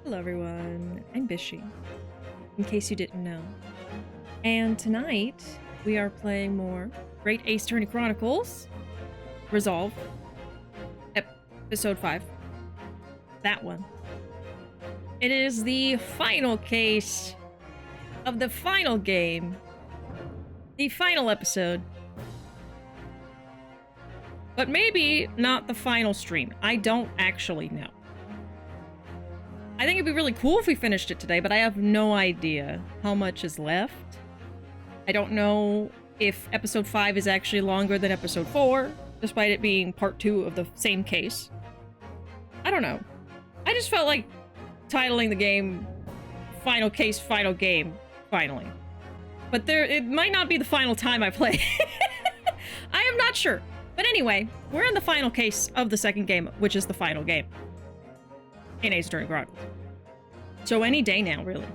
Hello everyone, I'm Bishi, in case you didn't know. And tonight, we are playing more Great Ace Attorney Chronicles Resolve, Episode 5. That one. It is the final case of the final game. The final episode. But maybe not the final stream. I don't actually know. I think it'd be really cool if we finished it today, but I have no idea how much is left. I don't know if episode 5 is actually longer than episode 4, despite it being part 2 of the same case. I don't know. I just felt like titling the game Final Case, Final Game, finally. But it might not be the final time I play. I am not sure. But anyway, we're in the final case of the second game, which is the final game in Ace Attorney Chronicles. So any day now, really.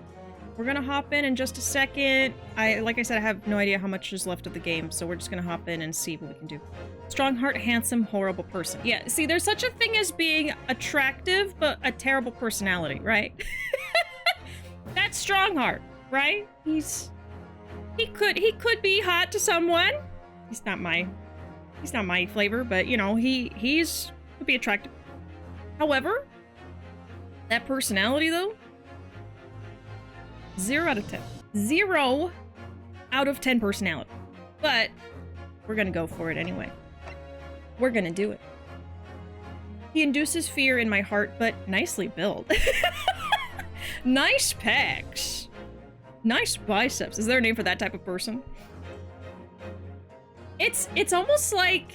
We're gonna hop in just a second. Like I said, I have no idea how much is left of the game, so we're just gonna hop in and see what we can do. Strong heart, handsome, horrible person. Yeah, see, there's such a thing as being attractive, but a terrible personality, right? That's Strong Heart, right? He could be hot to someone. He's not my flavor, but you know, he's could be attractive. However, that personality though, 0 out of 10. 0 out of 10 personality. But we're gonna go for it anyway. We're gonna do it. He induces fear in my heart, but nicely built. Nice pecs. Nice biceps. Is there a name for that type of person? It's almost like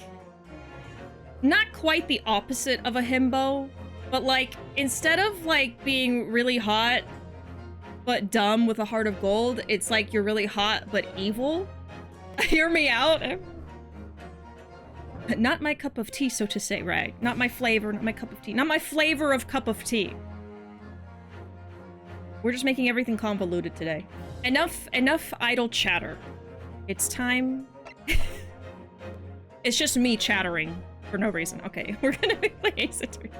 not quite the opposite of a himbo, but like instead of like being really hot but dumb with a heart of gold, it's like you're really hot but evil. Hear me out. Not my cup of tea, so to say, right? Not my flavor, not my cup of tea. Not my flavor of cup of tea. We're just making everything convoluted today. Enough idle chatter. It's time. It's just me chattering for no reason. Okay, we're gonna play Ace Attorney.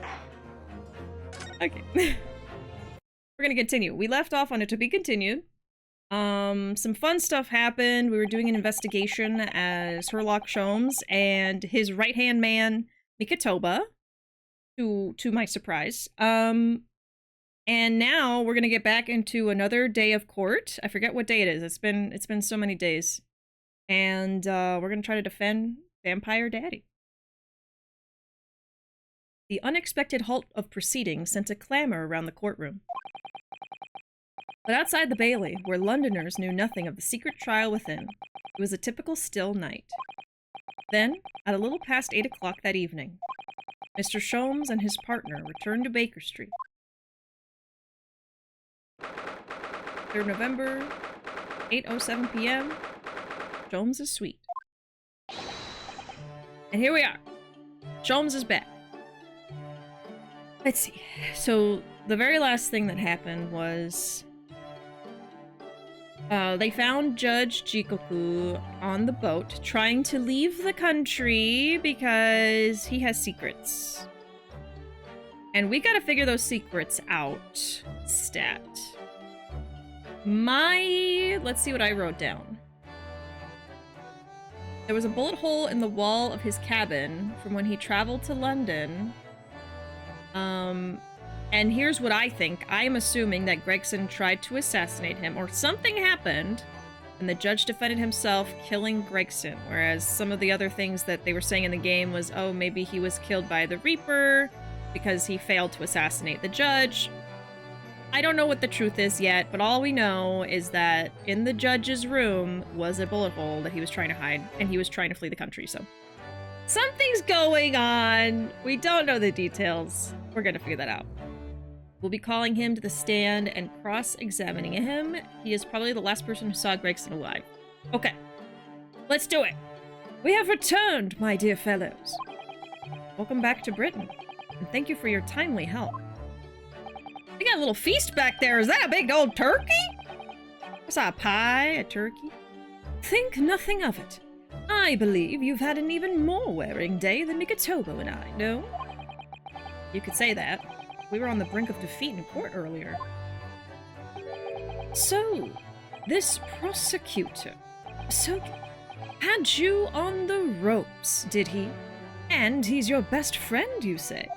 Okay. We're gonna continue. We left off on a to be continued. Some fun stuff happened. We were doing an investigation as Herlock Sholmes and his right-hand man, Mikitoba, to my surprise. And now we're gonna get back into another day of court. I forget what day it is. It's been so many days. And we're gonna try to defend Vampire Daddy. The unexpected halt of proceedings sent a clamor around the courtroom. But outside the Bailey, where Londoners knew nothing of the secret trial within, it was a typical still night. Then, at a little past 8 o'clock that evening, Mr. Sholmes and his partner returned to Baker Street. 3rd November, 8:07 p.m., Sholmes' suite. And here we are. Sholmes is back. Let's see. So, the very last thing that happened was they found Judge Jigoku on the boat trying to leave the country because he has secrets. And we gotta figure those secrets out. Stat. Let's see what I wrote down. There was a bullet hole in the wall of his cabin from when he traveled to London. And here's what I think. I am assuming that Gregson tried to assassinate him, or something happened, and the judge defended himself, killing Gregson. Whereas some of the other things that they were saying in the game was, oh, maybe he was killed by the Reaper because he failed to assassinate the judge. I don't know what the truth is yet, but all we know is that in the judge's room was a bullet hole that he was trying to hide, and he was trying to flee the country, so something's going on. We don't know the details. We're gonna figure that out. We'll be calling him to the stand and cross-examining him. He is probably the last person who saw Gregson alive. Okay, let's do it. We have returned, my dear fellows. Welcome back to Britain, and thank you for your timely help. We got a little feast back there. Is that a big old turkey? I saw a pie, a turkey. Think nothing of it. I believe you've had an even more wearing day than Mikitobo and I, no? You could say that. We were on the brink of defeat in court earlier. So, this prosecutor... So, had you on the ropes, did he? And he's your best friend, you say?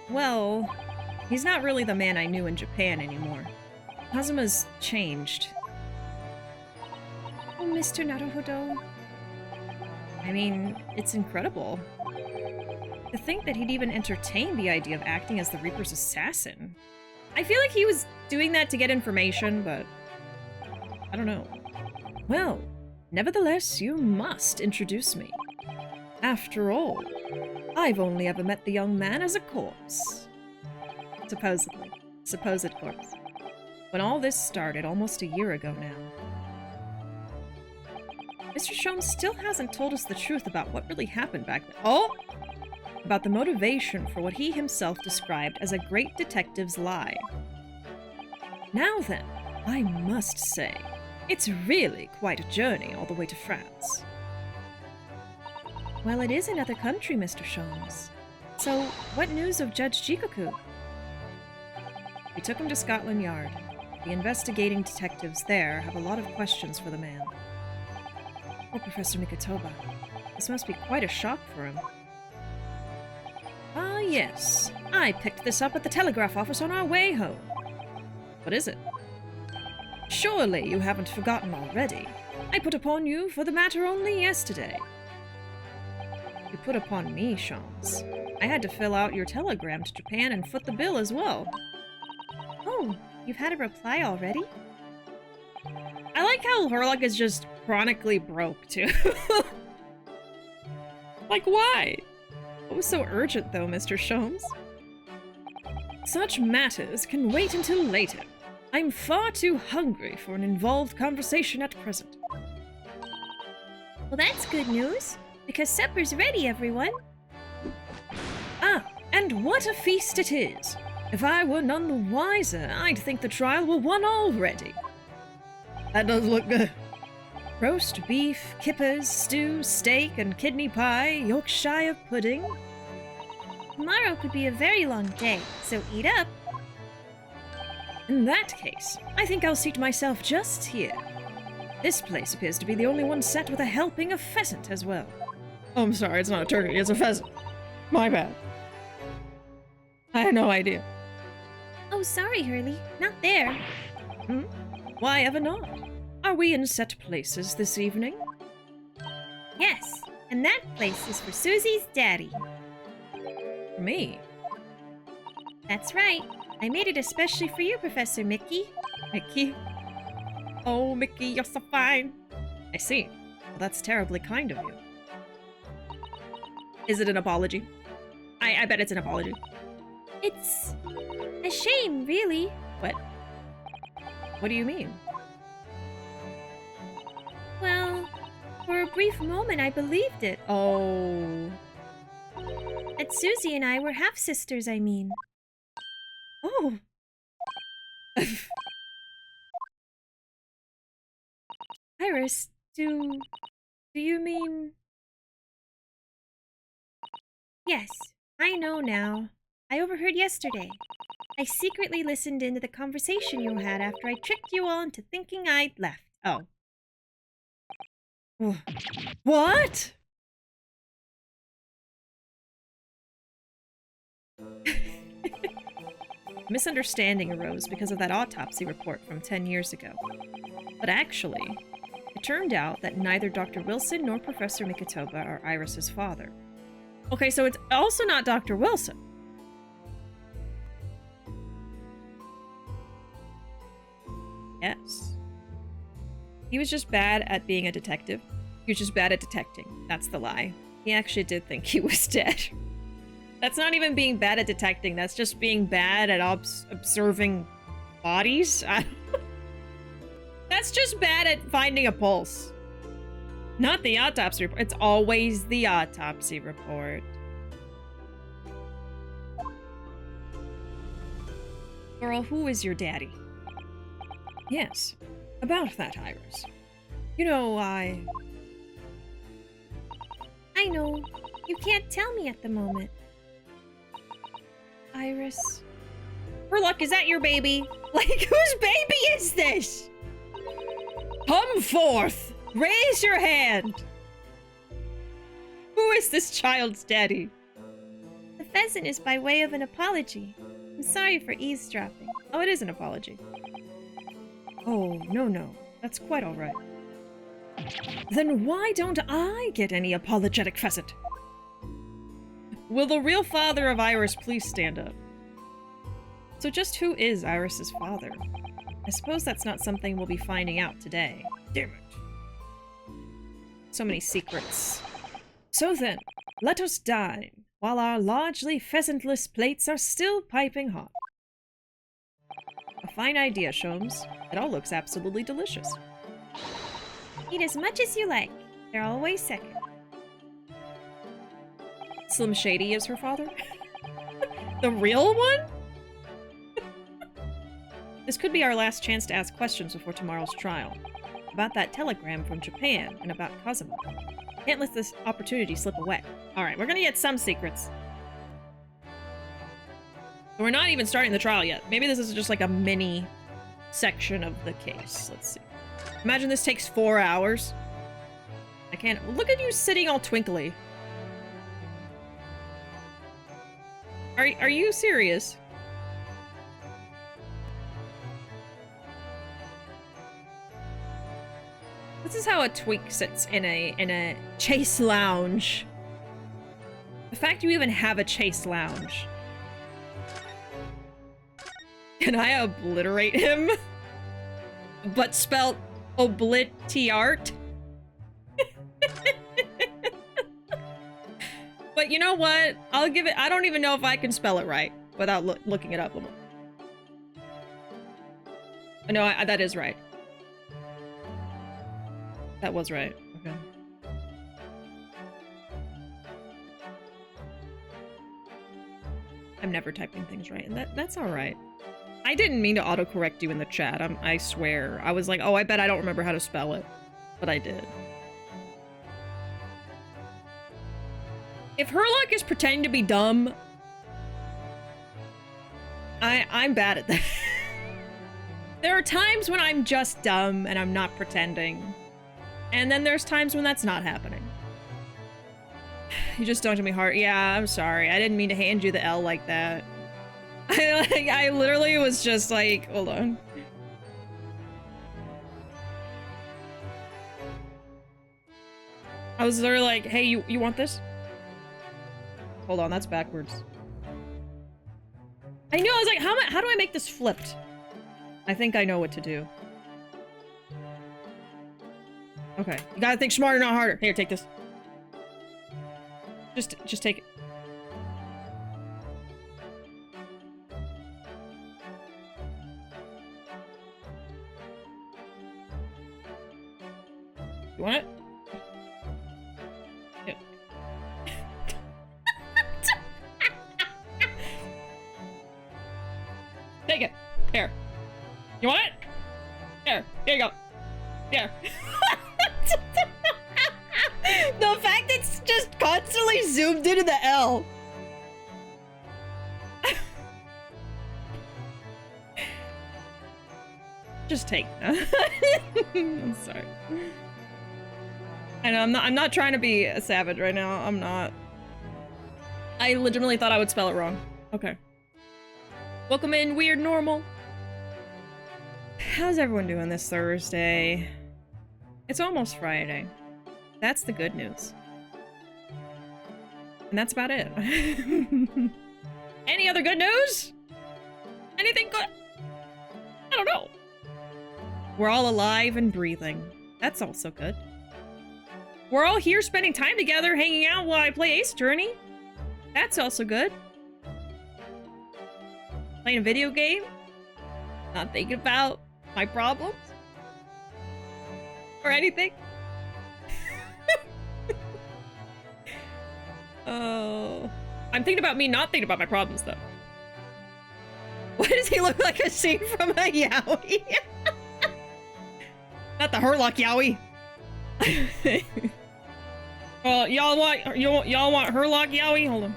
Well, he's not really the man I knew in Japan anymore. Kazuma's changed. Oh, Mr. Naruhodo. I mean, it's incredible. To think that he'd even entertain the idea of acting as the Reaper's assassin. I feel like he was doing that to get information, but... I don't know. Well, nevertheless, you must introduce me. After all, I've only ever met the young man as a corpse. Supposedly. Supposed corpse. When all this started almost a year ago now. Mr. Sholmes still hasn't told us the truth about what really happened back then. Oh! About the motivation for what he himself described as a great detective's lie. Now then, I must say, it's really quite a journey all the way to France. Well, it is another country, Mr. Sholmes. So, what news of Judge Jigoku? We took him to Scotland Yard. The investigating detectives there have a lot of questions for the man. Poor Professor Mikotoba. This must be quite a shock for him. Ah, yes. I picked this up at the telegraph office on our way home. What is it? Surely you haven't forgotten already. I put upon you for the matter only yesterday. You put upon me, Sholmes. I had to fill out your telegram to Japan and foot the bill as well. Oh, you've had a reply already? I like how her luck is just chronically broke, too. Like, why? What was so urgent, though, Mr. Sholmes? Such matters can wait until later. I'm far too hungry for an involved conversation at present. Well, that's good news, because supper's ready, everyone. Ah, and what a feast it is! If I were none the wiser, I'd think the trial were won already. That does look good. Roast beef, kippers, stew, steak, and kidney pie, Yorkshire pudding. Tomorrow could be a very long day, so eat up. In that case, I think I'll seat myself just here. This place appears to be the only one set with a helping of pheasant as well. Oh, I'm sorry, it's not a turkey, it's a pheasant. My bad. I had no idea. Oh, sorry, Hurley. Not there. Hmm? Why ever not? Are we in set places this evening? Yes, and that place is for Susie's daddy. For me? That's right. I made it especially for you, Professor Mickey. Mickey? Oh, Mickey, you're so fine. I see. Well, that's terribly kind of you. Is it an apology? I bet it's an apology. It's a shame, really. What? What do you mean? Well, for a brief moment, I believed it. Oh. That Susie and I were half-sisters, I mean. Oh. Iris, do you mean... Yes, I know now. I overheard yesterday. I secretly listened into the conversation you had after I tricked you all into thinking I'd left. Oh. What? Misunderstanding arose because of that autopsy report from 10 years ago. But actually, it turned out that neither Dr. Wilson nor Professor Mikotoba are Iris's father. Okay, so it's also not Dr. Wilson. Yes. He was just bad at being a detective. He was just bad at detecting. That's the lie. He actually did think he was dead. That's not even being bad at detecting. That's just being bad at observing bodies. That's just bad at finding a pulse. Not the autopsy report. It's always the autopsy report. Girl, who is your daddy? Yes, about that, Iris. You know, I know. You can't tell me at the moment. Iris. Ruuuvo, is that your baby? Like, whose baby is this? Come forth! Raise your hand! Who is this child's daddy? The pheasant is by way of an apology. I'm sorry for eavesdropping. Oh, it is an apology. Oh, no. That's quite all right. Then why don't I get any apologetic pheasant? Will the real father of Iris please stand up? So just who is Iris's father? I suppose that's not something we'll be finding out today. Damn it. So many secrets. So then, let us dine, while our largely pheasantless plates are still piping hot. A fine idea, Sholmes. It all looks absolutely delicious. Eat as much as you like. They're always second. Slim Shady is her father? The real one? This could be our last chance to ask questions before tomorrow's trial. About that telegram from Japan, and about Cosimo. Can't let this opportunity slip away. Alright, we're gonna get some secrets. We're not even starting the trial yet. Maybe this is just like a mini section of the case. Let's see. Imagine this takes 4 hours. I can't- look at you sitting all twinkly. Are you serious? This is how a twink sits in a chase lounge. The fact you even have a chase lounge. Can I obliterate him? But spelled oblitiart? But you know what? I'll give it- I don't even know if I can spell it right without looking it up. No, that is right. That was right. Okay. I'm never typing things right, and that's alright. I didn't mean to autocorrect you in the chat, I swear. I was like, oh, I bet I don't remember how to spell it. But I did. If Ruuuvo is pretending to be dumb, I'm bad at that. There are times when I'm just dumb and I'm not pretending. And then there's times when that's not happening. You just don't do me hard. Yeah, I'm sorry. I didn't mean to hand you the L like that. I literally was just like, hold on. I was literally like, hey, you want this? Hold on, that's backwards. I knew, I was like, how do I make this flipped? I think I know what to do. Okay, you gotta think smarter, not harder. Here, take this. Just take it. You want it? Yeah. Take it. Here. You want it? Here you go. Here. The fact it's just constantly zoomed into the L. Just take it. I'm sorry. I know I'm not trying to be a savage right now. I'm not. I legitimately thought I would spell it wrong. Okay. Welcome in, Weird Normal. How's everyone doing this Thursday? It's almost Friday. That's the good news. And that's about it. Any other good news? Anything good? I don't know. We're all alive and breathing. That's also good. We're all here spending time together, hanging out while I play Ace Attorney. That's also good. Playing a video game. Not thinking about my problems. Or anything. Oh. I'm thinking about me not thinking about my problems, though. Why does he look like a scene from a yaoi? Not the Ruuuvo yaoi. Y'all want Ruuuvo yaoi? Hold on.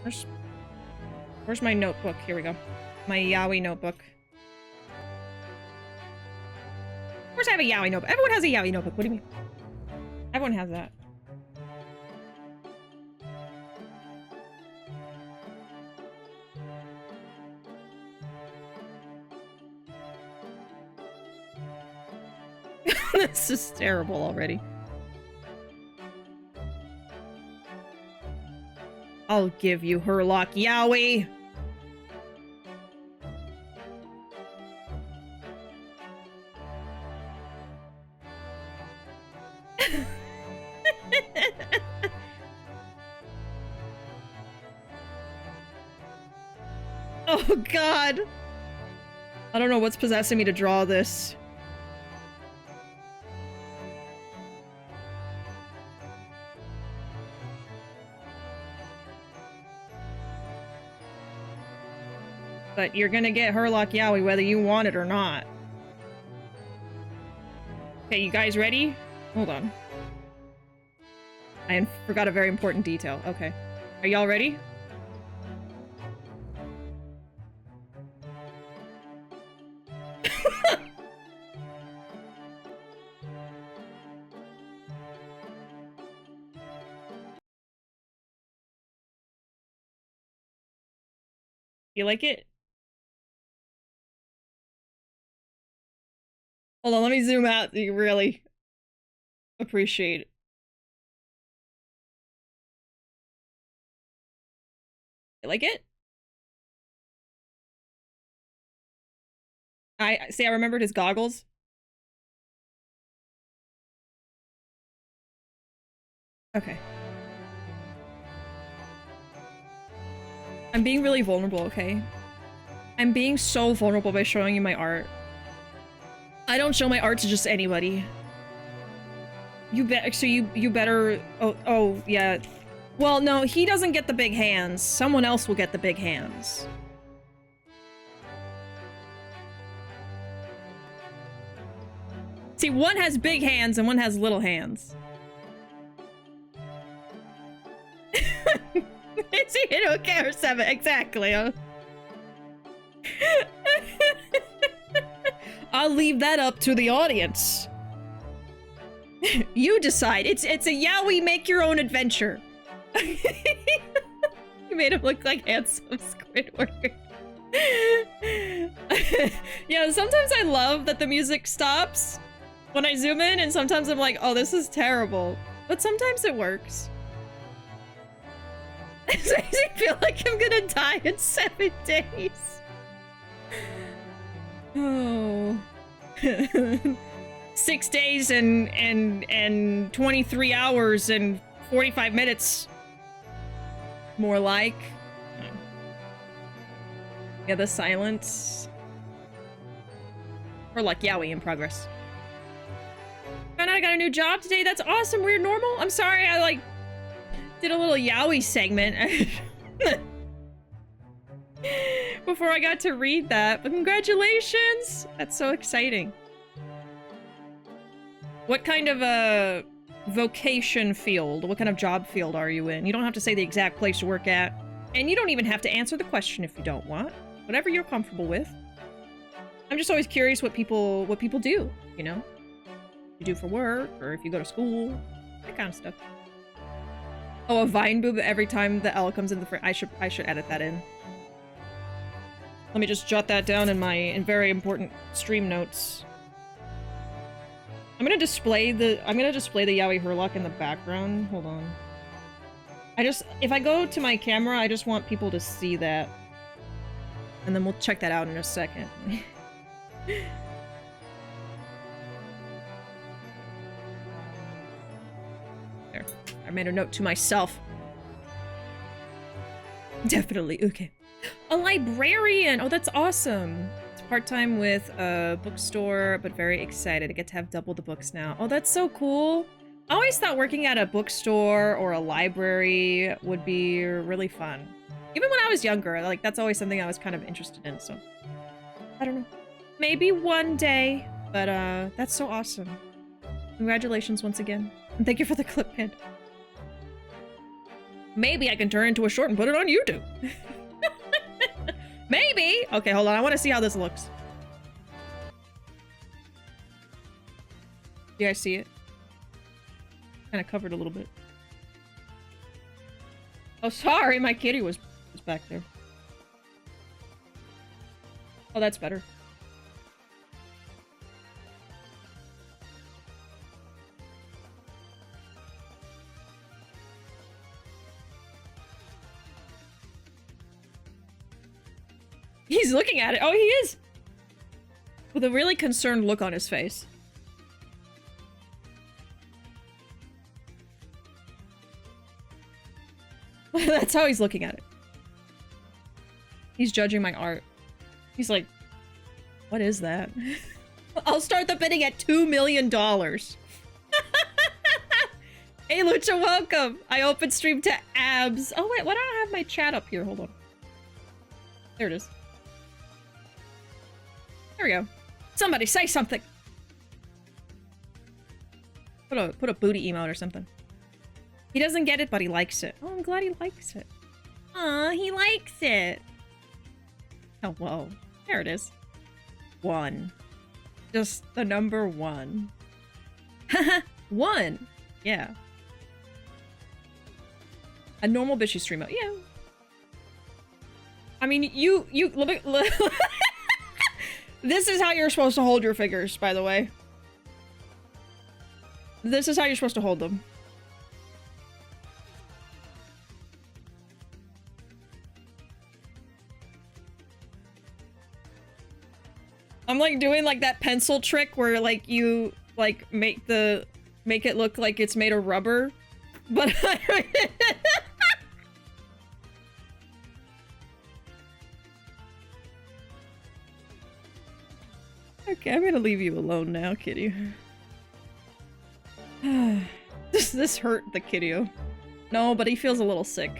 Where's my notebook? Here we go. My yaoi notebook. Of course I have a yaoi notebook. Everyone has a yaoi notebook. What do you mean? Everyone has that. This is terrible already. I'll give you Herlock Yaoi. Oh god. I don't know what's possessing me to draw this. But you're gonna get Herlock Yaoi whether you want it or not. Okay, you guys ready? Hold on. I forgot a very important detail. Okay. Are y'all ready? You like it? Hold on, let me zoom out so you really appreciate it. You like it? I remembered his goggles. Okay. I'm being really vulnerable, okay? I'm being so vulnerable by showing you my art. I don't show my art to just anybody. You better. Oh yeah. Well, no, he doesn't get the big hands. Someone else will get the big hands. See, one has big hands and one has little hands. Is he an okay or 7? Exactly. I'll leave that up to the audience. You decide. It's a yaoi make your own adventure. You made him look like handsome Squidward. Yeah, sometimes I love that the music stops when I zoom in, and sometimes I'm like, oh, this is terrible. But sometimes it works. It makes me feel like I'm gonna die in 7 days. Oh. 6 days and 23 hours and 45 minutes. More like. Yeah, the silence. Or like yaoi in progress. Found out I got a new job today. That's awesome. Weird normal. I'm sorry. I like did a little yaoi segment before I got to read that. But congratulations. That's so exciting. What kind of a vocation field, what kind of job field are you in? You don't have to say the exact place you work at. And you don't even have to answer the question if you don't want. Whatever you're comfortable with. I'm just always curious what people do, you know? You do for work, or if you go to school, that kind of stuff. Oh, a vine boob every time the L comes in the frame. I should edit that in. Let me just jot that down in very important stream notes. I'm gonna display the yaoi Herlock in the background. Hold on. If I go to my camera, I just want people to see that. And then we'll check that out in a second. There. I made a note to myself. Definitely. Okay. A librarian! Oh, that's awesome. It's part-time with a bookstore, but very excited. I get to have double the books now. Oh, that's so cool. I always thought working at a bookstore or a library would be really fun. Even when I was younger, like, that's always something I was kind of interested in, so. I don't know. Maybe one day, but that's so awesome. Congratulations once again. And thank you for the clip pin. Maybe I can turn into a short and put it on YouTube. Maybe. Okay, hold on. I want to see how this looks. Do you guys see it? Kind of covered a little bit. Oh, sorry. My kitty was back there. Oh, that's better. He's looking at it. Oh, he is! With a really concerned look on his face. That's how he's looking at it. He's judging my art. He's like, what is that? I'll start the bidding at $2 million. Hey, Lucha, welcome! I opened stream to abs. Oh, wait, why don't I have my chat up here? Hold on. There it is. There we go. Somebody say something. Put a booty emote or something. He doesn't get it, but he likes it. Oh, I'm glad he likes it. Aw, he likes it. Oh, whoa. There it is. 1. Just the number 1. Haha, 1. Yeah. A normal Bishi stream emote. Yeah. I mean, you look. This is how you're supposed to hold your fingers, by the way. This is how you're supposed to hold them. I'm like doing like that pencil trick where like you like make it look like it's made of rubber, but okay, I'm gonna leave you alone now, kitty. This hurt the kitty. No, but he feels a little sick.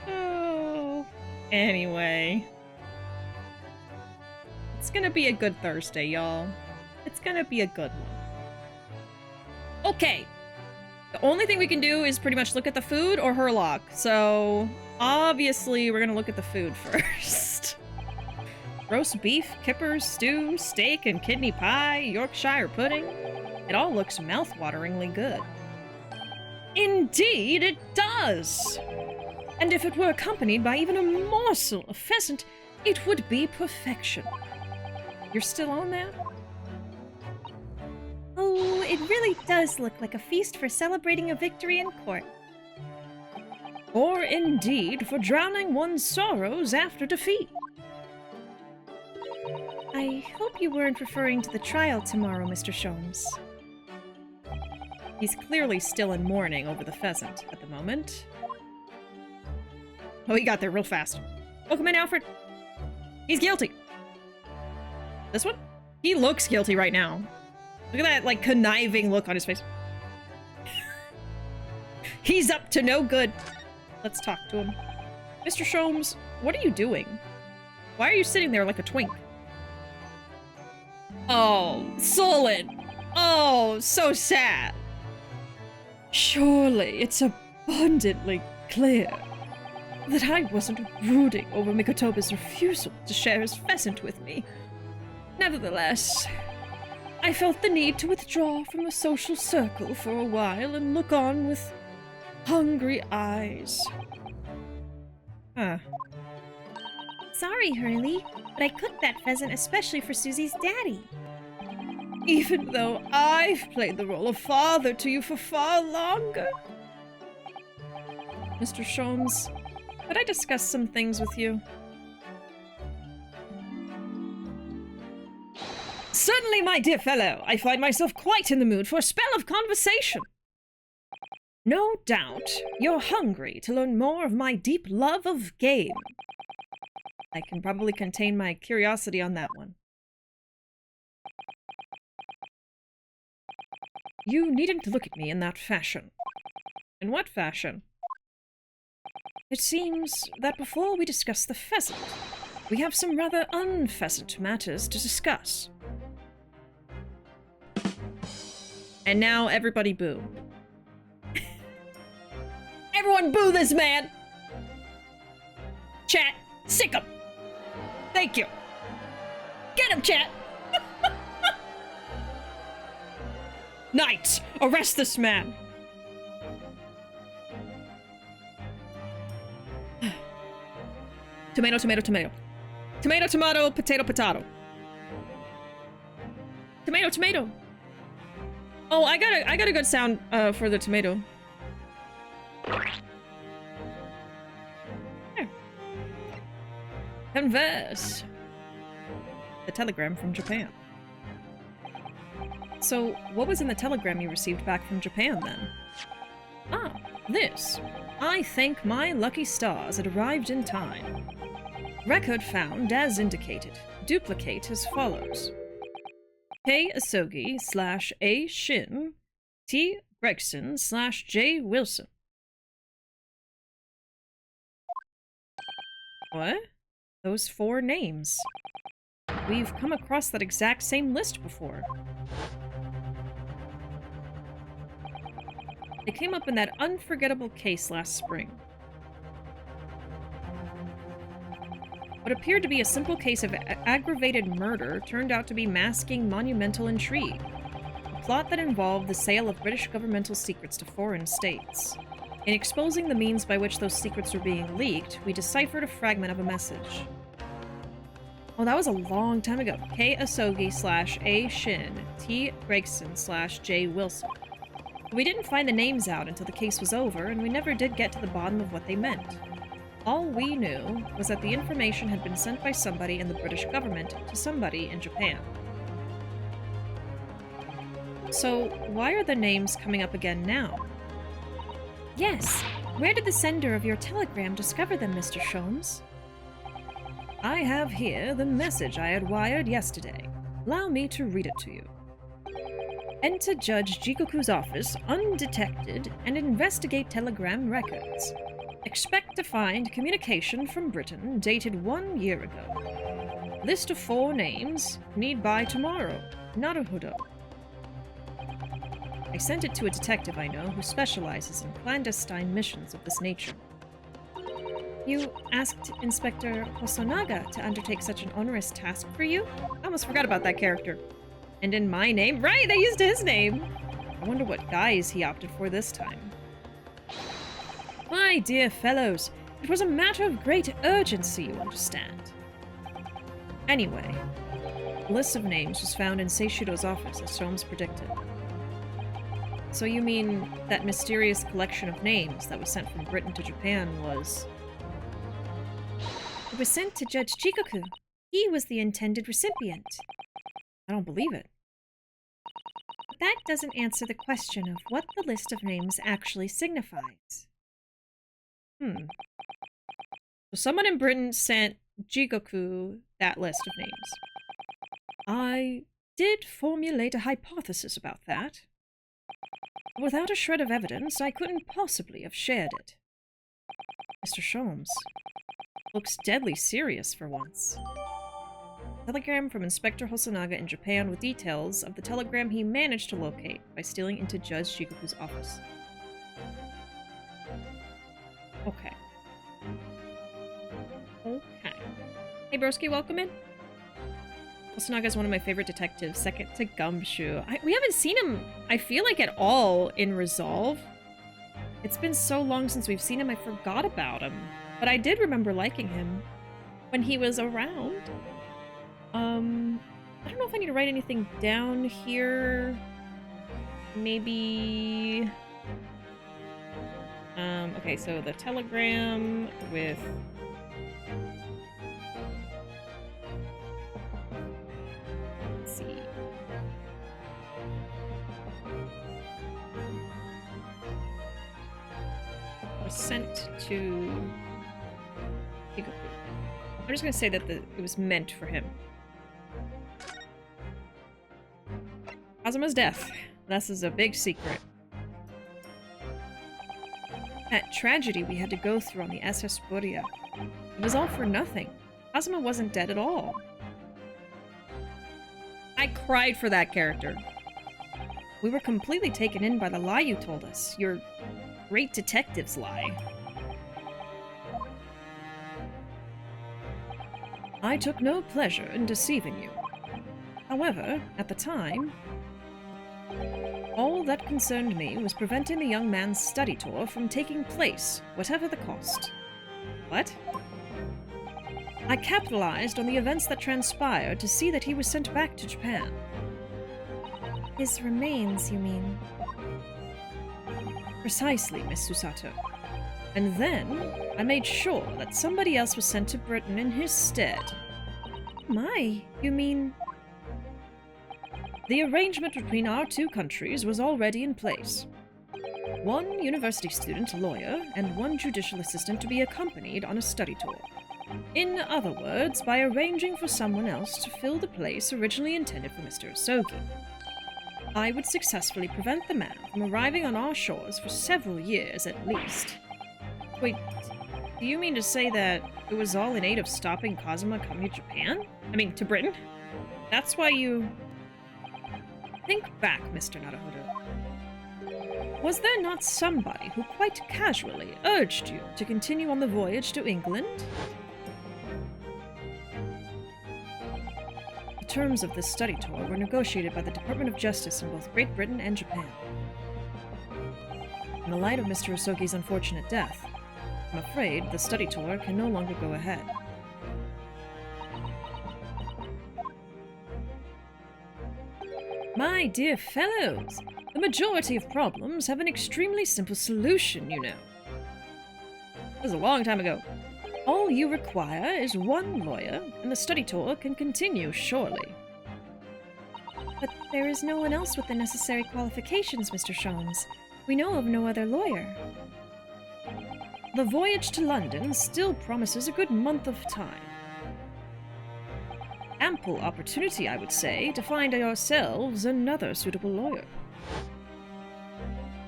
Oh. Anyway. It's gonna be a good Thursday, y'all. It's gonna be a good one. Okay. The only thing we can do is pretty much look at the food or Herlock. So, obviously, we're gonna look at the food first. Roast beef, kippers, stew, steak, and kidney pie, Yorkshire pudding. It all looks mouth-wateringly good. Indeed, it does! And if it were accompanied by even a morsel of pheasant, it would be perfection. You're still on that? Oh, it really does look like a feast for celebrating a victory in court. Or indeed for drowning one's sorrows after defeat. I hope you weren't referring to the trial tomorrow, Mr. Sholmes. He's clearly still in mourning over the pheasant at the moment. Oh, he got there real fast. Welcome in, Alfred. He's guilty. This one? He looks guilty right now. Look at that, like, conniving look on his face. He's up to no good. Let's talk to him. Mr. Sholmes, what are you doing? Why are you sitting there like a twink? Oh, sullen. Oh, so sad. Surely it's abundantly clear that I wasn't brooding over Mikotoba's refusal to share his pheasant with me. Nevertheless, I felt the need to withdraw from the social circle for a while and look on with hungry eyes. Huh. Sorry, Hurley, but I cooked that pheasant especially for Susie's daddy. Even though I've played the role of father to you for far longer. Mr. Sholmes, could I discuss some things with you? Certainly, my dear fellow. I find myself quite in the mood for a spell of conversation. No doubt you're hungry to learn more of my deep love of game. I can probably contain my curiosity on that one. You needn't look at me in that fashion. In what fashion? It seems that before we discuss the pheasant, we have some rather unpheasant matters to discuss. And now everybody boo. Everyone boo this man! Chat, sick him! Thank you! Get him, chat! Knights, arrest this man! Tomato, tomato, tomato. Tomato, tomato, potato, potato. Tomato, tomato. Oh, I got a good sound for the tomato. There. Converse. The telegram from Japan. So, what was in the telegram you received back from Japan, then? Ah, this. I thank my lucky stars it arrived in time. Record found as indicated. Duplicate as follows. K. Asogi / A. Shin T. Gregson / J. Wilson. What? Those 4 names. We've come across that exact same list before. They came up in that unforgettable case last spring. What appeared to be a simple case of aggravated murder turned out to be masking monumental intrigue. A plot that involved the sale of British governmental secrets to foreign states. In exposing the means by which those secrets were being leaked, we deciphered a fragment of a message. Oh, that was a long time ago. K. Asogi / A. Shin T. Gregson / J. Wilson. We didn't find the names out until the case was over, and we never did get to the bottom of what they meant. All we knew was that the information had been sent by somebody in the British government to somebody in Japan. So, why are the names coming up again now? Yes. Where did the sender of your telegram discover them, Mr. Sholmes? I have here the message I had wired yesterday. Allow me to read it to you. Enter Judge Jigoku's office undetected and investigate telegram records. Expect to find communication from Britain dated 1 year ago. List of 4 names. Need by tomorrow. Naruhodo. I sent it to a detective I know who specializes in clandestine missions of this nature. You asked Inspector Hosonaga to undertake such an onerous task for you? I almost forgot about that character. And in my name? Right, they used his name! I wonder what guise he opted for this time. My dear fellows, it was a matter of great urgency, you understand. Anyway, a list of names was found in Seishiro's office, as Sholmes predicted. So you mean that mysterious collection of names that was sent from Britain to Japan was... It was sent to Judge Jigoku. He was the intended recipient. I don't believe it. But that doesn't answer the question of what the list of names actually signifies. So someone in Britain sent Jigoku that list of names. I did formulate a hypothesis about that. Without a shred of evidence, I couldn't possibly have shared it. Mr. Sholmes looks deadly serious for once. Telegram from Inspector Hosonaga in Japan with details of the telegram he managed to locate by stealing into Judge Jigoku's office. Okay. Hey broski, welcome in. Hosonaga is one of my favorite detectives, second to Gumshoe. We haven't seen him, I feel like, at all in Resolve. It's been so long since we've seen him, I forgot about him. But I did remember liking him when he was around. I don't know if I need to write anything down here. Maybe... okay, so the telegram with... Let's see. Was sent to... Jigoku. I'm just gonna say that it was meant for him. Kazuma's death. This is a big secret. That tragedy we had to go through on the SS Boria. It was all for nothing. Kazuma wasn't dead at all. I cried for that character. We were completely taken in by the lie you told us. Your great detective's lie. I took no pleasure in deceiving you. However, at the time, all that concerned me was preventing the young man's study tour from taking place, whatever the cost. What? I capitalized on the events that transpired to see that he was sent back to Japan. His remains, you mean? Precisely, Miss Susato. And then, I made sure that somebody else was sent to Britain in his stead. My, you mean... The arrangement between our two countries was already in place. One university student, lawyer, and one judicial assistant to be accompanied on a study tour. In other words, by arranging for someone else to fill the place originally intended for Mr. Osogi. I would successfully prevent the man from arriving on our shores for several years at least. Wait, do you mean to say that it was all in aid of stopping Kazuma coming to Japan? I mean, to Britain? That's why you... Think back, Mr. Naruhodo. Was there not somebody who quite casually urged you to continue on the voyage to England? The terms of this study tour were negotiated by the Department of Justice in both Great Britain and Japan. In the light of Mr. Osogi's unfortunate death, I'm afraid the study tour can no longer go ahead. My dear fellows, the majority of problems have an extremely simple solution, you know. This is a long time ago. All you require is one lawyer, and the study tour can continue, surely. But there is no one else with the necessary qualifications, Mr. Sholmes. We know of no other lawyer. The voyage to London still promises a good month of time. Ample opportunity, I would say, to find ourselves another suitable lawyer.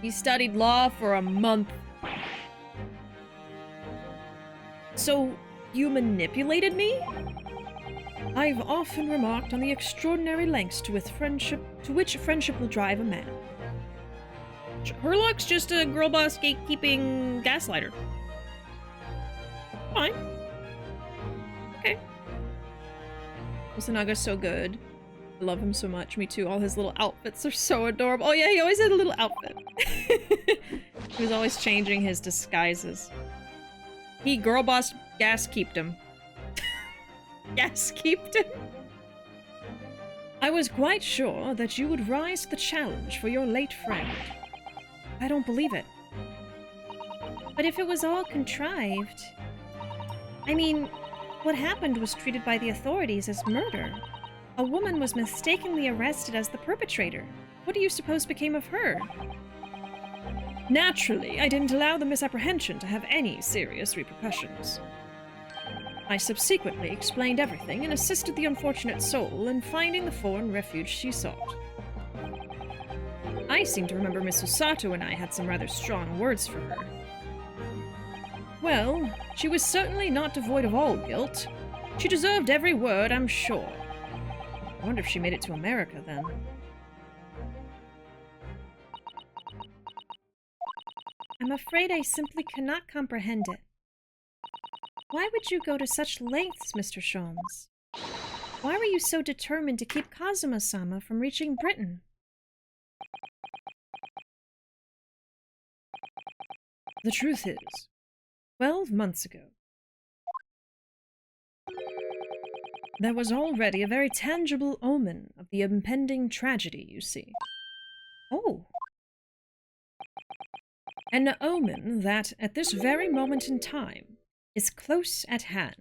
He studied law for a month. So, you manipulated me? I've often remarked on the extraordinary lengths to which friendship will drive a man. Herlock's just a girl boss gatekeeping gaslighter. Fine. Okay. Osanaga's so good. I love him so much. Me too. All his little outfits are so adorable. Oh yeah, he always had a little outfit. He was always changing his disguises. He girl boss gas-keeped him. Gas-keeped him? I was quite sure that you would rise to the challenge for your late friend. I don't believe it. But if it was all contrived... I mean, what happened was treated by the authorities as murder. A woman was mistakenly arrested as the perpetrator. What do you suppose became of her? Naturally, I didn't allow the misapprehension to have any serious repercussions. I subsequently explained everything and assisted the unfortunate soul in finding the foreign refuge she sought. I seem to remember Miss Susato and I had some rather strong words for her. Well, she was certainly not devoid of all guilt. She deserved every word, I'm sure. I wonder if she made it to America then. I'm afraid I simply cannot comprehend it. Why would you go to such lengths, Mr. Sholmes? Why were you so determined to keep Kazuma-sama from reaching Britain? The truth is, 12 months ago, there was already a very tangible omen of the impending tragedy, you see. Oh. An omen that, at this very moment in time, is close at hand.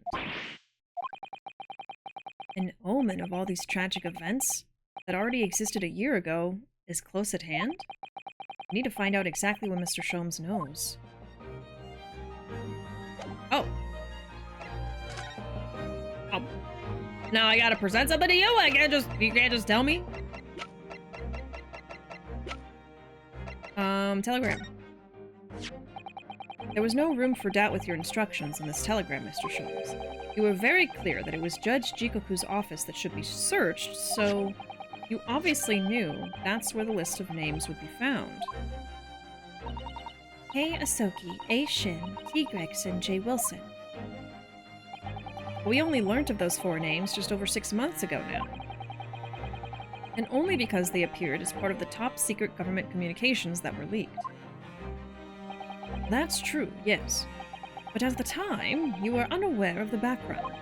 An omen of all these tragic events that already existed a year ago is close at hand? I need to find out exactly what Mr. Sholmes knows. Oh. Now I gotta present something to you? You can't just tell me? Telegram. There was no room for doubt with your instructions in this telegram, Mr. Sholmes. You were very clear that it was Judge Jigoku's office that should be searched, so You obviously knew that's where the list of names would be found. K. Asoki, A. Shin, T. Gregson, J. Wilson. We only learnt of those 4 names just over 6 months ago now. And only because they appeared as part of the top secret government communications that were leaked. That's true, yes. But at the time, you were unaware of the background.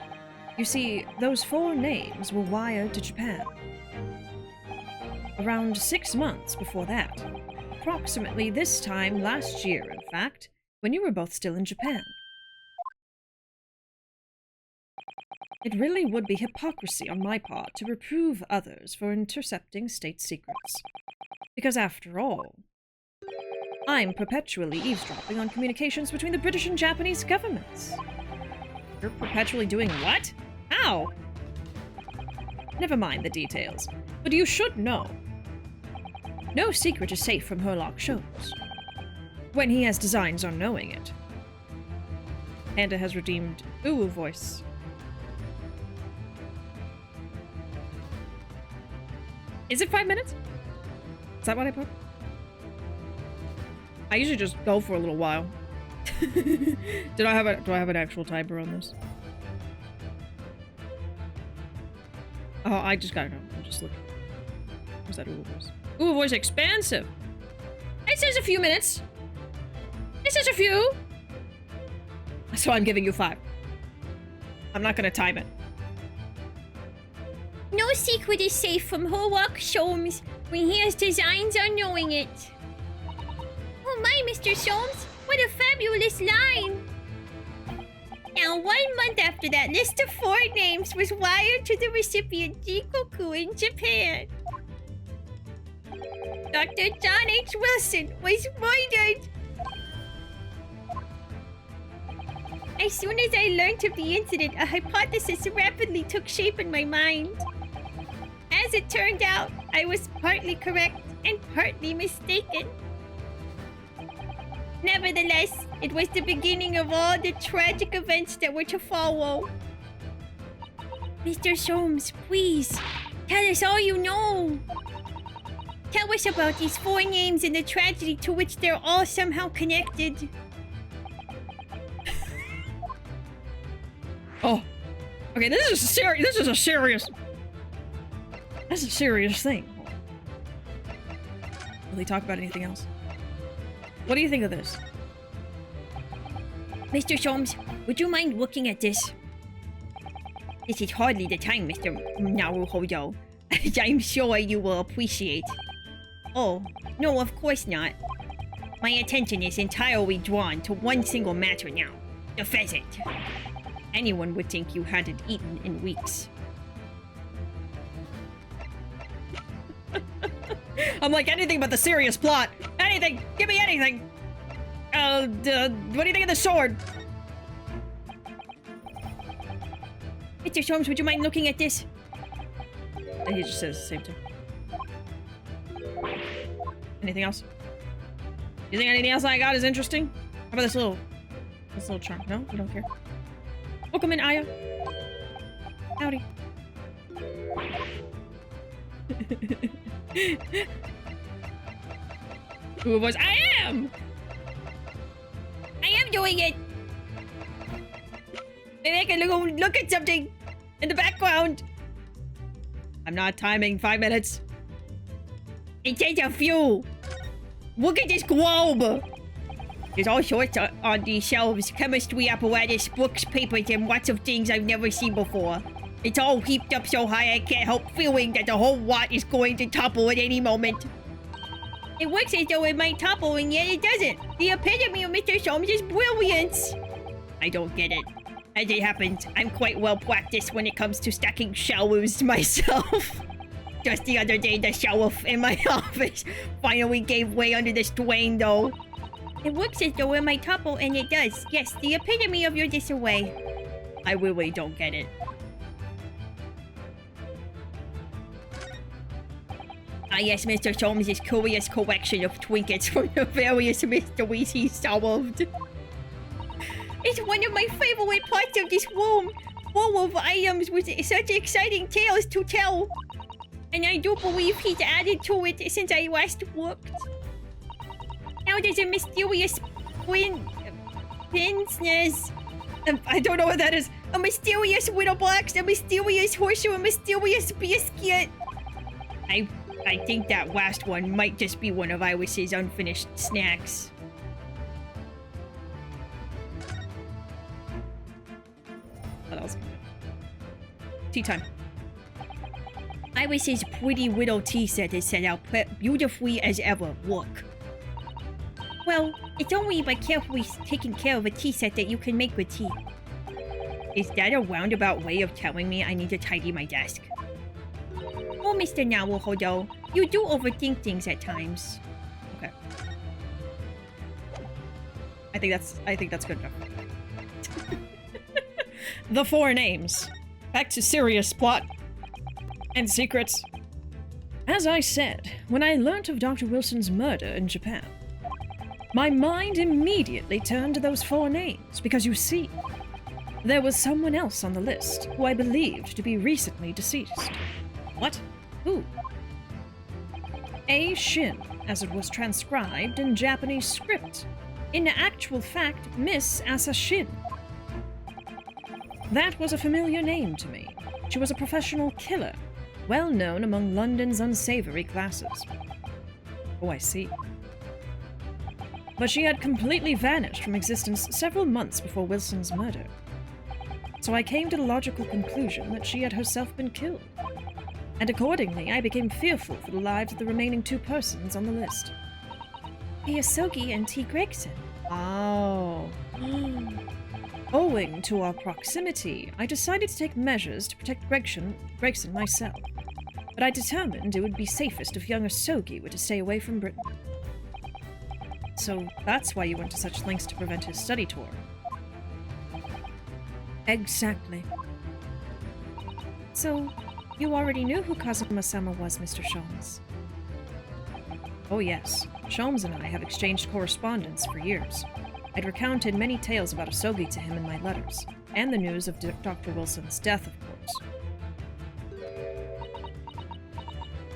You see, those 4 names were wired to Japan. Around 6 months before that. Approximately this time last year, in fact, when you were both still in Japan. It really would be hypocrisy on my part to reprove others for intercepting state secrets. Because after all, I'm perpetually eavesdropping on communications between the British and Japanese governments. You're perpetually doing what? How? Never mind the details, but you should know. No secret is safe from Herlock Sholmes. When he has designs on knowing it. Panda has redeemed Ruuuvo voice. Is it 5 minutes? Is that what I put? I usually just go for a little while. Do I have an actual timer on this? Oh, I just gotta know. I'm just looking. What's that Ruuuvo voice? Ruuuvo voice expansive. It says a few minutes. It says a few. So I'm giving you 5. I'm not gonna time it. No secret is safe from Herlock Sholmes when he has designs on knowing it. Oh my, Mr. Sholmes, what a fabulous line! Now, 1 month after that list of 4 names was wired to the recipient Jigoku in Japan. Dr. John H. Wilson was murdered! As soon as I learned of the incident, a hypothesis rapidly took shape in my mind. As it turned out, I was partly correct and partly mistaken. Nevertheless, it was the beginning of all the tragic events that were to follow. Mr. Sholmes, please, tell us all you know. Tell us about these 4 names and the tragedy to which they're all somehow connected. Oh, okay. This is a serious thing. Will they talk about anything else? What do you think of this? Mr. Sholmes, would you mind looking at this? This is hardly the time, Mr. Naruhodo, as I'm sure you will appreciate. Oh, no, of course not. My attention is entirely drawn to one single matter now. The pheasant. Anyone would think you hadn't eaten in weeks. I'm like, anything but the serious plot. Anything! Give me anything! What do you think of the sword? Mr. Sholmes, would you mind looking at this? And he just says the same thing. Anything else? You think anything else I got is interesting? How about this little charm? No? You don't care? Welcome in, Aya. Howdy. Who was I am doing it! Maybe I can go look at something in the background. I'm not timing 5 minutes. It takes a few. Look at this globe. There's all sorts on these shelves. Chemistry apparatus, books, papers, and lots of things I've never seen before. It's all heaped up so high I can't help feeling that the whole lot is going to topple at any moment. It looks as though it might topple, and yet it doesn't. The epitome of Mr. Sholmes' brilliance. I don't get it. As it happens, I'm quite well practiced when it comes to stacking shelves myself. Just the other day, the shelf in my office finally gave way under the strain, though. It looks as though it might topple, and it does. Yes, the epitome of your disarray. I really don't get it. Ah, yes, Mr. Sholmes' curious collection of trinkets from the various mysteries he solved. It's one of my favorite parts of this room. Full of items with such exciting tales to tell. And I don't believe he's added to it since I last looked. Now there's a mysterious pinsness. I don't know what that is. A mysterious little box, a mysterious horseshoe, a mysterious biscuit. I think that last one might just be one of Iris's unfinished snacks. What else? Tea time. Iris's pretty little tea set is set out beautifully as ever. Look. Well, it's only by carefully taking care of a tea set that you can make good tea. Is that a roundabout way of telling me I need to tidy my desk? Oh, Mr. Naruhodo, you do overthink things at times. Okay. I think that's good enough. The 4 names. Back to serious plot and secrets. As I said, when I learnt of Dr. Wilson's murder in Japan, my mind immediately turned to those 4 names, because you see, there was someone else on the list who I believed to be recently deceased. What? Who? A Shin, as it was transcribed in Japanese script. In actual fact, Miss Asashin. That was a familiar name to me. She was a professional killer, well known among London's unsavory classes. Oh, I see. But she had completely vanished from existence several months before Wilson's murder. So I came to the logical conclusion that she had herself been killed. And accordingly, I became fearful for the lives of the remaining 2 persons on the list. T. Asogi and T. Gregson. Oh. Owing to our proximity, I decided to take measures to protect Gregson myself. But I determined it would be safest if young Asogi were to stay away from Britain. So that's why you went to such lengths to prevent his study tour. Exactly. So, you already knew who Kazuma-sama was, Mr. Sholmes? Oh yes, Sholmes and I have exchanged correspondence for years. I'd recounted many tales about Asogi to him in my letters, and the news of Dr. Wilson's death, of course.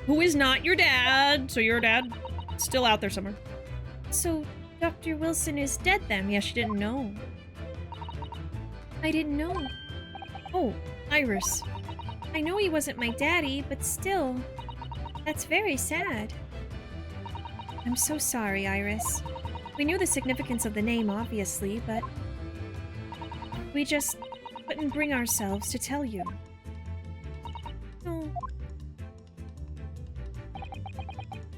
Who is not your dad, so your dad still out there somewhere. So, Dr. Wilson is dead then? Yes, you didn't know. I didn't know. Oh, Iris. I know he wasn't my daddy, but still, that's very sad. I'm so sorry, Iris. We knew the significance of the name, obviously, but we just couldn't bring ourselves to tell you. Oh.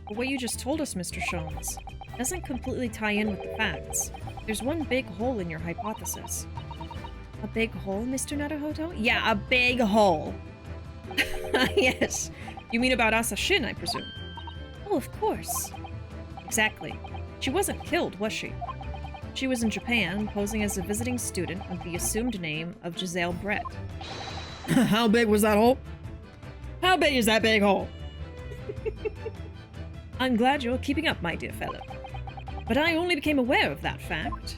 What you just told us, Mr. Sholmes, doesn't completely tie in with the facts. There's one big hole in your hypothesis. A big hole, Mr. Naruhodo? Yeah, a big hole. Yes. You mean about Asashin, I presume? Oh, of course. Exactly. She wasn't killed, was she? She was in Japan, posing as a visiting student with the assumed name of Giselle Brett. How big was that hole? How big is that big hole? I'm glad you're keeping up, my dear fellow. But I only became aware of that fact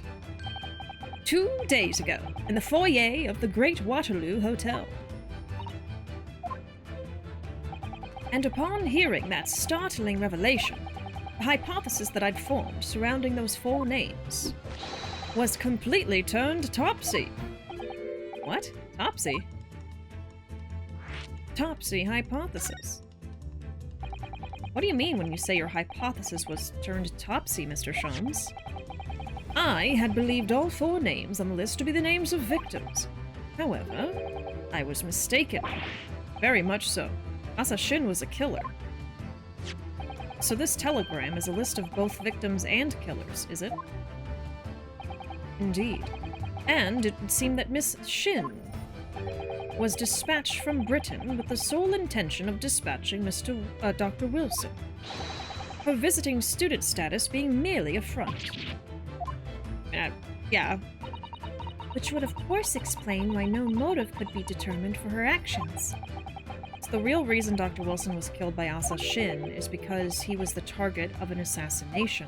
2 days ago, in the foyer of the Great Waterloo Hotel. And upon hearing that startling revelation, the hypothesis that I'd formed surrounding those 4 names was completely turned topsy. What? Topsy? Topsy hypothesis. What do you mean when you say your hypothesis was turned topsy, Mr. Sholmes? I had believed all 4 names on the list to be the names of victims. However, I was mistaken. Very much so. Asashin was a killer. So this telegram is a list of both victims and killers, is it? Indeed. And it would seem that Miss Shin was dispatched from Britain with the sole intention of dispatching Dr. Wilson. Her visiting student status being merely a front. Yeah. Which would of course explain why no motive could be determined for her actions. So the real reason Dr. Wilson was killed by Asashin is because he was the target of an assassination.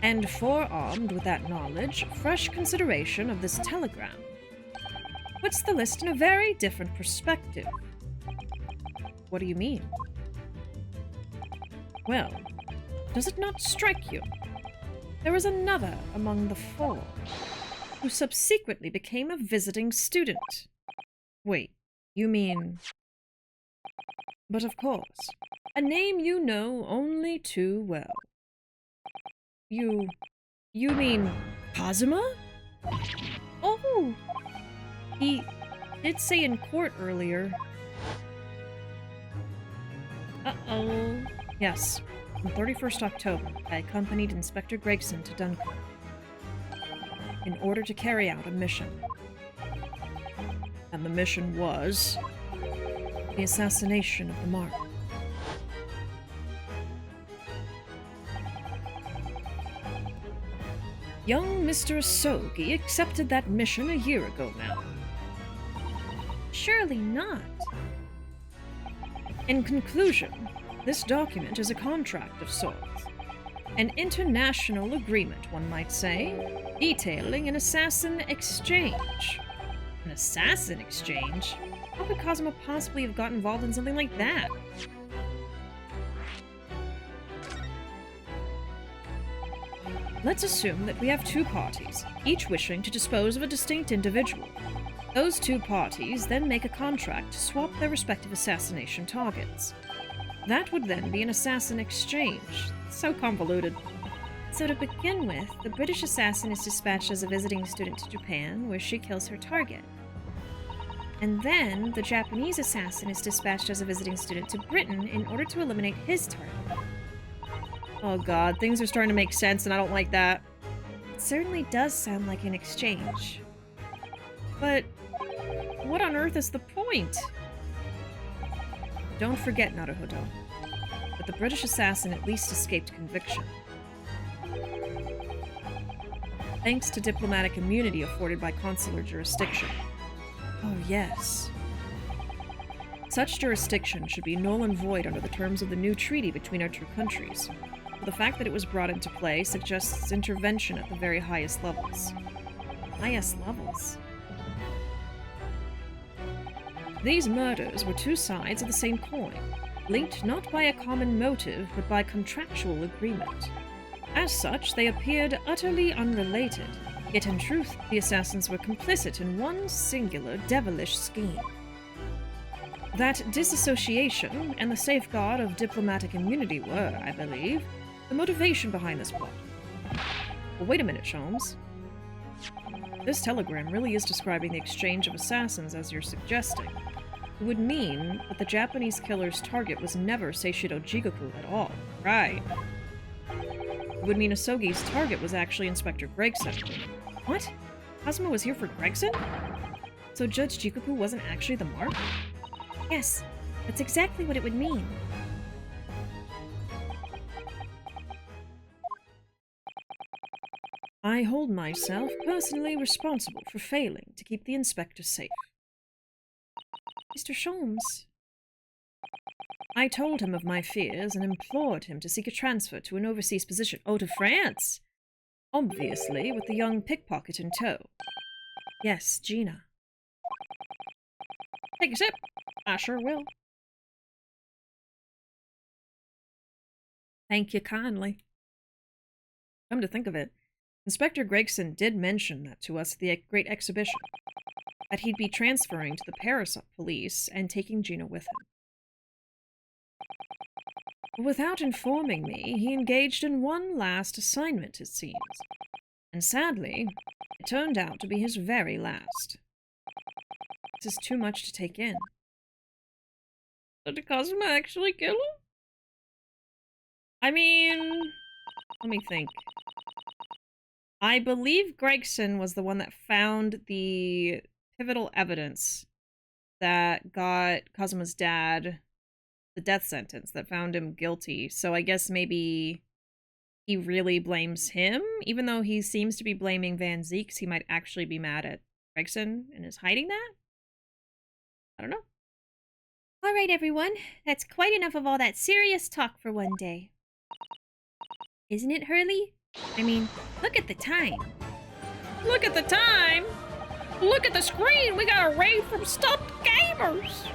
And forearmed with that knowledge, fresh consideration of this telegram puts the list in a very different perspective. What do you mean? Well, does it not strike you? There was another among the four who subsequently became a visiting student. Wait, you mean... But of course, a name you know only too well. You mean Kazuma? Oh! He did say in court earlier. Uh-oh. Yes, on 31st October, I accompanied Inspector Gregson to Dunkirk in order to carry out a mission. And the mission was the assassination of the Mark. Young Mr. Asogi accepted that mission a year ago now. Surely not. In conclusion, this document is a contract of sorts. An international agreement, one might say, detailing an assassin exchange. An assassin exchange? How could Kazuma possibly have got involved in something like that? Let's assume that we have two parties, each wishing to dispose of a distinct individual. Those two parties then make a contract to swap their respective assassination targets. That would then be an assassin exchange. So convoluted. So to begin with, the British assassin is dispatched as a visiting student to Japan, where she kills her target. And then, the Japanese assassin is dispatched as a visiting student to Britain in order to eliminate his target. Oh god, things are starting to make sense and I don't like that. It certainly does sound like an exchange. But what on earth is the point? Don't forget, Naruhodo, that the British assassin at least escaped conviction. Thanks to diplomatic immunity afforded by consular jurisdiction. Oh yes. Such jurisdiction should be null and void under the terms of the new treaty between our two countries. But the fact that it was brought into play suggests intervention at the very highest levels. Highest levels? These murders were two sides of the same coin, linked not by a common motive, but by contractual agreement. As such, they appeared utterly unrelated, yet in truth, the assassins were complicit in one singular devilish scheme. That disassociation and the safeguard of diplomatic immunity were, I believe, the motivation behind this plot. Well, wait a minute, Sholmes. This telegram really is describing the exchange of assassins as you're suggesting. It would mean that the Japanese killer's target was never Seishiro Jigoku at all. Right. It would mean Asogi's target was actually Inspector Gregson. What? Kazuma was here for Gregson? So Judge Jigoku wasn't actually the mark? Yes, that's exactly what it would mean. I hold myself personally responsible for failing to keep the inspector safe. Mr. Sholmes. I told him of my fears and implored him to seek a transfer to an overseas position. Oh, to France! Obviously, with the young pickpocket in tow. Yes, Gina. Take a sip. I sure will. Thank you kindly. Come to think of it, Inspector Gregson did mention that to us at the Great Exhibition, that he'd be transferring to the Paris police and taking Gina with him. But without informing me, he engaged in one last assignment, it seems. And sadly, it turned out to be his very last. This is too much to take in. Did Kazuma actually kill him? I mean, let me think. I believe Gregson was the one that found the pivotal evidence that got Kazuma's dad the death sentence, that found him guilty. So I guess maybe he really blames him, even though he seems to be blaming Van Zeeks. He might actually be mad at Gregson and is hiding that? I don't know. All right, everyone. That's quite enough of all that serious talk for one day. Isn't it, Hurley? I mean, look at the time. Look at the time? Look at the screen! We got a raid from Stumped Gamers!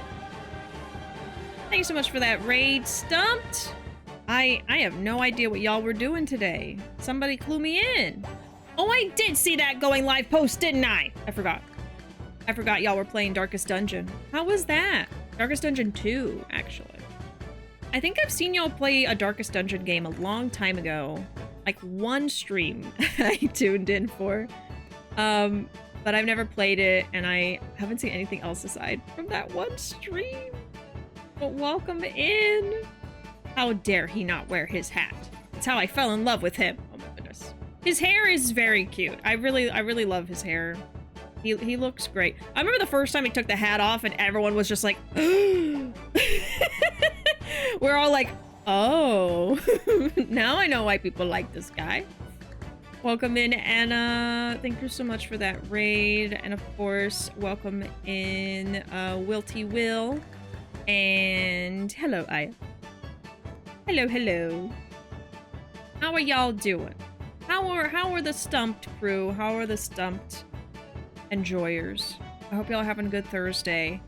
Thanks so much for that raid. Stumped? I have no idea what y'all were doing today. Somebody clue me in. Oh, I did see that going live post, didn't I? I forgot. I forgot y'all were playing Darkest Dungeon. How was that? Darkest Dungeon 2, actually. I think I've seen y'all play a Darkest Dungeon game a long time ago. Like one stream I tuned in for. But I've never played it, and I haven't seen anything else aside from that one stream. But welcome in. How dare he not wear his hat? It's how I fell in love with him. Oh my goodness. His hair is very cute. I really love his hair. He looks great. I remember the first time he took the hat off and everyone was just like, we're all like, oh, now I know why people like this guy. Welcome in, Anna. Thank you so much for that raid. And of course, welcome in Wilty Will. And hello, Aya. Hello. How are y'all doing? How are the Stumped crew? How are the Stumped enjoyers? I hope y'all having a good Thursday.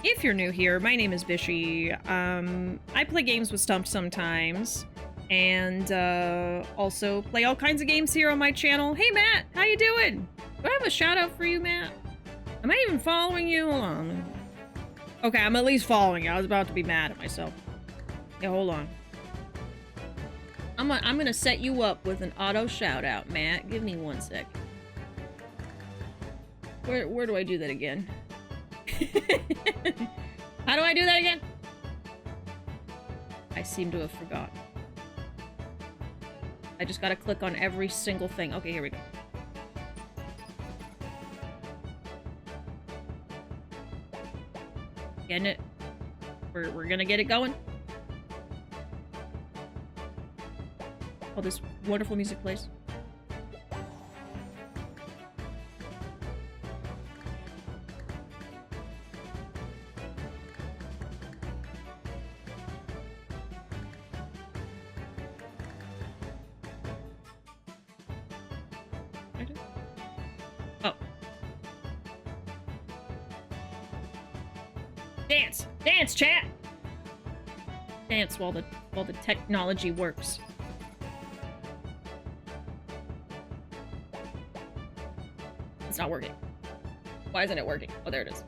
If you're new here, my name is Bishi. I play games with Stumped sometimes, and also play all kinds of games here on my channel. Hey Matt, how you doing? Do I have a shout out for you, Matt? Am I even following you? Hold on. Okay, I'm at least following you. I was about to be mad at myself. Yeah, hold on. I'm gonna set you up with an auto shout out, Matt. Give me 1 sec. Where do I do that again? How do I do that again? I seem to have forgotten. I just gotta click on every single thing. Okay, here we go. Getting it? We're gonna get it going. Oh, this wonderful music plays. Oh. Dance! Dance, chat! Dance while the technology works. It's not working. Why isn't it working? Oh, there it is.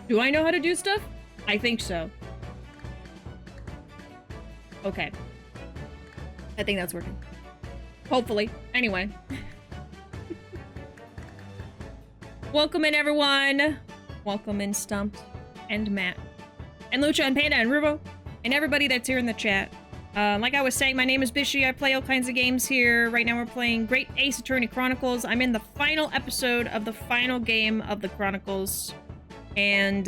Do I know how to do stuff? I think so. Okay. I think that's working. Hopefully. Anyway. Welcome in, everyone. Welcome in, Stumped and Matt and Lucha and Panda and Ruuuvo and everybody that's here in the chat. Like I was saying, my name is Bishi. I play all kinds of games here. Right now we're playing Great Ace Attorney Chronicles. I'm in the final episode of the final game of the Chronicles. And,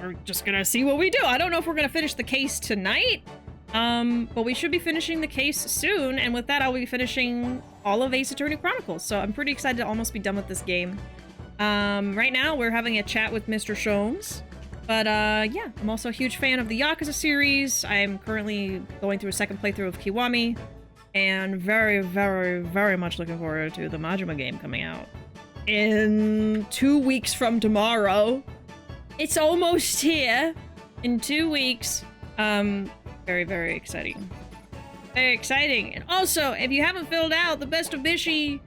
we're just gonna see what we do. I don't know if we're gonna finish the case tonight. But we should be finishing the case soon. And with that, I'll be finishing all of Ace Attorney Chronicles. So I'm pretty excited to almost be done with this game. Right now we're having a chat with Mr. Sholmes. But, yeah, I'm also a huge fan of the Yakuza series. I'm currently going through a second playthrough of Kiwami, and very, very, very much looking forward to the Majima game coming out in 2 weeks from tomorrow. It's almost here in 2 weeks. Very, very exciting. Very exciting. And also, if you haven't filled out the Best of Bishi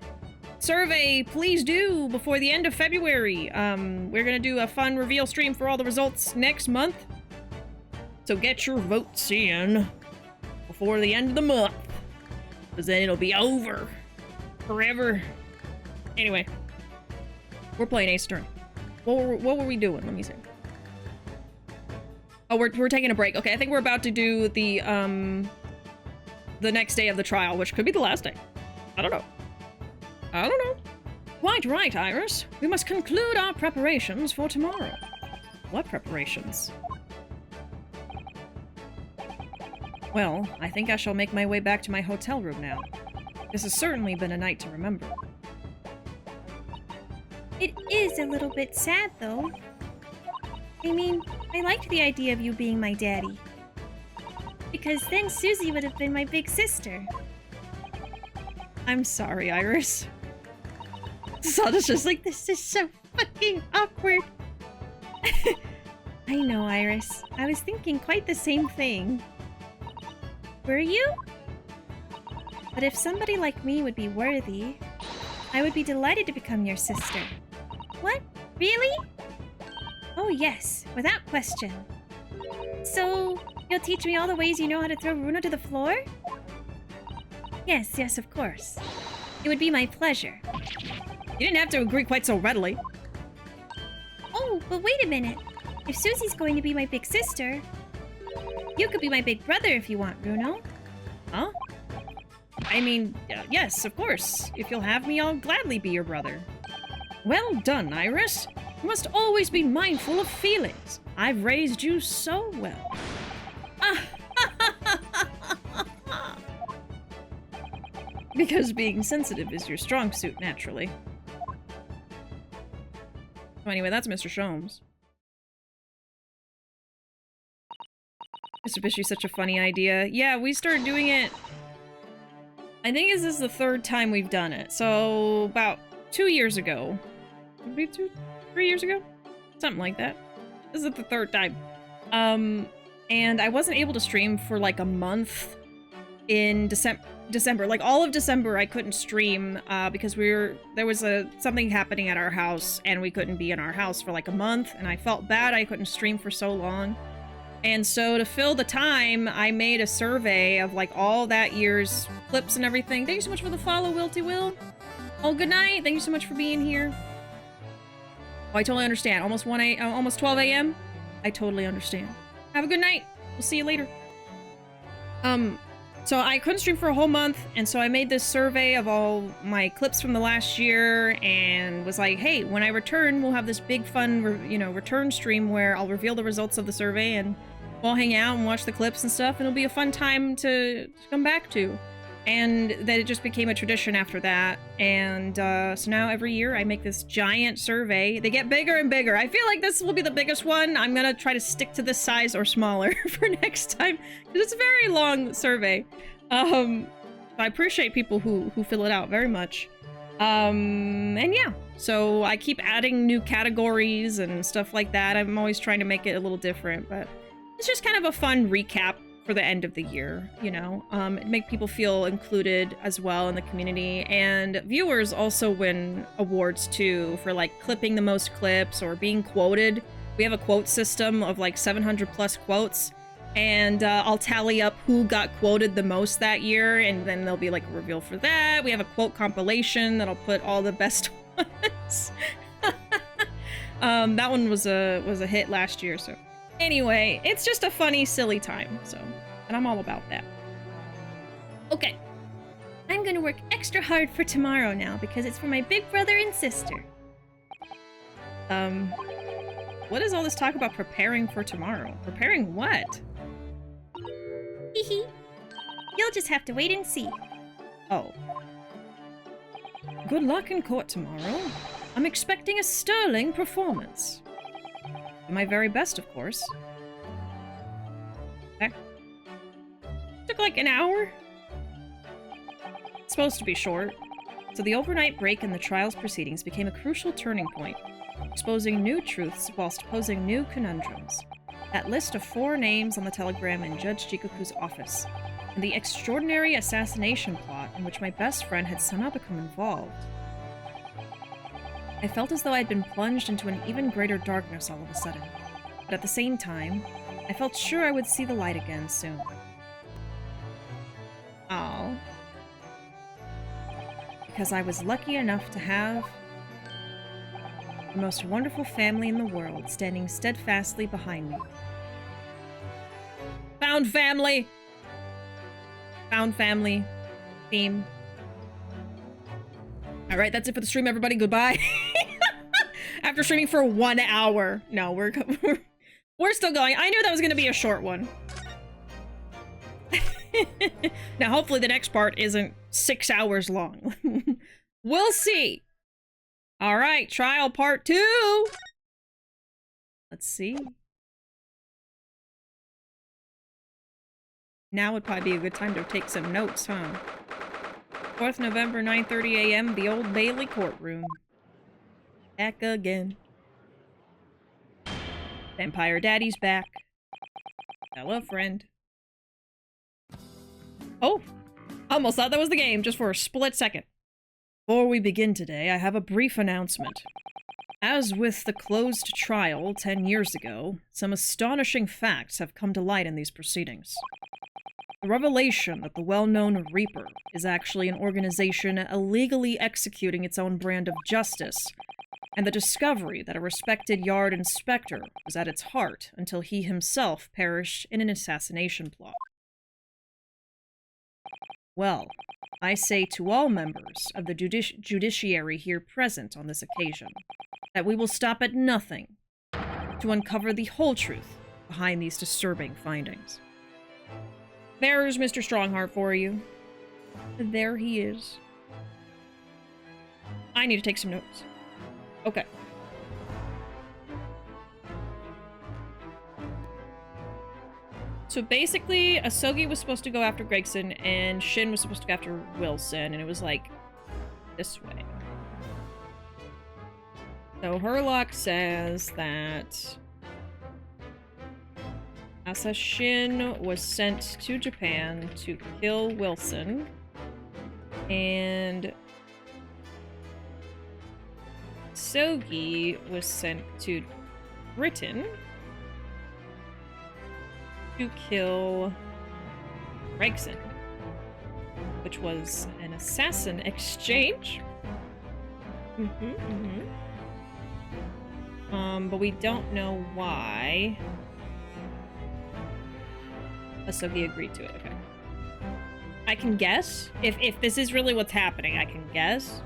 survey, please do before the end of February. We're gonna do a fun reveal stream for all the results next month. So get your votes in before the end of the month, because then it'll be over forever. Anyway, we're playing Ace Attorney. What were we doing? Let me see. Oh, we're taking a break. Okay, I think we're about to do the next day of the trial, which could be the last day. I don't know. Quite right, Iris. We must conclude our preparations for tomorrow. What preparations? Well, I think I shall make my way back to my hotel room now. This has certainly been a night to remember. It is a little bit sad, though. I mean, I liked the idea of you being my daddy. Because then Susie would have been my big sister. I'm sorry, Iris. Sada's just like, this is so fucking awkward. I know, Iris. I was thinking quite the same thing. Were you? But if somebody like me would be worthy, I would be delighted to become your sister. What? Really? Oh yes, without question. So, you'll teach me all the ways you know how to throw Ruuuvo to the floor? Yes, yes, of course. It would be my pleasure. You didn't have to agree quite so readily. Oh, but wait a minute. If Susie's going to be my big sister, you could be my big brother if you want, Ruuuvo. Huh? I mean, yes, of course. If you'll have me, I'll gladly be your brother. Well done, Iris. You must always be mindful of feelings. I've raised you so well. Because being sensitive is your strong suit, naturally. So anyway, that's Mr. Sholmes. Mr. Bishy's such a funny idea. Yeah, we started doing it... I think this is the third time we've done it. So, about 2 years ago. Maybe 3 years ago? Something like that. This is the third time. And I wasn't able to stream for like a month in December. Like all of December I couldn't stream because there was something happening at our house and we couldn't be in our house for like a month, and I felt bad I couldn't stream for so long. And so to fill the time, I made a survey of like all that year's clips and everything. Thank you so much for the follow, Wilty Will. Oh, good night. Thank you so much for being here. Oh, I totally understand. Almost 12 a.m. I totally understand. Have a good night. We'll see you later. So I couldn't stream for a whole month, and so I made this survey of all my clips from the last year and was like, hey, when I return, we'll have this big fun, return stream where I'll reveal the results of the survey and we'll hang out and watch the clips and stuff, and it'll be a fun time to come back to. And then it just became a tradition after that, and so now every year I make this giant survey. They get bigger and bigger. I feel like this will be the biggest one. I'm gonna try to stick to this size or smaller for next time, because it's a very long survey. I appreciate people who fill it out very much. And yeah, so I keep adding new categories and stuff like that. I'm always trying to make it a little different, but it's just kind of a fun recap for the end of the year, make people feel included as well in the community. And viewers also win awards too for like clipping the most clips or being quoted. We have a quote system of like 700 plus quotes, and I'll tally up who got quoted the most that year, and then there'll be like a reveal for that. We have a quote compilation that'll put all the best ones. That one was a hit last year, so anyway, it's just a funny, silly time, and I'm all about that. Okay. I'm gonna work extra hard for tomorrow now, because it's for my big brother and sister. What is all this talk about preparing for tomorrow? Preparing what? Hehe. You'll just have to wait and see. Oh. Good luck in court tomorrow. I'm expecting a sterling performance. Do my very best, of course. Okay. Took like an hour? It's supposed to be short. So the overnight break in the trial's proceedings became a crucial turning point, exposing new truths whilst posing new conundrums. That list of 4 names on the telegram in Judge Jigoku's office, and the extraordinary assassination plot in which my best friend had somehow become involved. I felt as though I'd been plunged into an even greater darkness all of a sudden, but at the same time, I felt sure I would see the light again soon. Oh. Because I was lucky enough to have the most wonderful family in the world standing steadfastly behind me. Found family! Found family. Theme. Alright, that's it for the stream, everybody. Goodbye. After streaming for 1 hour. No, we're still going. I knew that was going to be a short one. Now, hopefully the next part isn't 6 hours long. We'll see. All right, trial part 2. Let's see. Now would probably be a good time to take some notes, huh? 4th November, 9:30 a.m., the Old Bailey courtroom. Back again. Vampire Daddy's back. Hello, friend. Oh! Almost thought that was the game, just for a split second. Before we begin today, I have a brief announcement. As with the closed trial 10 years ago, some astonishing facts have come to light in these proceedings. The revelation that the well-known Reaper is actually an organization illegally executing its own brand of justice, and the discovery that a respected yard inspector was at its heart until he himself perished in an assassination plot. Well, I say to all members of the judiciary here present on this occasion that we will stop at nothing to uncover the whole truth behind these disturbing findings. There's Mr. Strongheart for you. There he is. I need to take some notes. Okay. So basically, Asogi was supposed to go after Gregson, and Shin was supposed to go after Wilson, and it was like this way. So Herlock says that Asa Shin was sent to Japan to kill Wilson, and Sogi was sent to Britain to kill Gregson, which was an assassin exchange. But we don't know why Asogi agreed to it. Okay. I can guess. If this is really what's happening, I can guess.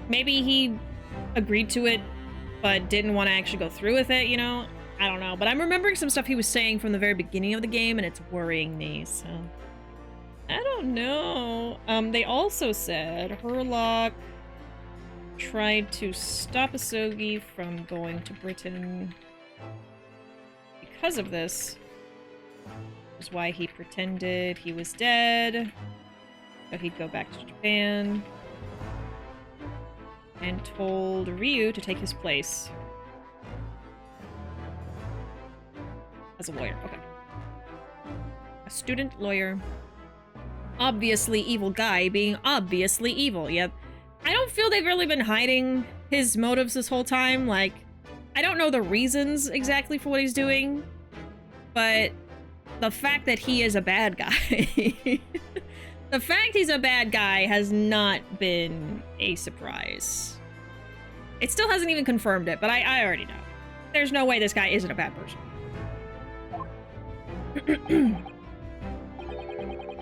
Maybe he agreed to it, but didn't want to actually go through with it, you know? I don't know. But I'm remembering some stuff he was saying from the very beginning of the game, and it's worrying me, so... I don't know. They also said Herlock tried to stop Asogi from going to Britain because of this. Is why he pretended he was dead, so he'd go back to Japan, and told Ryu to take his place as a lawyer. Okay. A student lawyer. Obviously evil guy being obviously evil. Yep. I don't feel they've really been hiding his motives this whole time. Like, I don't know the reasons exactly for what he's doing, but the fact that he is a bad guy, the fact he's a bad guy has not been a surprise. It still hasn't even confirmed it, but I already know. There's no way this guy isn't a bad person.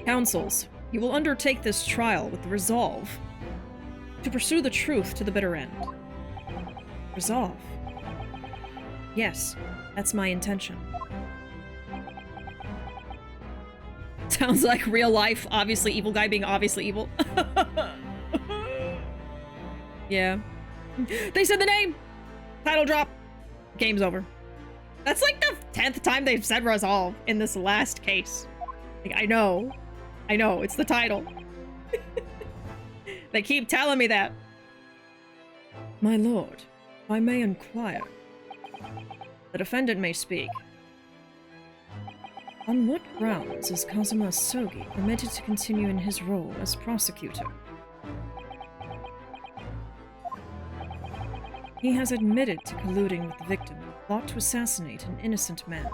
Counsels, you will undertake this trial with the resolve to pursue the truth to the bitter end. Resolve? Yes, that's my intention. Sounds like real life, obviously evil guy being obviously evil. Yeah. They said the name! Title drop. Game's over. That's like the 10th time they've said resolve in this last case. Like, I know, it's the title. They keep telling me that. My lord, if I may inquire. The defendant may speak. On what grounds is Kazuma Sogi permitted to continue in his role as prosecutor? He has admitted to colluding with the victim in a plot to assassinate an innocent man.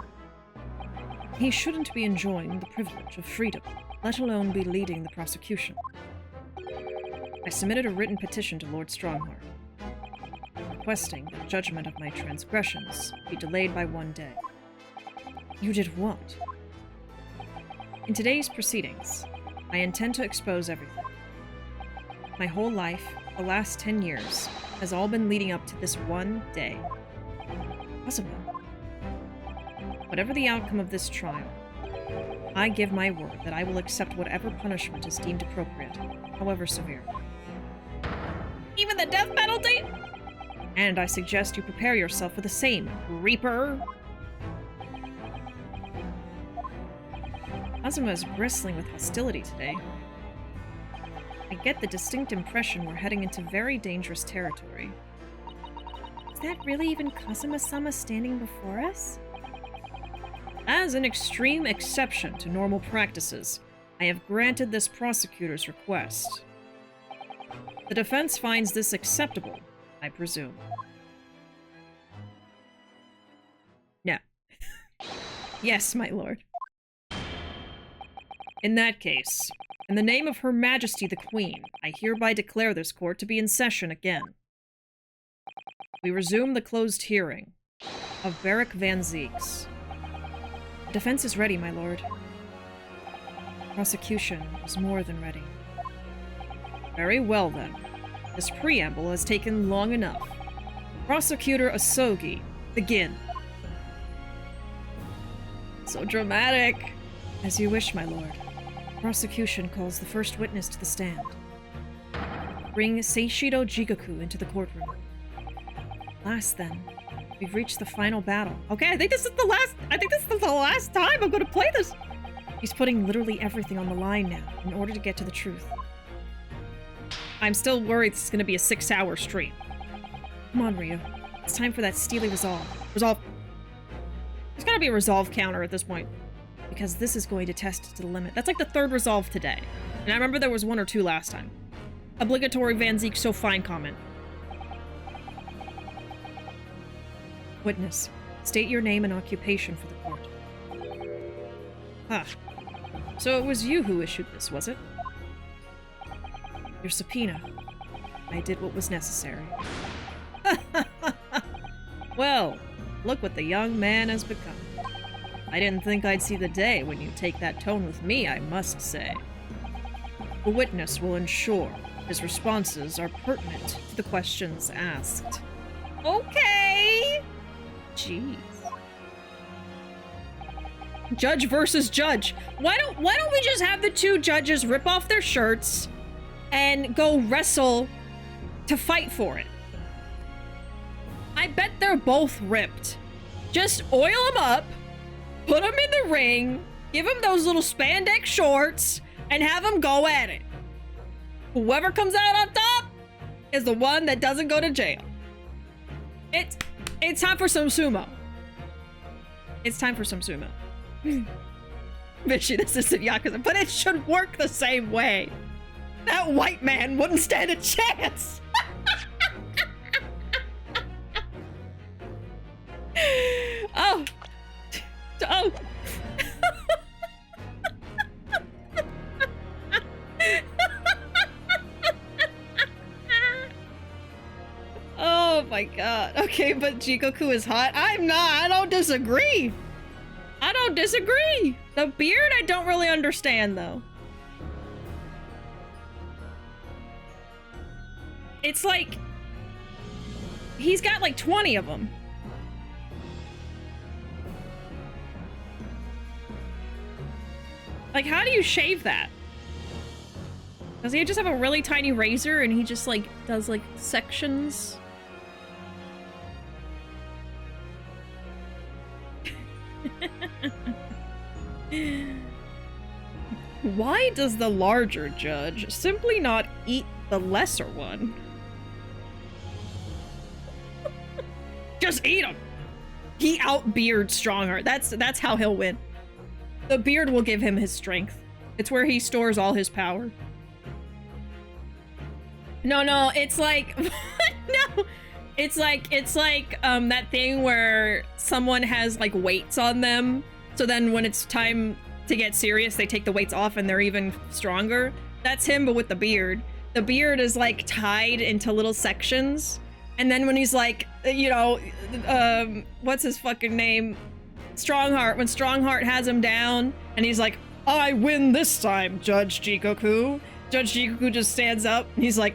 He shouldn't be enjoying the privilege of freedom, let alone be leading the prosecution. I submitted a written petition to Lord Strongheart, requesting that judgment of my transgressions be delayed by 1 day. You did what? In today's proceedings, I intend to expose everything. My whole life, the last 10 years, has all been leading up to this one day. Possible. Whatever the outcome of this trial, I give my word that I will accept whatever punishment is deemed appropriate, however severe. Even the death penalty? And I suggest you prepare yourself for the same, Reaper. Kazuma is bristling with hostility today. I get the distinct impression we're heading into very dangerous territory. that really even Kazuma-sama standing before us? As an extreme exception to normal practices, I have granted this prosecutor's request. The defense finds this acceptable, I presume. No. Yes, my lord. In that case, in the name of Her Majesty the Queen, I hereby declare this court to be in session again. We resume the closed hearing of Barrick Van Zeeks. The defense is ready, my lord. Prosecution is more than ready. Very well, then. This preamble has taken long enough. Prosecutor Asogi, begin. So dramatic. As you wish, my lord. Prosecution calls the first witness to the stand. Bring Seishido Jigoku into the courtroom. Last, then, we've reached the final battle. Okay, I think this is the last time I'm gonna play this. He's putting literally everything on the line now in order to get to the truth. I'm still worried this is gonna be a 6-hour stream. Come on, Ryu. It's time for that steely resolve. Resolve. There's gotta be a resolve counter at this point. Because this is going to test it to the limit. That's like the 3rd resolve today. And I remember there was 1 or 2 last time. Obligatory Van Zeek so fine comment. Witness, state your name and occupation for the court. Huh. So it was you who issued this, was it? Your subpoena. I did what was necessary. Well, look what the young man has become. I didn't think I'd see the day when you take that tone with me, I must say. The witness will ensure his responses are pertinent to the questions asked. Okay! Jeez. Judge versus judge. Why don't we just have the 2 judges rip off their shirts and go wrestle to fight for it? I bet they're both ripped. Just oil them up, put them in the ring, give them those little spandex shorts, and have them go at it. Whoever comes out on top is the one that doesn't go to jail. It's time for some sumo. It's time for some sumo. Bishi, this isn't Yakuza, but it should work the same way. That white man wouldn't stand a chance. Oh. Oh. Oh my god. Okay, but Jigoku is hot. I'm not. I don't disagree. I don't disagree. The beard, I don't really understand, though. It's like... he's got like 20 of them. Like, how do you shave that? Does he just have a really tiny razor and he just, like, does, like, sections? Why does the larger judge simply not eat the lesser one? Just eat him! He outbeards Strongheart. That's how he'll win. The beard will give him his strength. It's where he stores all his power. No, it's like... no! It's like that thing where someone has, like, weights on them, so then when it's time to get serious, they take the weights off and they're even stronger. That's him, but with the beard. The beard is, like, tied into little sections, and then when he's like, you know, what's his fucking name? Strongheart, when Strongheart has him down, and he's like, I win this time, Judge Jigoku. Judge Jigoku just stands up, and he's like,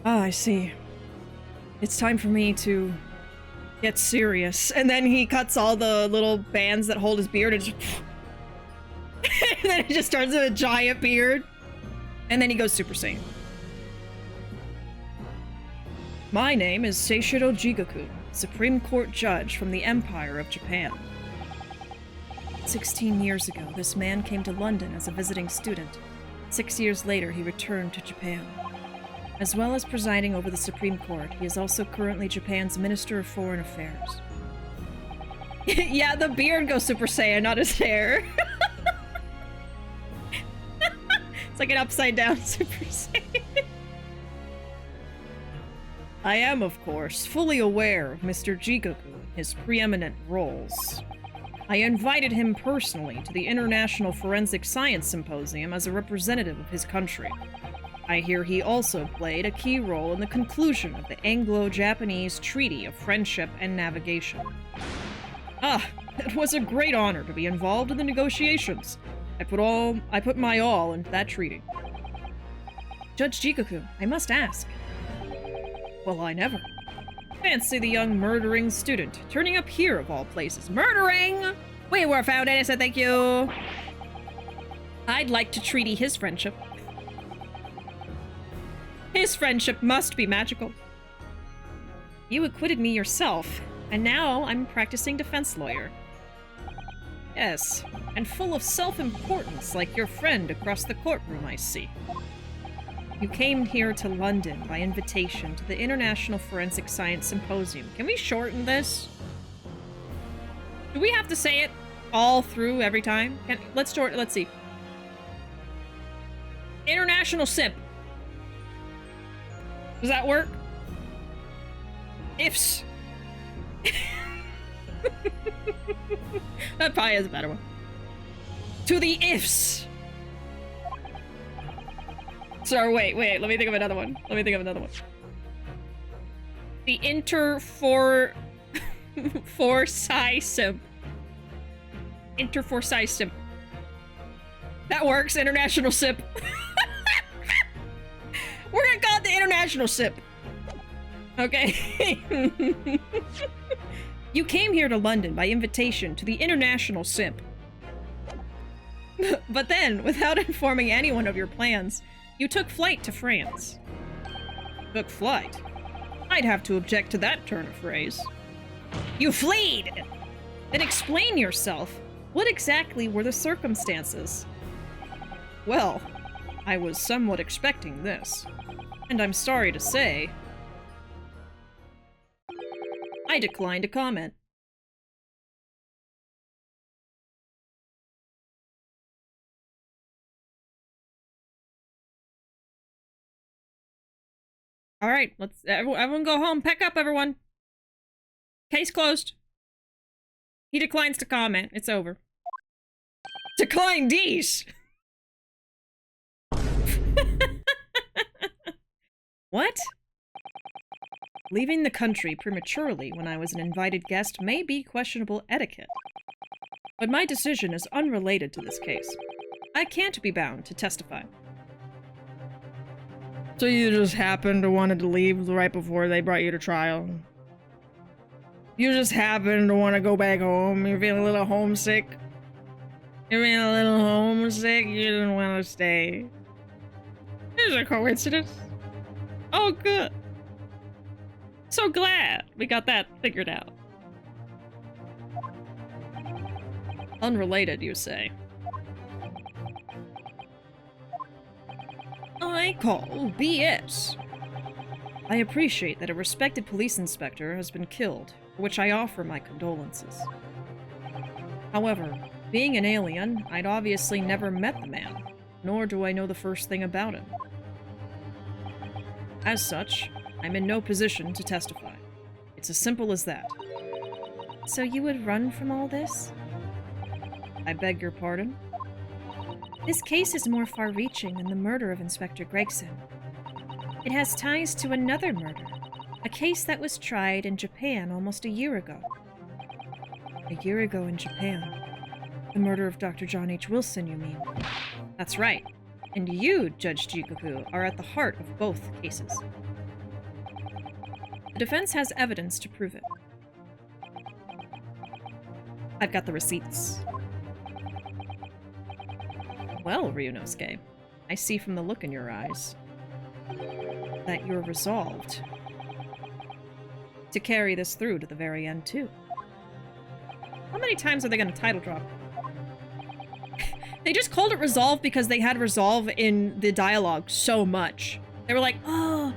ah, I see. It's time for me to get serious. And then he cuts all the little bands that hold his beard and just... and then it just turns into a giant beard. And then he goes Super Saiyan. My name is Seishido Jigoku, Supreme Court Judge from the Empire of Japan. 16 years ago, this man came to London as a visiting student. 6 years later, he returned to Japan. As well as presiding over the Supreme Court, he is also currently Japan's Minister of Foreign Affairs. Yeah, the beard goes Super Saiyan, not his hair. It's like an upside down Super Saiyan. I am, of course, fully aware of Mr. Jigoku and his preeminent roles. I invited him personally to the International Forensic Science Symposium as a representative of his country. I hear he also played a key role in the conclusion of the Anglo-Japanese Treaty of Friendship and Navigation. Ah, it was a great honor to be involved in the negotiations. I put my all into that treaty. Judge Jigoku, I must ask. Well, I never. Fancy the young murdering student turning up here of all places. Murdering! We were found innocent, thank you! I'd like to treaty his friendship. His friendship must be magical. You acquitted me yourself, and now I'm a practicing defense lawyer. Yes, and full of self-importance like your friend across the courtroom, I see. You came here to London by invitation to the International Forensic Science Symposium. Can we shorten this? Do we have to say it all through every time? Let's see. International Simp. Does that work? Ifs. That probably is a better one. To the ifs. Sorry, wait, let me think of another one. The Inter-for-Sci Simp. Inter-for-Sci Simp. That works, International Simp. We're gonna call it the International Simp. Okay. You came here to London by invitation to the International Simp. But then, without informing anyone of your plans, you took flight to France. Took flight? I'd have to object to that turn of phrase. You fleed! Then explain yourself. What exactly were the circumstances? Well, I was somewhat expecting this. And I'm sorry to say, I decline to comment. All right, let's everyone go home. Pack up, everyone. Case closed. He declines to comment. It's over. Decline D's. What? Leaving the country prematurely when I was an invited guest may be questionable etiquette. But my decision is unrelated to this case. I can't be bound to testify. So you just happened to wanted to leave right before they brought you to trial? You just happened to want to go back home? You're feeling a little homesick? You didn't want to stay? It's a coincidence. Oh, good. So glad we got that figured out. Unrelated, you say? I call BS. I appreciate that a respected police inspector has been killed, for which I offer my condolences. However, being an alien, I'd obviously never met the man, nor do I know the first thing about him. As such, I'm in no position to testify. It's as simple as that. So you would run from all this? I beg your pardon? This case is more far-reaching than the murder of Inspector Gregson. It has ties to another murder, a case that was tried in Japan almost a year ago. A year ago in Japan? The murder of Dr. John H. Wilson, you mean? That's right. And you, Judge Jigoku, are at the heart of both cases. The defense has evidence to prove it. I've got the receipts. Well, Ryunosuke, I see from the look in your eyes that you're resolved to carry this through to the very end, too. How many times are they going to title drop? They just called it resolve because they had resolve in the dialogue so much. They were like, oh,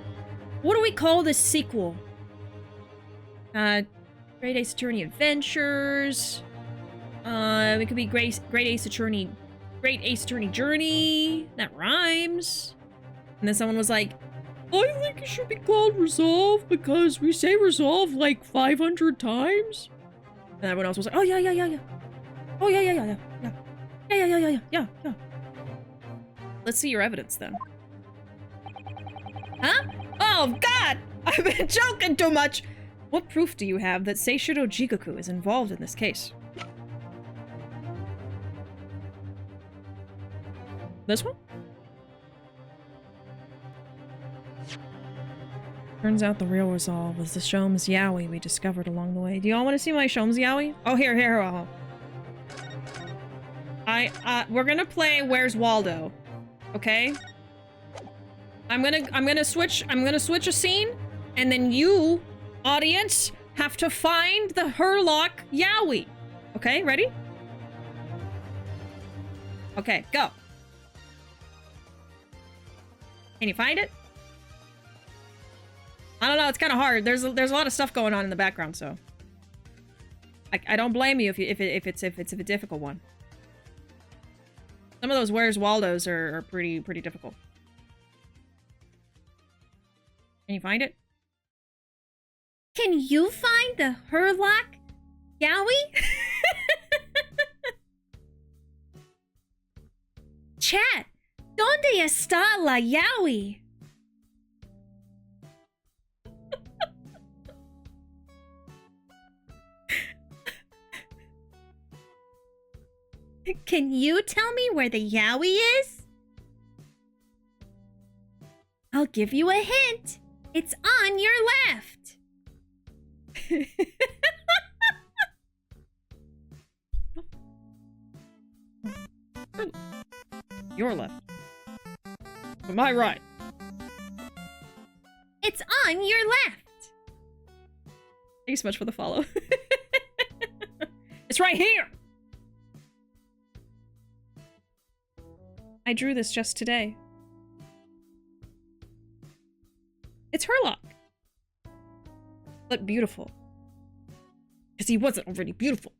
what do we call this sequel? Great Ace Attorney Adventures. It could be Great Ace Attorney Journey. That rhymes. And then someone was like, I think it should be called Resolve because we say resolve like 500 times. And everyone else was like, oh, yeah. Oh, yeah. Let's see your evidence then. Huh? Oh, God! I've been joking too much! What proof do you have that Seishiro Jigoku is involved in this case? This one? Turns out the real resolve was the Sholmes yaoi we discovered along the way. Do y'all want to see my Sholmes yaoi? Oh, here. We're gonna play Where's Waldo. Okay? I'm gonna switch a scene, and then you, audience, have to find the Herlock yaoi. Okay, ready? Okay, go. Can you find it? I don't know, it's kind of hard. There's a lot of stuff going on in the background, so I don't blame you if it's a difficult one. Some of those Where's Waldos are pretty difficult. Can you find it? Can you find the Herlock yaoi? Chat, ¿dónde está la yaoi? Can you tell me where the yaoi is? I'll give you a hint. It's on your left. Your left. My right. It's on your left. Thank you so much for the follow. It's right here. I drew this just today. It's Herlock. But beautiful. Because he wasn't already beautiful.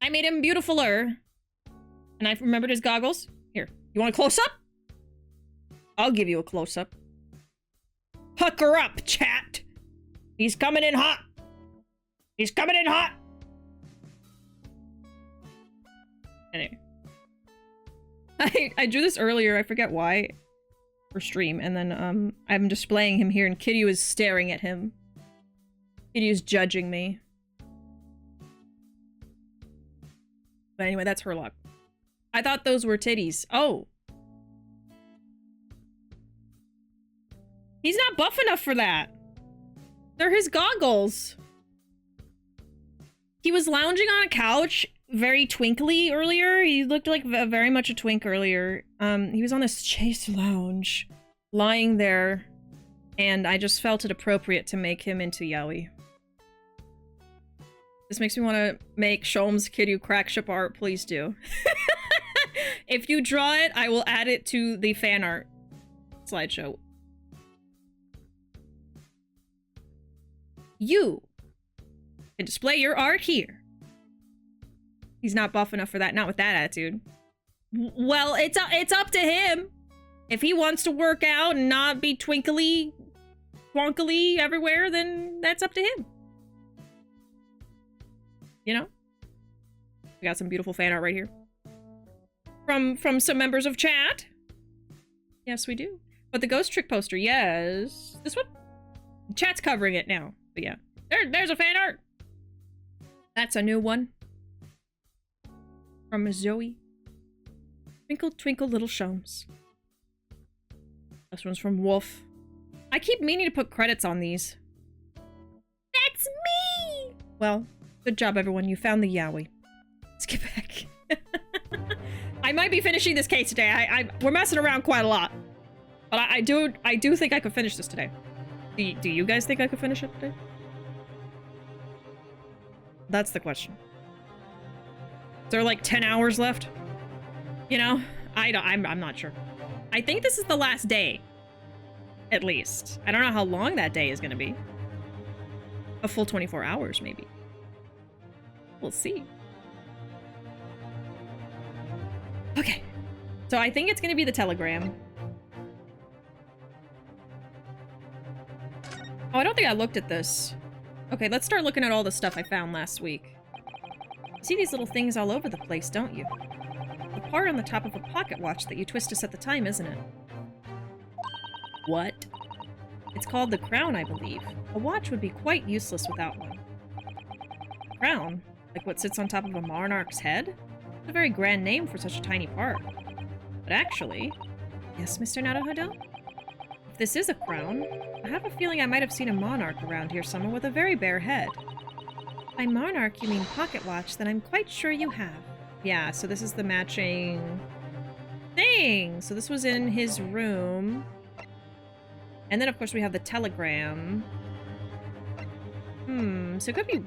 I made him beautifuler. And I remembered his goggles. Here, you want a close-up? I'll give you a close-up. Pucker up, chat! He's coming in hot! He's coming in hot! Anyway. I drew this earlier, I forget why, for stream, and then I'm displaying him here and Kiryu is staring at him. Kiryu's judging me. But anyway, that's Herlock. I thought those were titties. Oh. He's not buff enough for that. They're his goggles. He was lounging on a couch, very twinkly earlier. He looked like very much a twink earlier. He was on this chaste lounge, lying there, and I just felt it appropriate to make him into yaoi. This makes me want to make Sholmes Kiryu crack ship art. Please do. If you draw it, I will add it to the fan art slideshow. You can display your art here. He's not buff enough for that, not with that attitude. Well, it's up to him. If he wants to work out and not be twinkly, twonkly everywhere, then that's up to him. You know? We got some beautiful fan art right here. From some members of chat. Yes, we do. But the ghost trick poster, yes. This one? Chat's covering it now. But yeah. There's a fan art. That's a new one. From Zoe. Twinkle, twinkle, little Sholmes. This one's from Wolf. I keep meaning to put credits on these. That's me! Well, good job, everyone. You found the yaoi. Let's get back. I might be finishing this case today. We're messing around quite a lot. But I do think I could finish this today. Do you guys think I could finish it today? That's the question. Is there like 10 hours left? You know? I'm not sure. I think this is the last day. At least. I don't know how long that day is going to be. A full 24 hours, maybe. We'll see. Okay. So I think it's going to be the telegram. Oh, I don't think I looked at this. Okay, let's start looking at all the stuff I found last week. You see these little things all over the place, don't you? The part on the top of a pocket watch that you twist to set the time, isn't it? What? It's called the crown, I believe. A watch would be quite useless without one. A crown? Like what sits on top of a monarch's head? It's a very grand name for such a tiny part. But actually... Yes, Mr. Naruhodo? If this is a crown, I have a feeling I might have seen a monarch around here somewhere with a very bare head. By monarch, you mean pocket watch, then I'm quite sure you have. Yeah, so this is the matching thing. So this was in his room. And then, of course, we have the telegram. So it could be...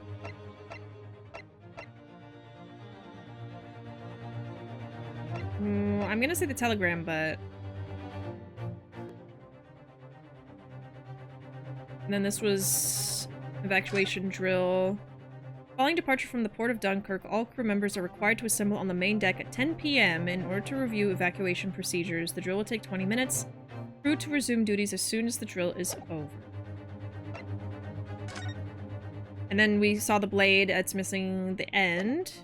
I'm gonna say the telegram, but... And then this was... evacuation drill. Following departure from the port of Dunkirk, all crew members are required to assemble on the main deck at 10 p.m. in order to review evacuation procedures. The drill will take 20 minutes. Crew to resume duties as soon as the drill is over. And then we saw the blade. It's missing the end.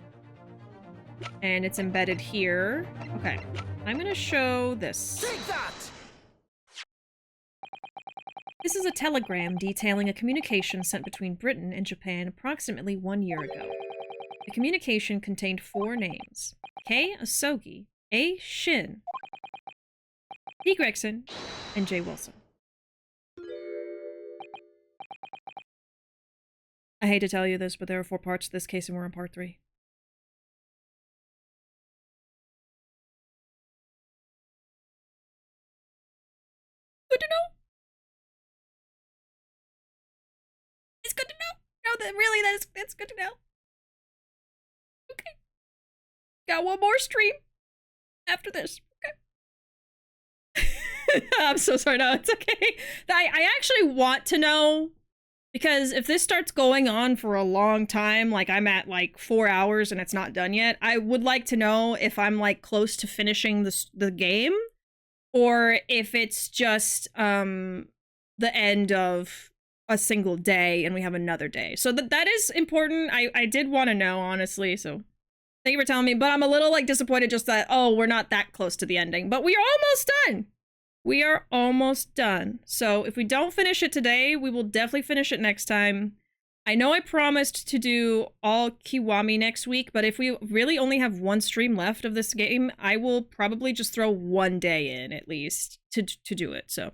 And it's embedded here. Okay. I'm going to show this. Take that! This is a telegram detailing a communication sent between Britain and Japan approximately 1 year ago. The communication contained 4 names. Kei Asogi, A. Shin, T. Gregson, and J. Wilson. I hate to tell you this, but there are 4 parts to this case and we're on part 3. Good to know. It's good to know. No, that's good to know. Okay. Got one more stream after this. Okay. I'm so sorry. No, it's okay. I actually want to know, because if this starts going on for a long time, like I'm at like 4 hours and it's not done yet, I would like to know if I'm like close to finishing the game, or if it's just the end of a single day and we have another day. So that is important. I did want to know, honestly, so thank you for telling me, but I'm a little like disappointed just that, oh, we're not that close to the ending, but we are almost done. We are almost done. So if we don't finish it today, we will definitely finish it next time. I know I promised to do all Kiwami next week, but if we really only have 1 stream left of this game, I will probably just throw 1 day in at least to do it. So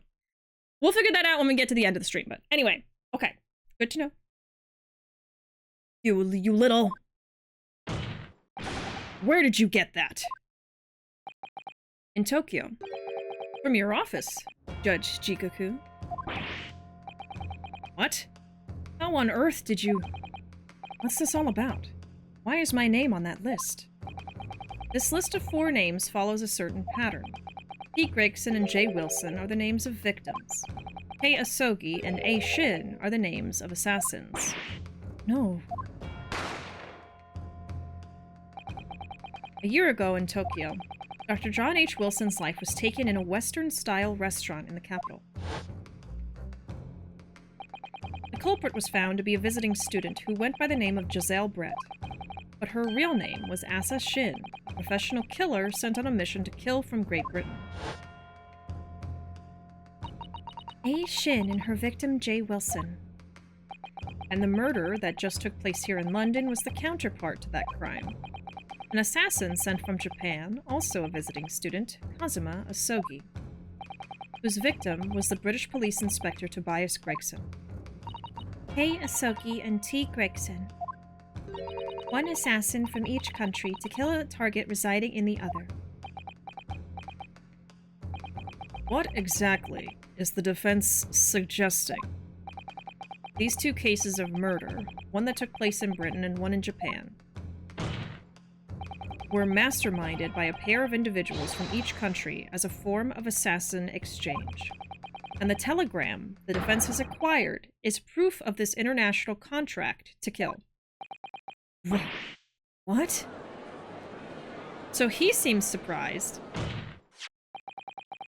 we'll figure that out when we get to the end of the stream. But anyway, okay, good to know. You little... Where did you get that? In Tokyo. From your office, Judge Jigoku. What? How on earth did you... What's this all about? Why is my name on that list? This list of 4 names follows a certain pattern. P. Gregson and J. Wilson are the names of victims. Kei Asogi and A. Shin are the names of assassins. No. A year ago in Tokyo, Dr. John H. Wilson's life was taken in a Western-style restaurant in the capital. The culprit was found to be a visiting student who went by the name of Giselle Brett, but her real name was Asa Shin, a professional killer sent on a mission to kill from Great Britain. A. Shin and her victim J. Wilson. And the murder that just took place here in London was the counterpart to that crime. An assassin sent from Japan, also a visiting student, Kazuma Asogi, whose victim was the British police inspector Tobias Gregson. Kei Asogi and T. Gregson. 1 assassin from each country to kill a target residing in the other. What exactly is the defense suggesting? These 2 cases of murder, one that took place in Britain and one in Japan, were masterminded by a pair of individuals from each country as a form of assassin exchange. And the telegram the defense has acquired is proof of this international contract to kill. What? So he seems surprised.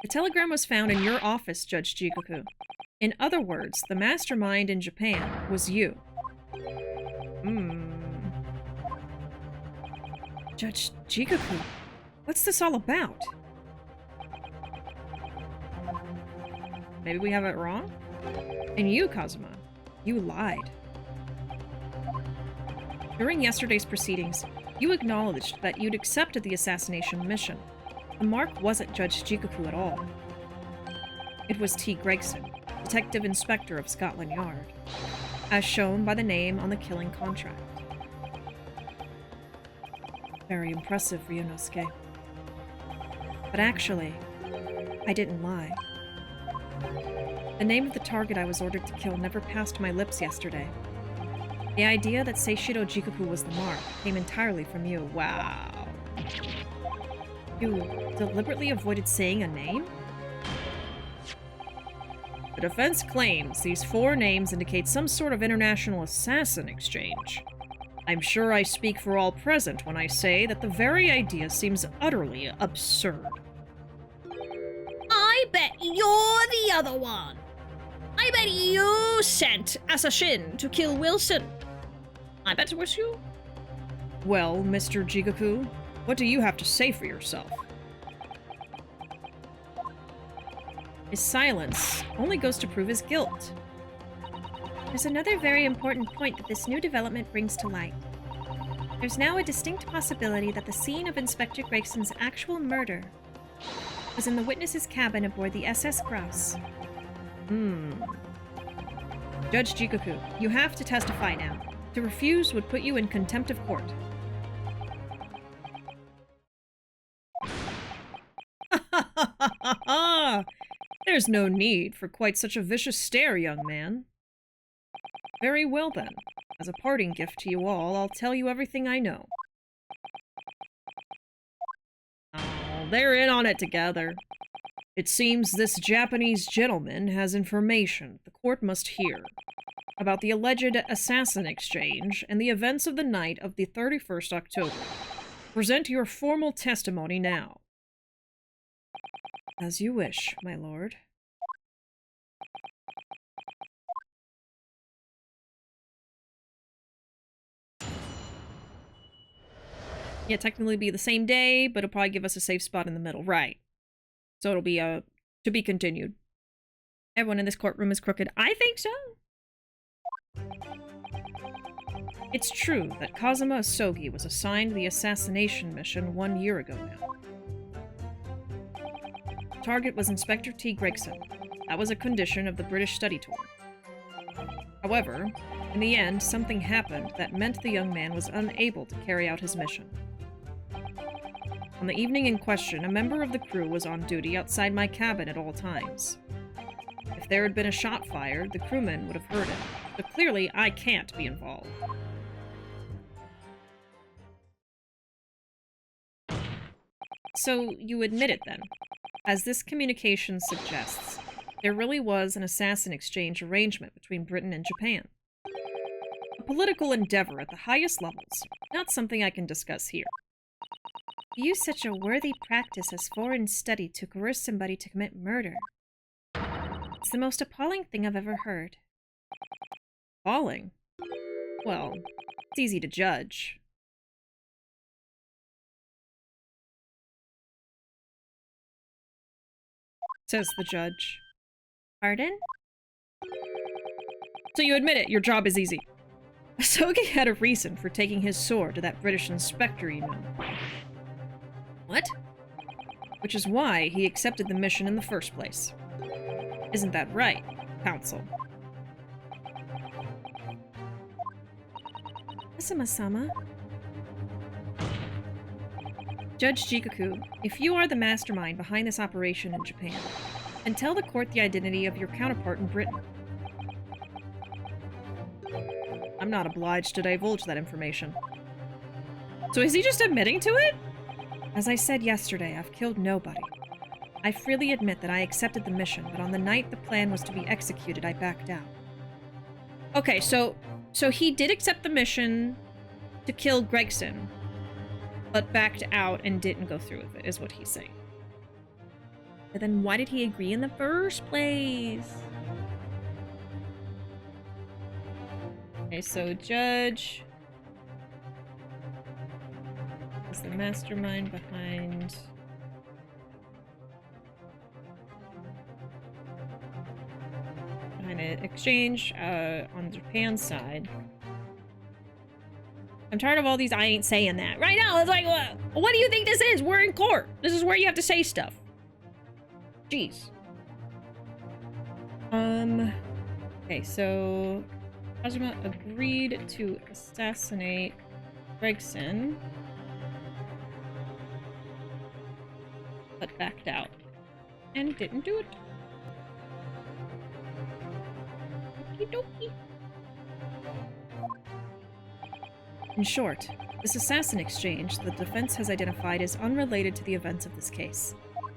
The telegram was found in your office, Judge Jigoku. In other words, the mastermind in Japan was you. Judge Jigoku, what's this all about? Maybe we have it wrong? And you, Kazuma, you lied. During yesterday's proceedings, you acknowledged that you'd accepted the assassination mission. The mark wasn't Judge Jigoku at all. It was T. Gregson, Detective Inspector of Scotland Yard, as shown by the name on the killing contract. Very impressive, Ryunosuke. But actually, I didn't lie. The name of the target I was ordered to kill never passed my lips yesterday. The idea that Seishiro Jigoku was the mark came entirely from you. Wow. You deliberately avoided saying a name? The defense claims these 4 names indicate some sort of international assassin exchange. I'm sure I speak for all present when I say that the very idea seems utterly absurd. I bet you're the other one. I bet you sent Assassin to kill Wilson. I bet it was you. Well, Mr. Jigoku, what do you have to say for yourself? His silence only goes to prove his guilt. There's another very important point that this new development brings to light. There's now a distinct possibility that the scene of Inspector Gregson's actual murder was in the witness's cabin aboard the SS Grouse. Judge Jigoku, you have to testify now. To refuse would put you in contempt of court. There's no need for quite such a vicious stare, young man. Very well then. As a parting gift to you all, I'll tell you everything I know. Oh, they're in on it together. It seems this Japanese gentleman has information the court must hear about the alleged assassin exchange and the events of the night of the 31st October. Present your formal testimony now. As you wish, my lord. Yeah, technically be the same day, but it'll probably give us a safe spot in the middle. Right. So it'll be, to be continued. Everyone in this courtroom is crooked. I think so. It's true that Kazuma Asogi was assigned the assassination mission 1 year ago now. The target was Inspector T. Gregson. That was a condition of the British study tour. However, in the end, something happened that meant the young man was unable to carry out his mission. On the evening in question, a member of the crew was on duty outside my cabin at all times. If there had been a shot fired, the crewman would have heard it, but clearly I can't be involved. So you admit it then. As this communication suggests, there really was an assassin exchange arrangement between Britain and Japan. A political endeavor at the highest levels, not something I can discuss here. To use such a worthy practice as foreign study to coerce somebody to commit murder. It's the most appalling thing I've ever heard. Appalling? Well, it's easy to judge. Says the judge. Pardon? So you admit it, your job is easy. Asogi had a reason for taking his sword to that British inspector, you know. What? Which is why he accepted the mission in the first place. Isn't that right, counsel? Asuma-sama? Judge Jigoku, if you are the mastermind behind this operation in Japan, then tell the court the identity of your counterpart in Britain. I'm not obliged to divulge that information. So is he just admitting to it? As I said yesterday, I've killed nobody. I freely admit that I accepted the mission, but on the night the plan was to be executed, I backed out. Okay, so he did accept the mission to kill Gregson, but backed out and didn't go through with it, is what he's saying. But then why did he agree in the first place? Okay, so Judge is the mastermind behind... an exchange on Japan's side. I'm tired of all these I ain't saying that. Right now, it's like, what do you think this is? We're in court. This is where you have to say stuff. Jeez. Okay, so Kazuma agreed to assassinate Gregson, but backed out and didn't do it. Okie. In short, this assassin exchange the defense has identified as unrelated to the events of this case.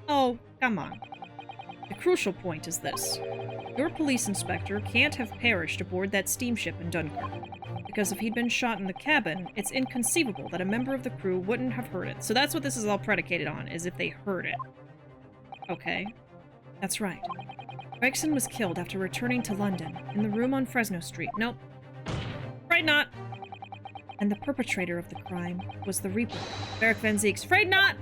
Oh, come on. The crucial point is this. Your police inspector can't have perished aboard that steamship in Dunkirk, because if he'd been shot in the cabin, it's inconceivable that a member of the crew wouldn't have heard it. So that's what this is all predicated on, is if they heard it. Okay. That's right. Gregson was killed after returning to London, in the room on Fresno Street. Nope. Afraid not. And the perpetrator of the crime was the Reaper. Beric Van Zieks. Afraid not!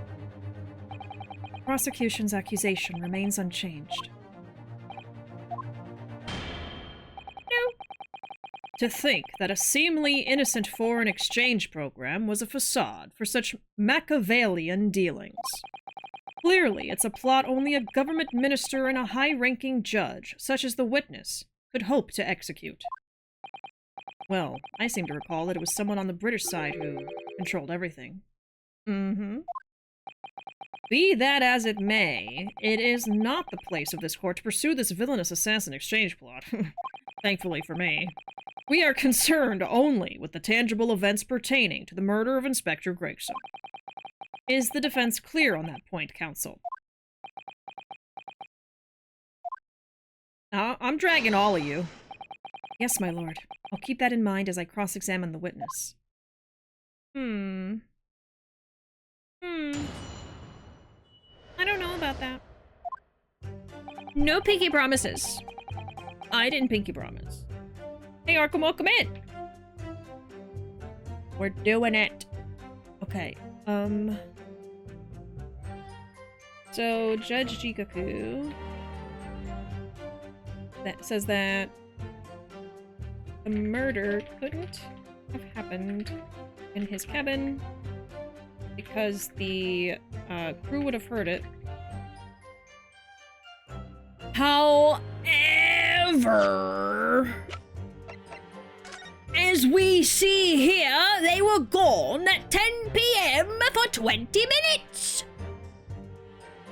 Prosecution's accusation remains unchanged. No. To think that a seemingly innocent foreign exchange program was a facade for such Machiavellian dealings. Clearly, it's a plot only a government minister and a high-ranking judge, such as the witness, could hope to execute. Well, I seem to recall that it was someone on the British side who controlled everything. Mm-hmm. Be that as it may, it is not the place of this court to pursue this villainous assassin exchange plot. Thankfully for me. We are concerned only with the tangible events pertaining to the murder of Inspector Gregson. Is the defense clear on that point, counsel? I'm dragging all of you. Yes, my lord. I'll keep that in mind as I cross-examine the witness. I don't know about that. No pinky promises. I didn't pinky promise. Hey, Arkham, welcome in. We're doing it. Okay, So, Judge Jigoku that says that the murder couldn't have happened in his cabin because the crew would have heard it. However, as we see here, they were gone at 10 p.m. for 20 minutes.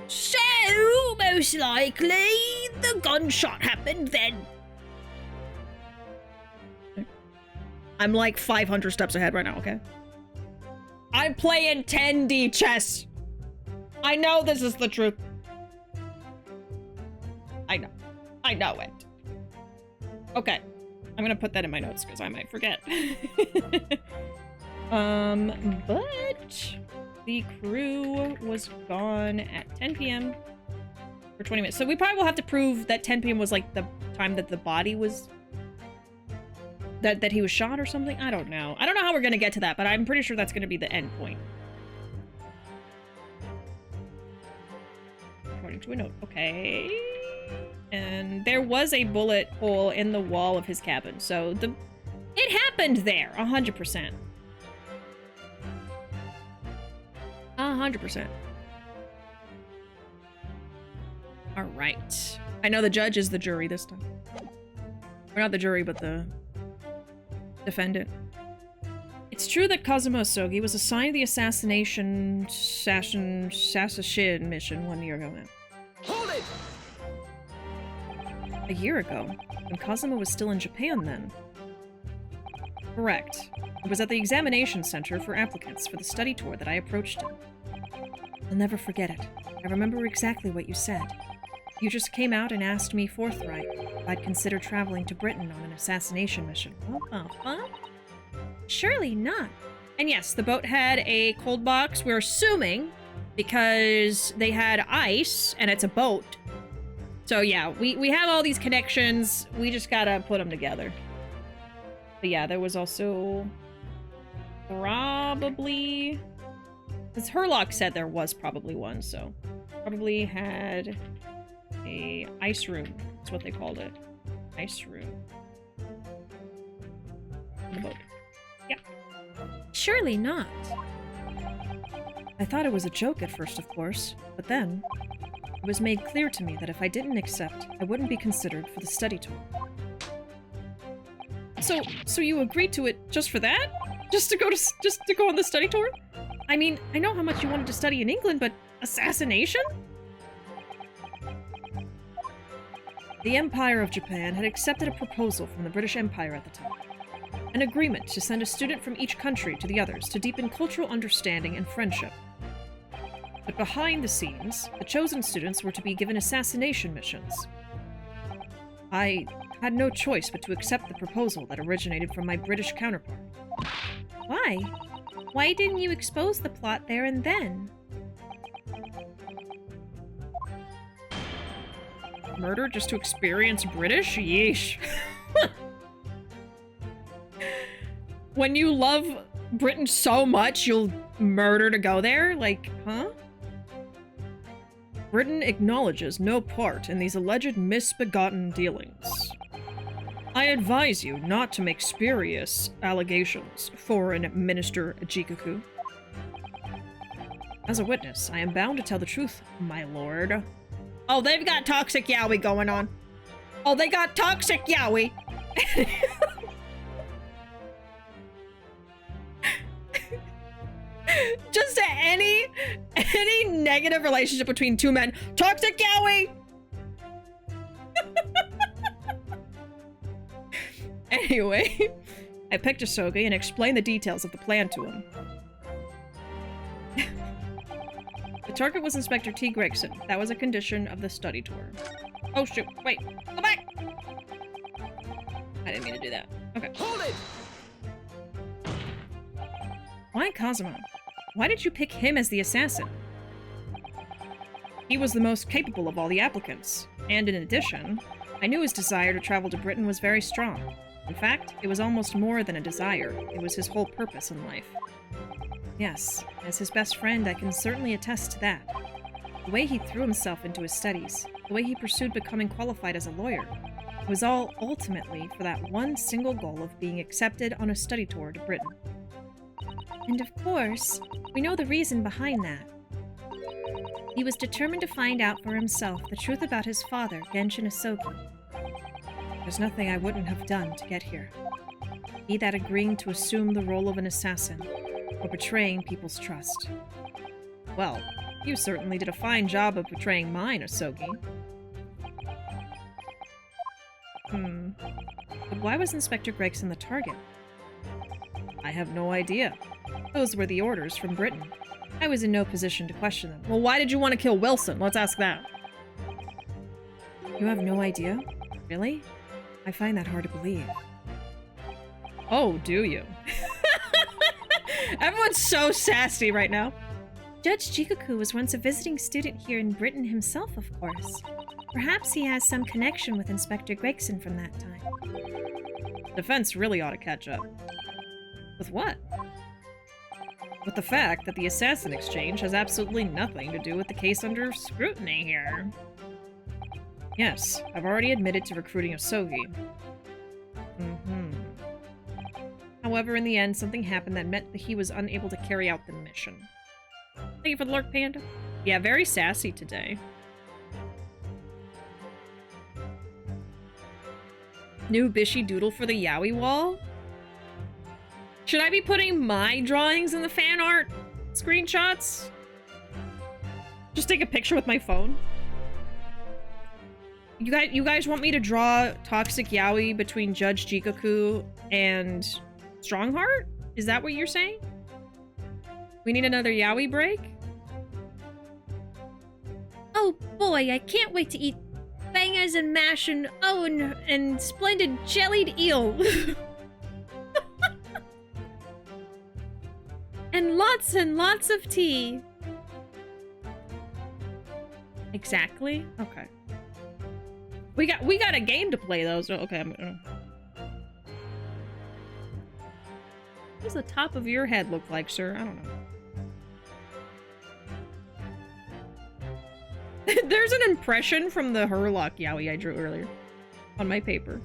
So, most likely, the gunshot happened then. I'm like 500 steps ahead right now, okay? I'm playing 10D chess. I know this is the truth. I know. I know it. Okay. I'm gonna put that in my notes because I might forget. But the crew was gone at 10 p.m. for 20 minutes. So we probably will have to prove that 10 p.m. was like the time that the body was... That he was shot or something? I don't know. I don't know how we're gonna get to that, but I'm pretty sure that's gonna be the end point. According to a note. Okay. And there was a bullet hole in the wall of his cabin, so it happened there, 100%. 100%. All right. I know the judge is the jury this time. Or not the jury, but the defendant. It's true that Kazuma Osogi was assigned the assassin mission 1 year ago now. Hold it! A year ago? When Kazuma was still in Japan then? Correct. It was at the examination center for applicants for the study tour that I approached him. I'll never forget it. I remember exactly what you said. You just came out and asked me forthright if I'd consider traveling to Britain on an assassination mission. What the fuck? Surely not. And yes, the boat had a cold box. We're assuming because they had ice and it's a boat. So yeah, we have all these connections. We just gotta put them together. But yeah, there was also probably... Because Herlock said there was probably one, so... Probably had a ice room. That's what they called it. Ice room. On the boat. Yeah. Surely not. I thought it was a joke at first, of course, but then it was made clear to me that if I didn't accept, I wouldn't be considered for the study tour. So you agreed to it just for that? Just to go on the study tour? I mean, I know how much you wanted to study in England, but assassination? The Empire of Japan had accepted a proposal from the British Empire at the time. An agreement to send a student from each country to the others to deepen cultural understanding and friendship. But behind the scenes, the chosen students were to be given assassination missions. I had no choice but to accept the proposal that originated from my British counterpart. Why? Why didn't you expose the plot there and then? Murder just to experience British? Yeesh. When you love Britain so much, you'll murder to go there? Like, huh? Britain acknowledges no part in these alleged misbegotten dealings. I advise you not to make spurious allegations, Foreign Minister Jigoku. As a witness, I am bound to tell the truth, my lord. Oh, they've got toxic yaoi going on. Oh, they got toxic yaoi. Just any negative relationship between two men. Toxic yaoi. Anyway, I picked Asogi and explained the details of the plan to him. The target was Inspector T. Gregson. That was a condition of the study tour. Oh shoot, wait, go back! I didn't mean to do that. Okay. Hold it! Why Kazuma? Why did you pick him as the assassin? He was the most capable of all the applicants, and in addition, I knew his desire to travel to Britain was very strong. In fact, it was almost more than a desire, it was his whole purpose in life. Yes, as his best friend, I can certainly attest to that. The way he threw himself into his studies, the way he pursued becoming qualified as a lawyer, was all ultimately for that one single goal of being accepted on a study tour to Britain. And of course, we know the reason behind that. He was determined to find out for himself the truth about his father, Genshin Asogi. There's nothing I wouldn't have done to get here. Be that agreeing to assume the role of an assassin, or betraying people's trust. Well, you certainly did a fine job of betraying mine, Asogi. But why was Inspector Gregson the target? I have no idea. Those were the orders from Britain. I was in no position to question them. Well, why did you want to kill Wilson? Let's ask that. You have no idea? Really? I find that hard to believe. Oh, do you? Everyone's so sassy right now. Judge Jigoku was once a visiting student here in Britain himself, of course. Perhaps he has some connection with Inspector Gregson from that time. Defense really ought to catch up. With what? With the fact that the assassin exchange has absolutely nothing to do with the case under scrutiny here. Yes, I've already admitted to recruiting Asogi. However, in the end, something happened that meant that he was unable to carry out the mission. Thank you for the lurk, Panda. Yeah, very sassy today. New Bishy Doodle for the Yaoi wall? Should I be putting my drawings in the fan art screenshots? Just take a picture with my phone? You guys want me to draw toxic yaoi between Judge Jigoku and Strongheart? Is that what you're saying? We need another yaoi break? boy, I can't wait to eat bangers and mash and and splendid jellied eel. And lots of tea. Exactly. Okay. We got a game to play though. So okay. What does the top of your head look like, sir? I don't know. There's an impression from the Herlock Yowie I drew earlier on my paper.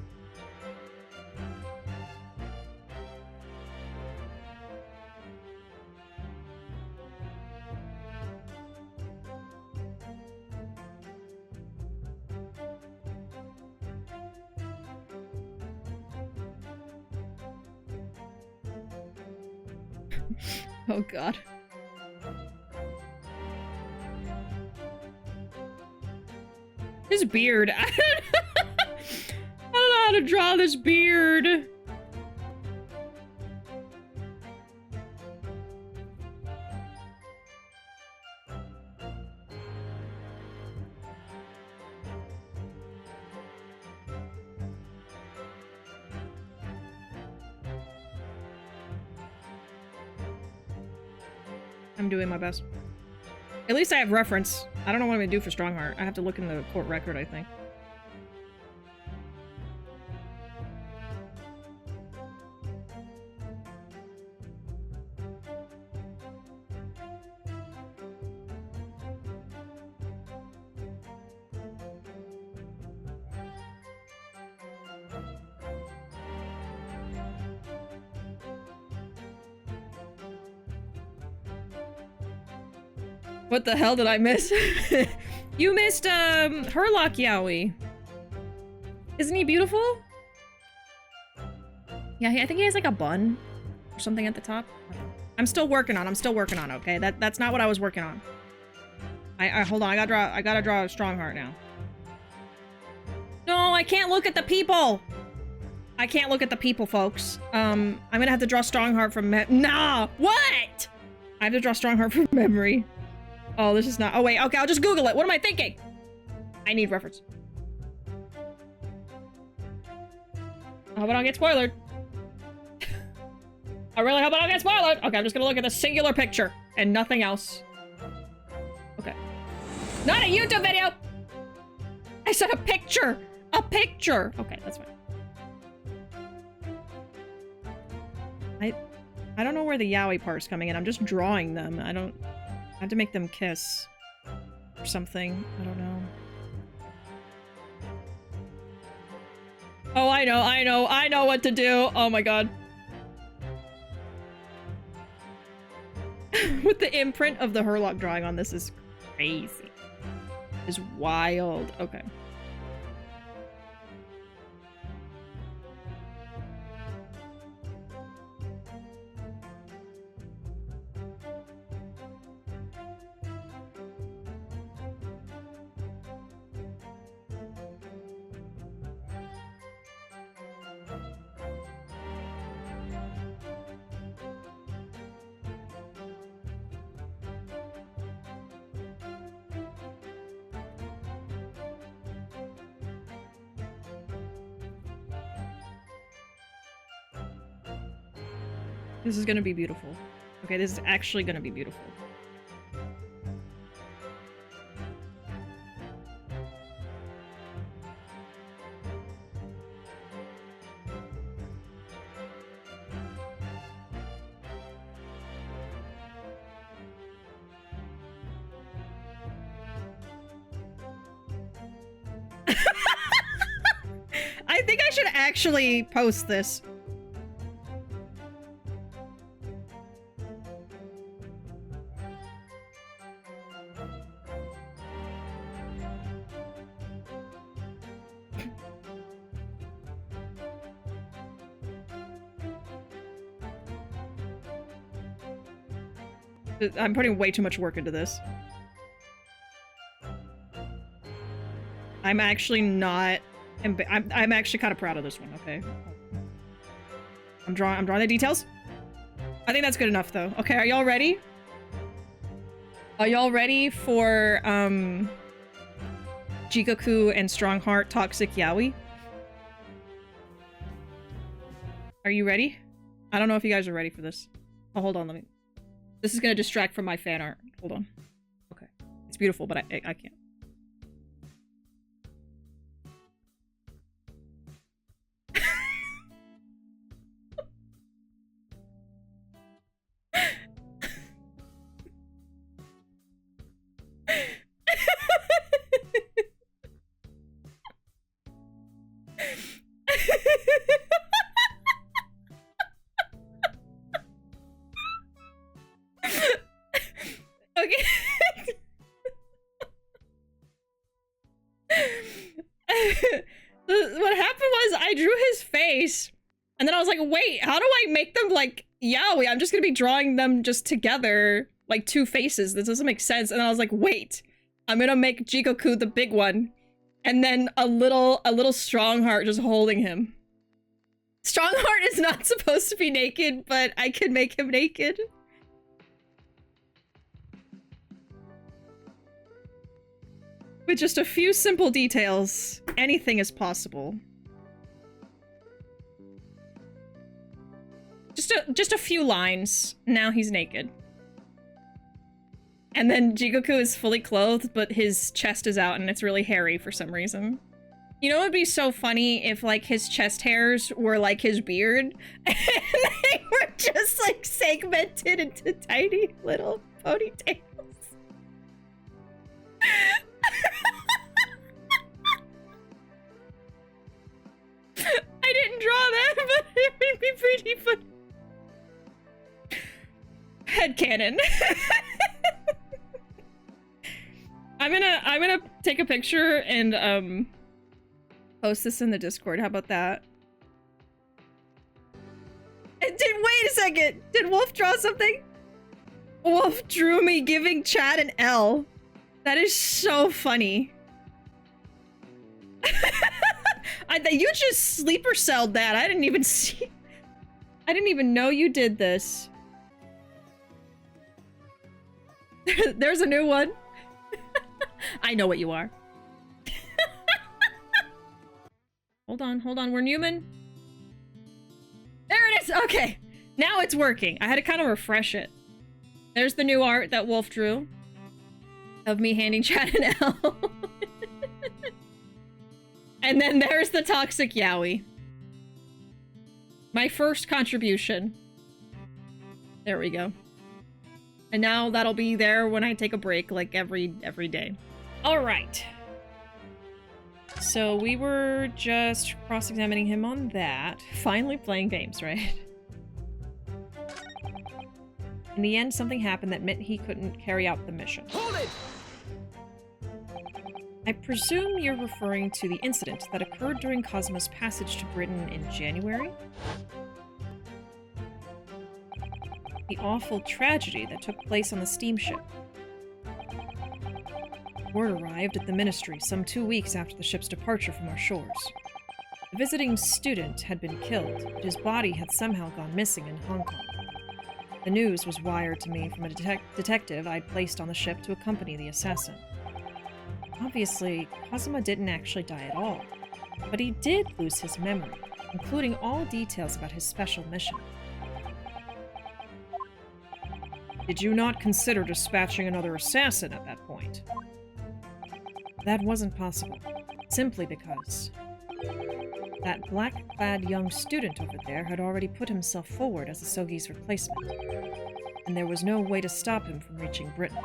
Oh god. His beard. I don't know how to draw this beard. I'm doing my best. At least I have reference. I don't know what I'm gonna do for Strongheart. I have to look in the court record, I think. What the hell did I miss? You missed, Herlock Yowie. Isn't he beautiful? Yeah, I think he has like a bun or something at the top. I'm still working on, okay? That's not what I was working on. I hold on, I gotta draw a Strongheart now. No, I can't look at the people! I can't look at the people, folks. I'm gonna have to draw Strongheart from nah! What?! I have to draw Strongheart from memory. Oh, this is not- oh wait, okay, I'll just Google it. What am I thinking? I need reference. I hope I don't get spoiled. I really hope I don't get spoiled. Okay, I'm just gonna look at the singular picture and nothing else. Okay. Not a YouTube video! I said a picture! A picture! Okay, that's fine. I don't know where the yaoi part's coming in. I'm just drawing them. I have to make them kiss. Or something. I don't know. Oh, I know what to do! Oh my god. With the imprint of the Herlock drawing on this is crazy. Is wild. Okay. This is gonna be beautiful. Okay, this is actually gonna be beautiful. I think I should actually post this. I'm putting way too much work into this. I'm actually not... I'm actually kind of proud of this one, okay? I'm drawing the details. I think that's good enough, though. Okay, are y'all ready? Are y'all ready for, Jigoku and Strongheart Toxic Yaoi. Are you ready? I don't know if you guys are ready for this. Oh, hold on, let me... This is gonna distract from my fan art. Hold on. Okay. It's beautiful, but I can't. Okay. What happened was I drew his face, and then I was like, wait, how do I make them like yaoi? I'm just gonna be drawing them just together, like two faces. This doesn't make sense. And I was like, wait, I'm gonna make Jigoku the big one, and then a little Strongheart just holding him. Strongheart is not supposed to be naked, but I can make him naked. With just a few simple details, anything is possible. Just a few lines. Now he's naked. And then Jigoku is fully clothed, but his chest is out and it's really hairy for some reason. You know, it would be so funny if, like, his chest hairs were like his beard, and they were just, like, segmented into tiny little ponytails. I didn't draw that, but it would be pretty funny. Headcanon. I'm gonna take a picture and post this in the Discord. How about that? Wait a second. Did Wolf draw something? Wolf drew me giving Chad an L. That is so funny. You just sleeper celled that. I didn't even see. I didn't even know you did this. There's a new one. I know what you are. Hold on. We're Newman. There it is. Okay. Now it's working. I had to kind of refresh it. There's the new art that Wolf drew of me handing Chad an L. And then there's the toxic yaoi. My first contribution. There we go. And now that'll be there when I take a break, like every day. All right. So we were just cross-examining him on that. Finally playing games, right? In the end, something happened that meant he couldn't carry out the mission. Hold it! I presume you're referring to the incident that occurred during Cosmo's passage to Britain in January? The awful tragedy that took place on the steamship. Word arrived at the ministry some 2 weeks after the ship's departure from our shores. The visiting student had been killed, but his body had somehow gone missing in Hong Kong. The news was wired to me from a detective I'd placed on the ship to accompany the assassin. Obviously, Kazuma didn't actually die at all, but he did lose his memory, including all details about his special mission. Did you not consider dispatching another assassin at that point? That wasn't possible, simply because that black-clad young student over there had already put himself forward as Asogi's replacement, and there was no way to stop him from reaching Britain.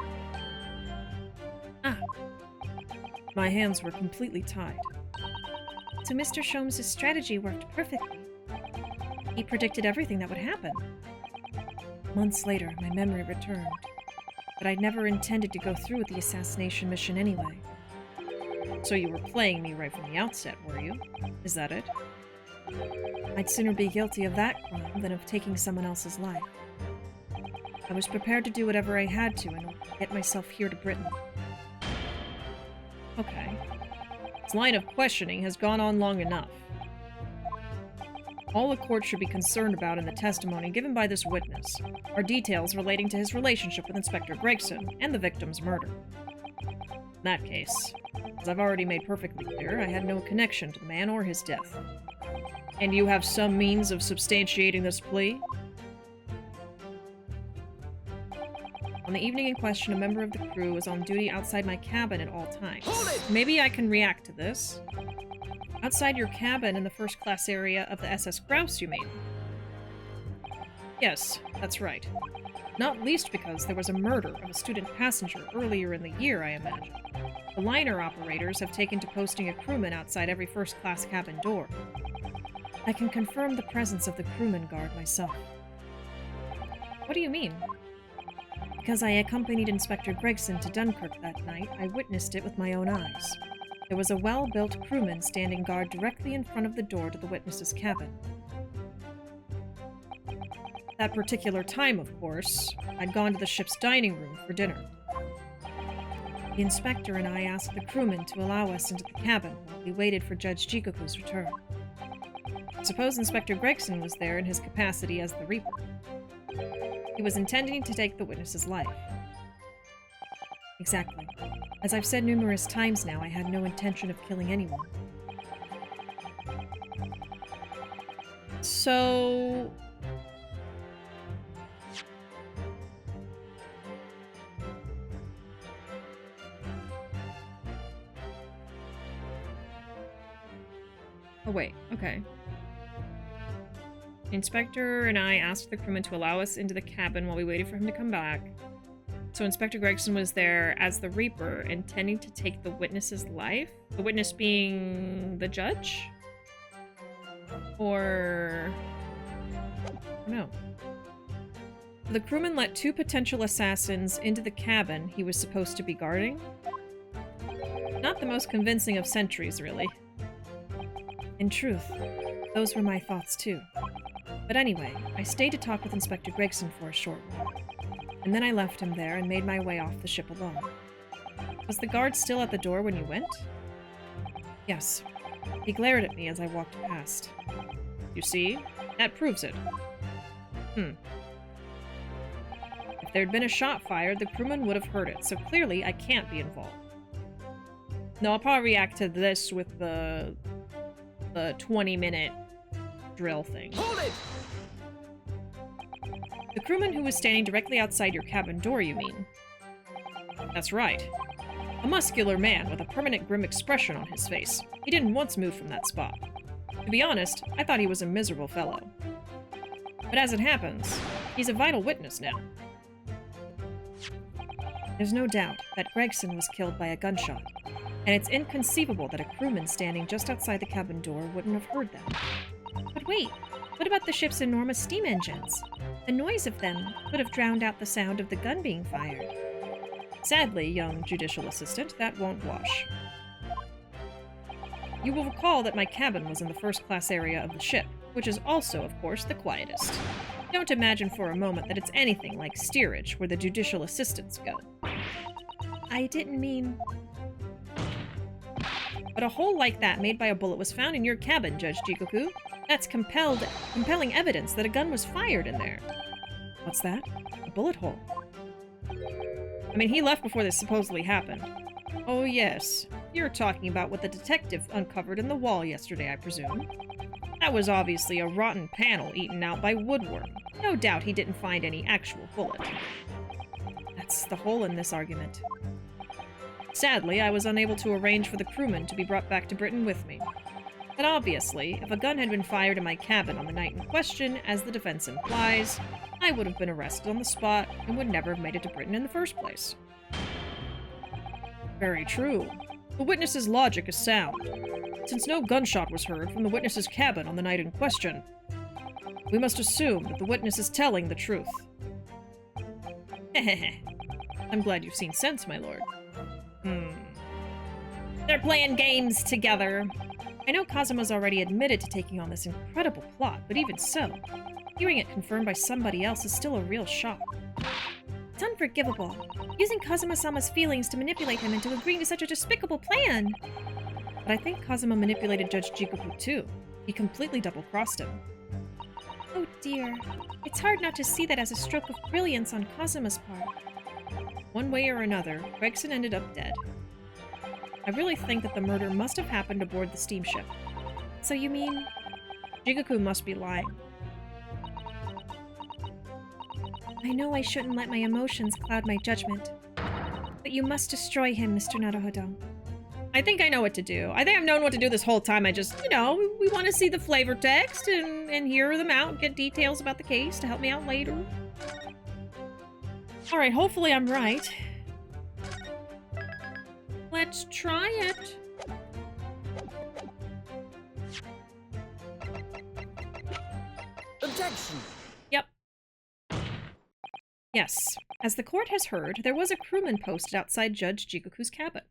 My hands were completely tied. So Mr. Sholmes' strategy worked perfectly. He predicted everything that would happen. Months later, my memory returned, but I'd never intended to go through with the assassination mission anyway. So you were playing me right from the outset, were you? Is that it? I'd sooner be guilty of that crime than of taking someone else's life. I was prepared to do whatever I had to in order to get myself here to Britain. Okay. This line of questioning has gone on long enough. All the court should be concerned about in the testimony given by this witness are details relating to his relationship with Inspector Gregson and the victim's murder. In that case, as I've already made perfectly clear, I had no connection to the man or his death. And you have some means of substantiating this plea? On the evening in question, a member of the crew was on duty outside my cabin at all times. Maybe I can react to this. Outside your cabin in the first-class area of the SS Grouse, you mean? Yes, that's right. Not least because there was a murder of a student passenger earlier in the year, I imagine. The liner operators have taken to posting a crewman outside every first-class cabin door. I can confirm the presence of the crewman guard myself. What do you mean? Because I accompanied Inspector Gregson to Dunkirk that night, I witnessed it with my own eyes. There was a well-built crewman standing guard directly in front of the door to the witness's cabin. That particular time, of course, I'd gone to the ship's dining room for dinner. The inspector and I asked the crewman to allow us into the cabin while we waited for Judge Jigoku's return. I suppose Inspector Gregson was there in his capacity as the Reaper. He was intending to take the witness's life. Exactly. As I've said numerous times now, I had no intention of killing anyone. So... Oh wait, okay. Inspector and I asked the crewman to allow us into the cabin while we waited for him to come back. So Inspector Gregson was there as the Reaper, intending to take the witness's life? The witness being the judge? Or... no. The crewman let two potential assassins into the cabin he was supposed to be guarding? Not the most convincing of sentries, really. In truth, those were my thoughts too. But anyway, I stayed to talk with Inspector Gregson for a short while, and then I left him there and made my way off the ship alone. Was the guard still at the door when you went? Yes. He glared at me as I walked past. You see? That proves it. If there'd been a shot fired, the crewman would have heard it, so clearly I can't be involved. No, I'll probably react to this with the 20-minute drill thing. Hold it! The crewman who was standing directly outside your cabin door, you mean? That's right. A muscular man with a permanent grim expression on his face. He didn't once move from that spot. To be honest, I thought he was a miserable fellow. But as it happens, he's a vital witness now. There's no doubt that Gregson was killed by a gunshot, and it's inconceivable that a crewman standing just outside the cabin door wouldn't have heard them. But wait, what about the ship's enormous steam engines? The noise of them could have drowned out the sound of the gun being fired. Sadly, young judicial assistant, that won't wash. You will recall that my cabin was in the first-class area of the ship, which is also, of course, the quietest. Don't imagine for a moment that it's anything like steerage, where the judicial assistants go. I didn't mean... But a hole like that made by a bullet was found in your cabin, Judge Jigoku. That's compelling evidence that a gun was fired in there. What's that? A bullet hole. I mean, he left before this supposedly happened. Oh yes, you're talking about what the detective uncovered in the wall yesterday, I presume. That was obviously a rotten panel eaten out by woodworm. No doubt he didn't find any actual bullet. That's the hole in this argument. Sadly, I was unable to arrange for the crewman to be brought back to Britain with me. But obviously, if a gun had been fired in my cabin on the night in question, as the defense implies, I would have been arrested on the spot and would never have made it to Britain in the first place. Very true. The witness's logic is sound. Since no gunshot was heard from the witness's cabin on the night in question, we must assume that the witness is telling the truth. Hehehe. I'm glad you've seen sense, my lord. They're playing games together. I know Kazuma's already admitted to taking on this incredible plot, but even so, hearing it confirmed by somebody else is still a real shock. It's unforgivable. Using Kazuma-sama's feelings to manipulate him into agreeing to such a despicable plan. But I think Kazuma manipulated Judge Jigoku too. He completely double-crossed him. Oh dear. It's hard not to see that as a stroke of brilliance on Kazuma's part. One way or another, Gregson ended up dead. I really think that the murder must have happened aboard the steamship. So you mean... Jigoku must be lying. I know I shouldn't let my emotions cloud my judgment, but you must destroy him, Mr. Naruhodo. I think I know what to do. I think I've known what to do this whole time. I just, you know, we want to see the flavor text and hear them out, get details about the case to help me out later. Alright, hopefully I'm right. Let's try it. Objection! Yep. Yes. As the court has heard, there was a crewman posted outside Judge Jigoku's cabin.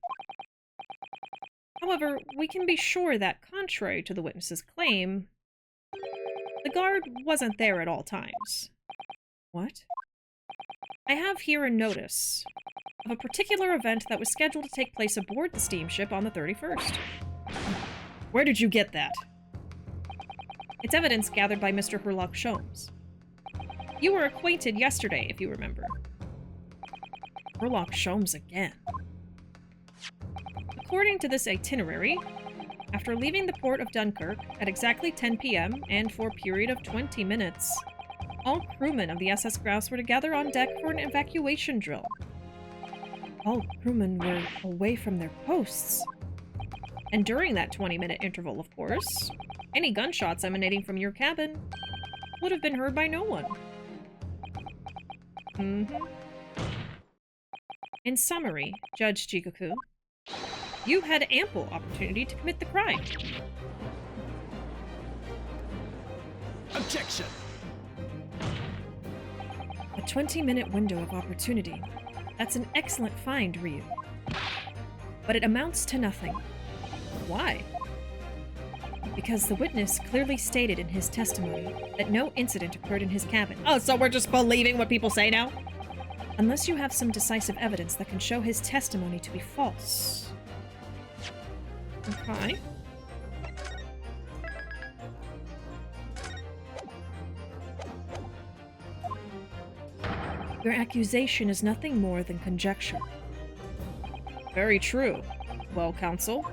However, we can be sure that, contrary to the witness's claim, the guard wasn't there at all times. What? I have here a notice of a particular event that was scheduled to take place aboard the steamship on the 31st. Where did you get that? It's evidence gathered by Mr. Herlock Sholmes. You were acquainted yesterday, if you remember. Herlock Sholmes again. According to this itinerary, after leaving the port of Dunkirk at exactly 10 p.m. and for a period of 20 minutes, all crewmen of the SS Grouse were to gather on deck for an evacuation drill. All crewmen were away from their posts. And during that 20-minute interval, of course, any gunshots emanating from your cabin would have been heard by no one. In summary, Judge Jigoku, you had ample opportunity to commit the crime. Objection! A 20-minute window of opportunity. That's an excellent find, Ryu. But it amounts to nothing. Why? Because the witness clearly stated in his testimony that no incident occurred in his cabin. Oh, so we're just believing what people say now? Unless you have some decisive evidence that can show his testimony to be false. Okay. Your accusation is nothing more than conjecture. Very true. Well, counsel?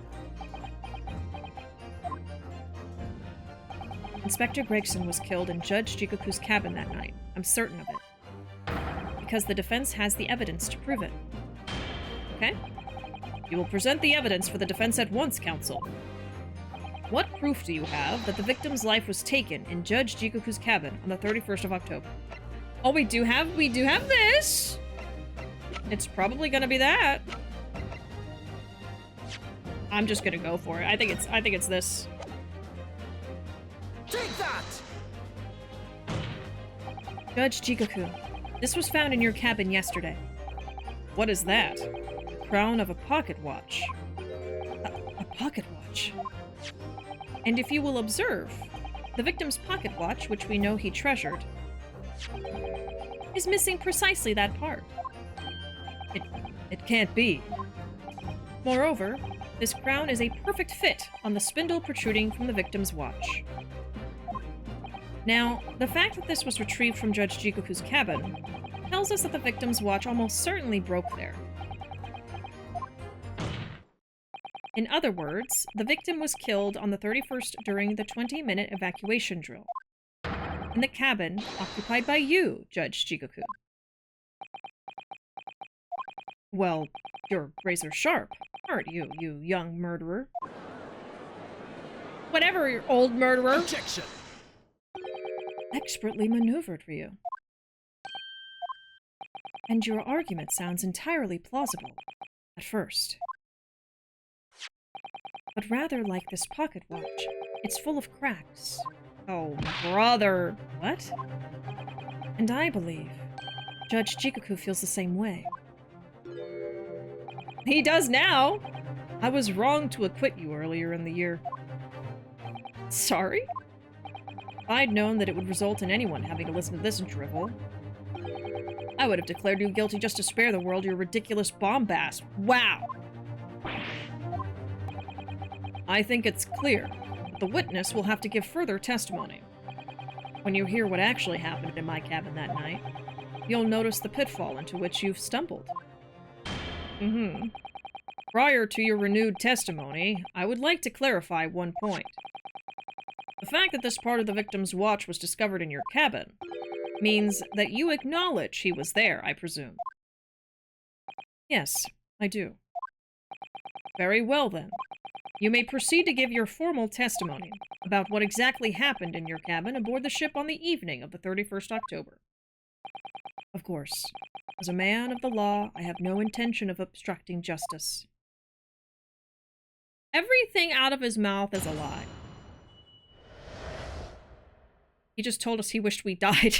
Inspector Gregson was killed in Judge Jigoku's cabin that night. I'm certain of it. Because the defense has the evidence to prove it. Okay. You will present the evidence for the defense at once, counsel. What proof do you have that the victim's life was taken in Judge Jigoku's cabin on the 31st of October? Oh, we do have this! It's probably gonna be that. I'm just gonna go for it. I think it's this. Take that! Judge Jigoku, this was found in your cabin yesterday. What is that? Crown of a pocket watch. A pocket watch? And if you will observe, the victim's pocket watch, which we know he treasured, is missing precisely that part. It can't be. Moreover, this crown is a perfect fit on the spindle protruding from the victim's watch. Now, the fact that this was retrieved from Judge Jigoku's cabin tells us that the victim's watch almost certainly broke there. In other words, the victim was killed on the 31st during the 20-minute evacuation drill. In the cabin occupied by you, Judge Jigoku. Well, you're razor sharp, aren't you, you young murderer? Whatever, you old murderer. Objection! Expertly maneuvered, Ryu. And your argument sounds entirely plausible, at first. But rather like this pocket watch, it's full of cracks. Oh, brother. What? And I believe Judge Jigoku feels the same way. He does now. I was wrong to acquit you earlier in the year. Sorry? If I'd known that it would result in anyone having to listen to this drivel, I would have declared you guilty just to spare the world your ridiculous bombast. Wow! I think it's clear that the witness will have to give further testimony. When you hear what actually happened in my cabin that night, you'll notice the pitfall into which you've stumbled. Prior to your renewed testimony, I would like to clarify one point. The fact that this part of the victim's watch was discovered in your cabin means that you acknowledge he was there, I presume. Yes, I do. Very well, then. You may proceed to give your formal testimony about what exactly happened in your cabin aboard the ship on the evening of the 31st October. Of course. As a man of the law, I have no intention of obstructing justice. Everything out of his mouth is a lie. He just told us he wished we died.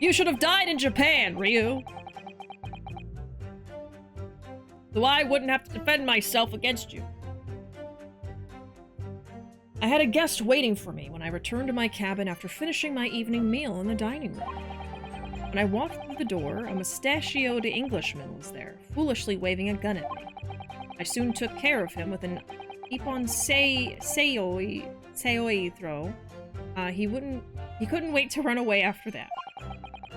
You should have died in Japan, Ryu. So I wouldn't have to defend myself against you. I had a guest waiting for me when I returned to my cabin after finishing my evening meal in the dining room. When I walked through the door, a mustachioed Englishman was there, foolishly waving a gun at me. I soon took care of him with an ippon seoi throw. He couldn't wait to run away after that.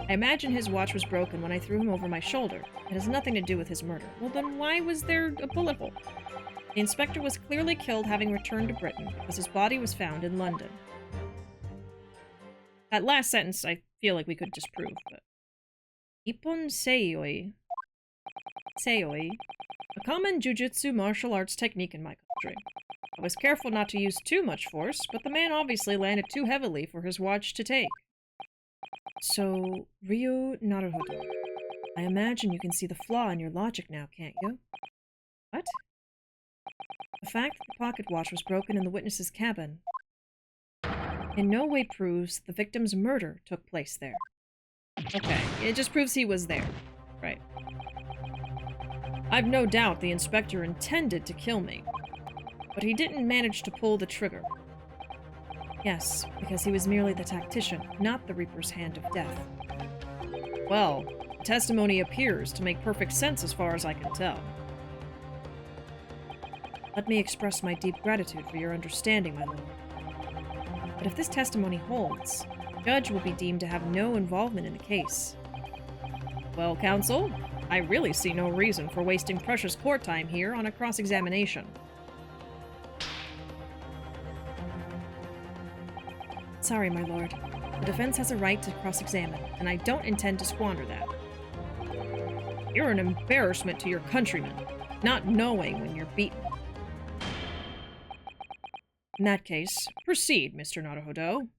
I imagine his watch was broken when I threw him over my shoulder. It has nothing to do with his murder. Well, then why was there a bullet hole? The inspector was clearly killed having returned to Britain because his body was found in London. That last sentence I feel like we could disprove, but... Ippon seoi. Seoi. A common jujutsu martial arts technique in my country. I was careful not to use too much force, but the man obviously landed too heavily for his watch to take. So, Ryu Naruhodo, I imagine you can see the flaw in your logic now, can't you? What? The fact that the pocket watch was broken in the witness's cabin in no way proves the victim's murder took place there. Okay, it just proves he was there. Right. I've no doubt the inspector intended to kill me, but he didn't manage to pull the trigger. Yes, because he was merely the tactician, not the Reaper's hand of death. Well, the testimony appears to make perfect sense as far as I can tell. Let me express my deep gratitude for your understanding, my lord. But if this testimony holds, the judge will be deemed to have no involvement in the case. Well, counsel, I really see no reason for wasting precious court time here on a cross-examination. Sorry, my lord. The defense has a right to cross-examine, and I don't intend to squander that. You're an embarrassment to your countrymen, not knowing when you're beaten. In that case, proceed, Mr. Naruhodo.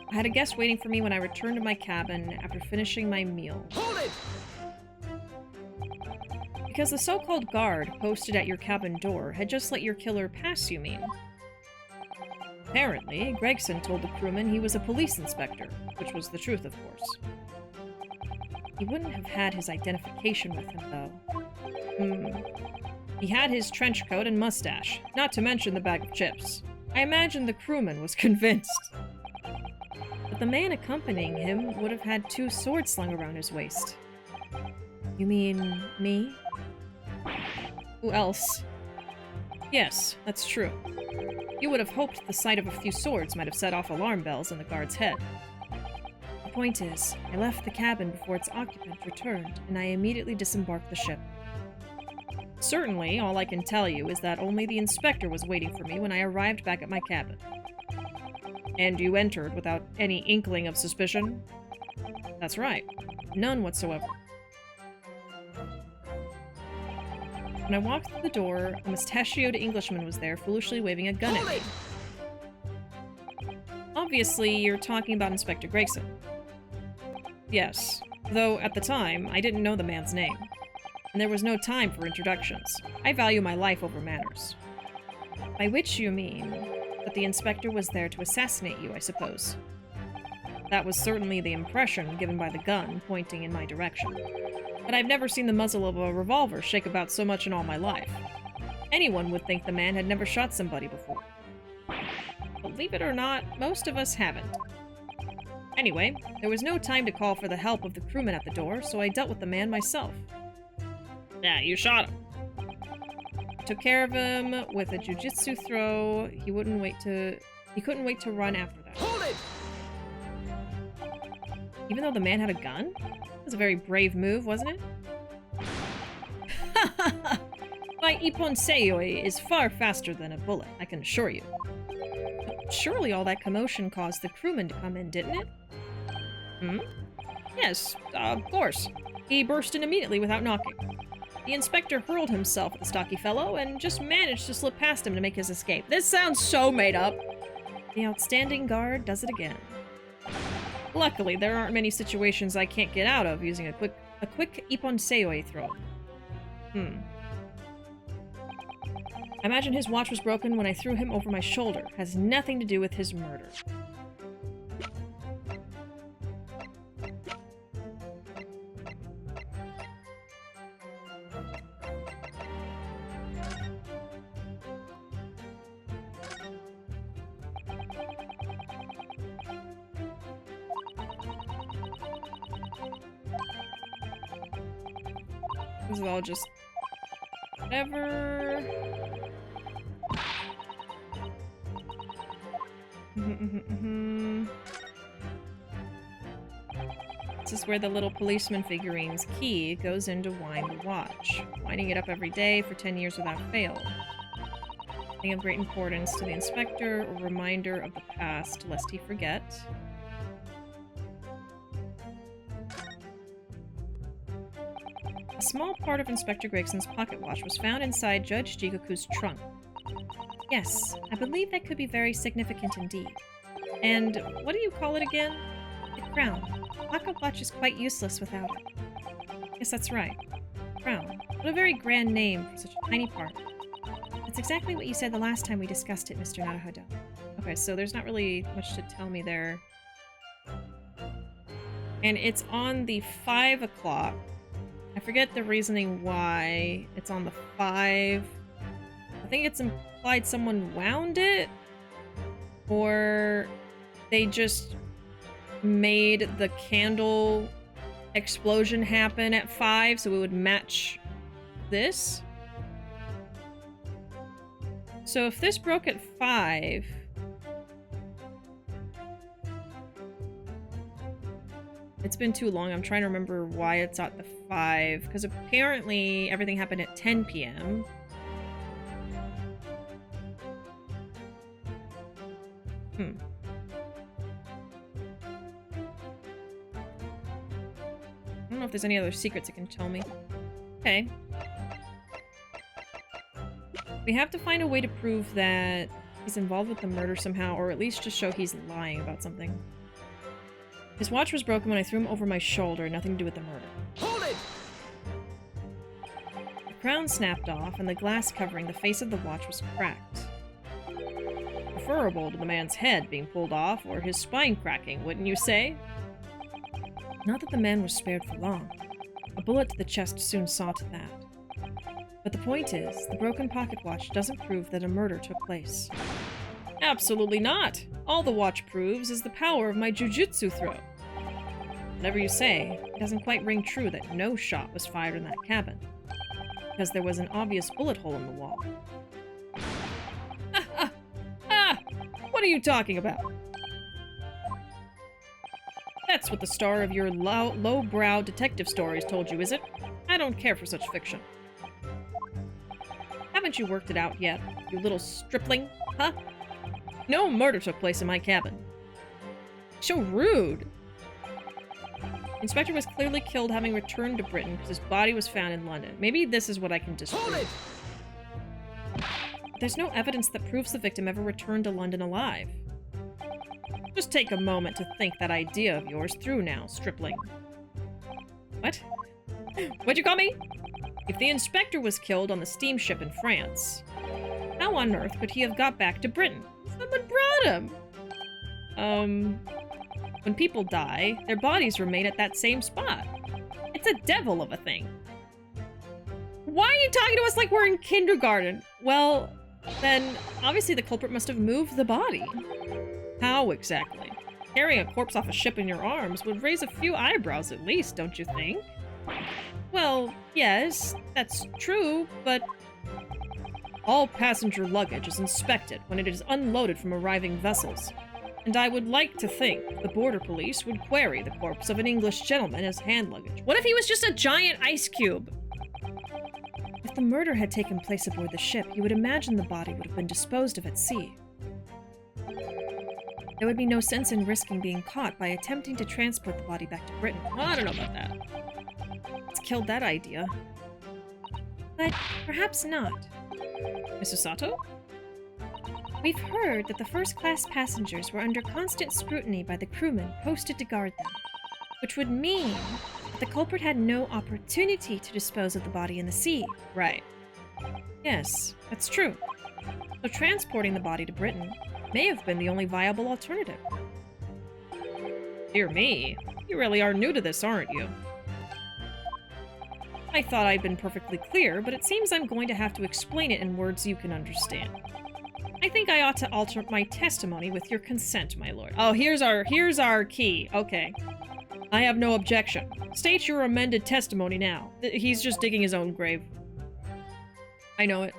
I had a guest waiting for me when I returned to my cabin after finishing my meal. Hold it! Because the so-called guard posted at your cabin door had just let your killer pass, you mean? Apparently, Gregson told the crewman he was a police inspector, which was the truth, of course. He wouldn't have had his identification with him, though. He had his trench coat and mustache, not to mention the bag of chips. I imagine the crewman was convinced. But the man accompanying him would have had 2 swords slung around his waist. You mean me? Who else? Yes, that's true. You would have hoped the sight of a few swords might have set off alarm bells in the guard's head. The point is, I left the cabin before its occupant returned, and I immediately disembarked the ship. Certainly, all I can tell you is that only the inspector was waiting for me when I arrived back at my cabin. And you entered without any inkling of suspicion? That's right. None whatsoever. When I walked through the door, a mustachioed Englishman was there, foolishly waving a gun at me. Obviously, you're talking about Inspector Gregson. Yes, though at the time, I didn't know the man's name. And there was no time for introductions. I value my life over manners. By which you mean that the inspector was there to assassinate you, I suppose. That was certainly the impression given by the gun pointing in my direction. But I've never seen the muzzle of a revolver shake about so much in all my life. Anyone would think the man had never shot somebody before. Believe it or not, most of us haven't. Anyway, there was no time to call for the help of the crewman at the door, so I dealt with the man myself. Yeah, you shot him. Took care of him with a jujitsu throw. He couldn't wait to run after that. Hold it! Even though the man had a gun? It was a very brave move, wasn't it? My Ippon Seiyoi is far faster than a bullet, I can assure you. But surely all that commotion caused the crewman to come in, didn't it? Hmm? Yes, of course. He burst in immediately without knocking. The inspector hurled himself at the stocky fellow and just managed to slip past him to make his escape. This sounds so made up. The outstanding guard does it again. Luckily, there aren't many situations I can't get out of using a quick Ippon Seiyoi throw. I imagine his watch was broken when I threw him over my shoulder. Has nothing to do with his murder. This is all just whatever. This is where the little policeman figurine's key goes in to wind the watch, winding it up every day for 10 years without fail. Thing of great importance to the inspector, a reminder of the past, lest he forget. A small part of Inspector Gregson's pocket watch was found inside Judge Jigoku's trunk. Yes, I believe that could be very significant indeed. And what do you call it again? The crown. Pocket watch is quite useless without it. Yes, that's right. Crown. What a very grand name for such a tiny part. That's exactly what you said the last time we discussed it, Mr. Naruhodo. Okay, so there's not really much to tell me there. And it's on the 5 o'clock. I forget the reasoning why it's on the 5. I think it's implied someone wound it, or they just made the candle explosion happen at 5 so it would match this. So if this broke at 5... It's been too long. I'm trying to remember why it's at the 5. Because apparently everything happened at 10 p.m. I don't know if there's any other secrets it can tell me. Okay. We have to find a way to prove that he's involved with the murder somehow, or at least just show he's lying about something. His watch was broken when I threw him over my shoulder, nothing to do with the murder. Hold it! The crown snapped off, and the glass covering the face of the watch was cracked. Preferable to the man's head being pulled off, or his spine cracking, wouldn't you say? Not that the man was spared for long. A bullet to the chest soon saw to that. But the point is, the broken pocket watch doesn't prove that a murder took place. Absolutely not! All the watch proves is the power of my jujutsu throw. Whatever you say, it doesn't quite ring true that no shot was fired in that cabin. Because there was an obvious bullet hole in the wall. What are you talking about? That's what the star of your low-brow detective stories told you, is it? I don't care for such fiction. Haven't you worked it out yet, you little stripling? Huh? No murder took place in my cabin. So rude. The inspector was clearly killed having returned to Britain because his body was found in London. Maybe this is what I can disprove. There's no evidence that proves the victim ever returned to London alive. Just take a moment to think that idea of yours through now, stripling. What? What'd you call me? If the inspector was killed on the steamship in France, how on earth could he have got back to Britain? Someone brought him! When people die, their bodies remain at that same spot. It's a devil of a thing. Why are you talking to us like we're in kindergarten? Well, then, obviously the culprit must have moved the body. How exactly? Carrying a corpse off a ship in your arms would raise a few eyebrows at least, don't you think? Well, yes, that's true, but all passenger luggage is inspected when it is unloaded from arriving vessels. And I would like to think the border police would query the corpse of an English gentleman as hand luggage. What if he was just a giant ice cube? If the murder had taken place aboard the ship, you would imagine the body would have been disposed of at sea. There would be no sense in risking being caught by attempting to transport the body back to Britain. Well, I don't know about that. It's killed that idea. But perhaps not. Mrs. Sato? We've heard that the first-class passengers were under constant scrutiny by the crewmen posted to guard them, which would mean that the culprit had no opportunity to dispose of the body in the sea. Right. Yes, that's true. So transporting the body to Britain may have been the only viable alternative. Dear me, you really are new to this, aren't you? I thought I'd been perfectly clear, but it seems I'm going to have to explain it in words you can understand. I think I ought to alter my testimony with your consent, my lord. Oh, here's our key. Okay. I have no objection. State your amended testimony now. He's just digging his own grave. I know it.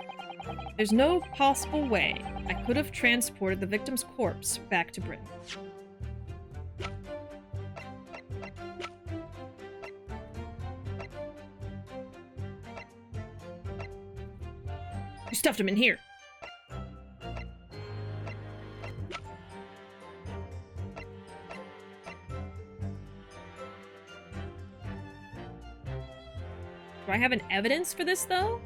There's no possible way I could have transported the victim's corpse back to Britain. You stuffed him in here. Do I have an evidence for this, though?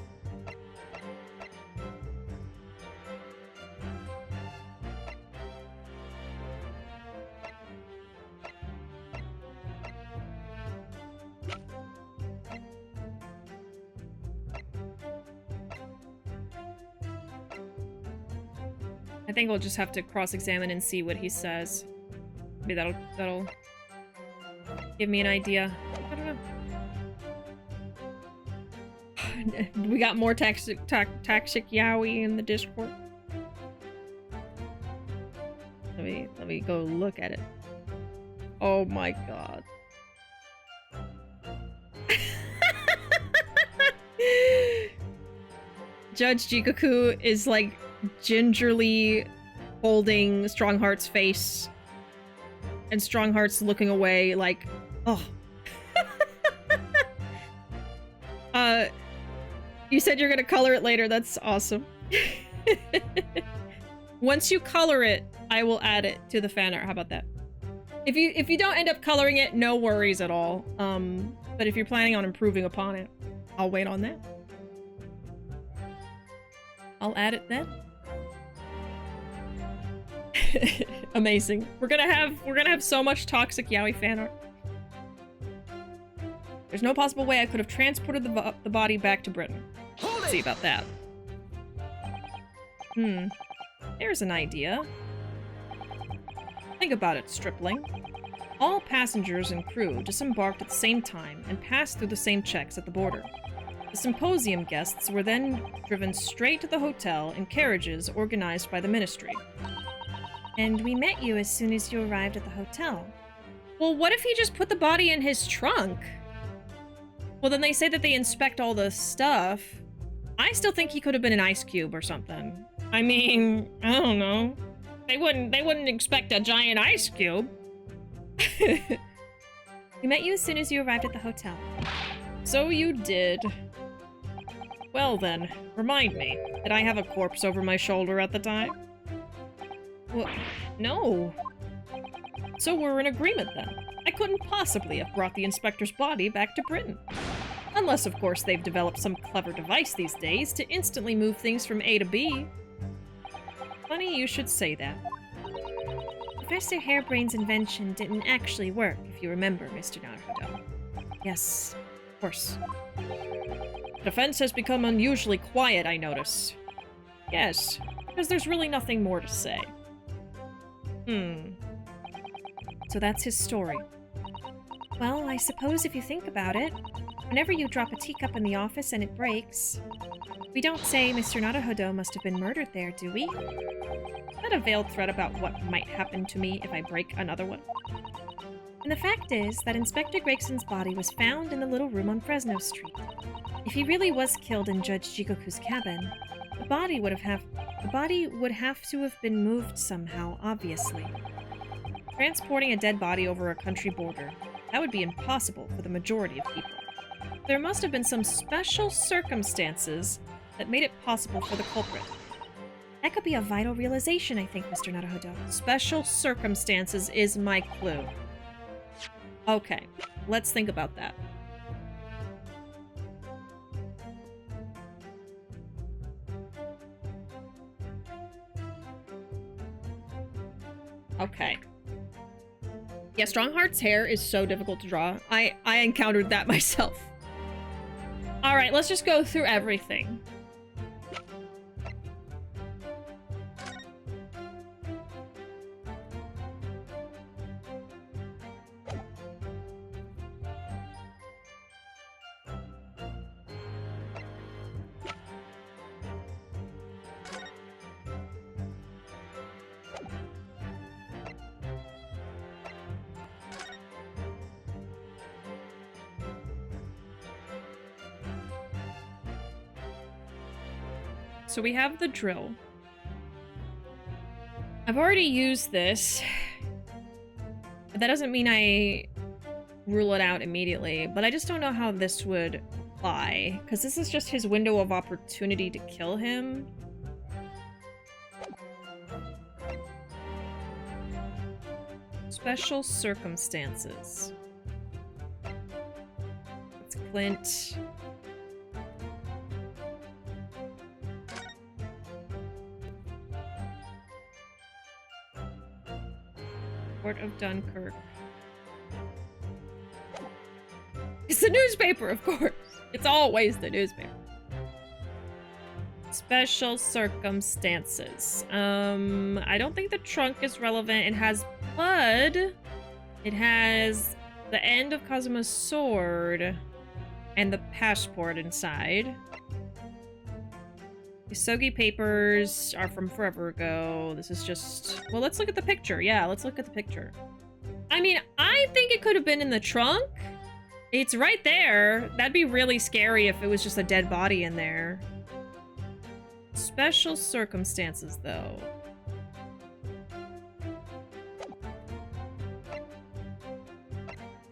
I think we'll just have to cross-examine and see what he says. Maybe that'll give me an idea. I don't know. We got more toxic yaoi in the Discord. Let me go look at it. Oh my god. Judge Jigoku is like gingerly holding Strongheart's face, and Strongheart's looking away like, oh. You said you're gonna color it later. That's awesome. Once you color it, I will add it to the fan art. How about that? If you don't end up coloring it, no worries at all. But if you're planning on improving upon it, I'll wait on that. I'll add it then. Amazing. We're gonna have so much toxic yaoi fan art. There's no possible way I could have transported the body back to Britain. Let's see about that. There's an idea. Think about it, stripling. All passengers and crew disembarked at the same time and passed through the same checks at the border. The symposium guests were then driven straight to the hotel in carriages organized by the ministry. And we met you as soon as you arrived at the hotel. Well, what if he just put the body in his trunk? Well, then they say that they inspect all the stuff. I still think he could have been an ice cube or something. I mean, I don't know. They wouldn't expect a giant ice cube. We met you as soon as you arrived at the hotel. So you did. Well then, remind me, did I have a corpse over my shoulder at the time? Well, no. So we're in agreement then. I couldn't possibly have brought the inspector's body back to Britain. Unless, of course, they've developed some clever device these days to instantly move things from A to B. Funny you should say that. Professor Harebrain's invention didn't actually work, if you remember, Mr. Naruhodo. Yes, of course. The defense has become unusually quiet, I notice. Yes, because there's really nothing more to say. So that's his story. Well, I suppose if you think about it, whenever you drop a teacup in the office and it breaks, we don't say Mr. Naruhodo must have been murdered there, do we? Not a veiled threat about what might happen to me if I break another one. And the fact is that Inspector Gregson's body was found in the little room on Fresno Street. If he really was killed in Judge Jigoku's cabin, The body would have to have been moved somehow, obviously. Transporting a dead body over a country border, that would be impossible for the majority of people. There must have been some special circumstances that made it possible for the culprit. That could be a vital realization, I think, Mr. Naruhodo. Special circumstances is my clue. Okay, let's think about that. Okay. Yeah, Strongheart's hair is so difficult to draw. I encountered that myself. Alright, let's just go through everything. So we have the drill. I've already used this. But that doesn't mean I rule it out immediately. But I just don't know how this would apply. Because this is just his window of opportunity to kill him. Special circumstances. It's Clint. Port of Dunkirk. It's the newspaper, of course. It's always the newspaper. Special circumstances. I don't think the trunk is relevant. It has blood. It has the end of Kazuma's sword and the passport inside. The Sogi papers are from forever ago. This is just... Well, let's look at the picture. Yeah, let's look at the picture. I mean, I think it could have been in the trunk. It's right there. That'd be really scary if it was just a dead body in there. Special circumstances, though.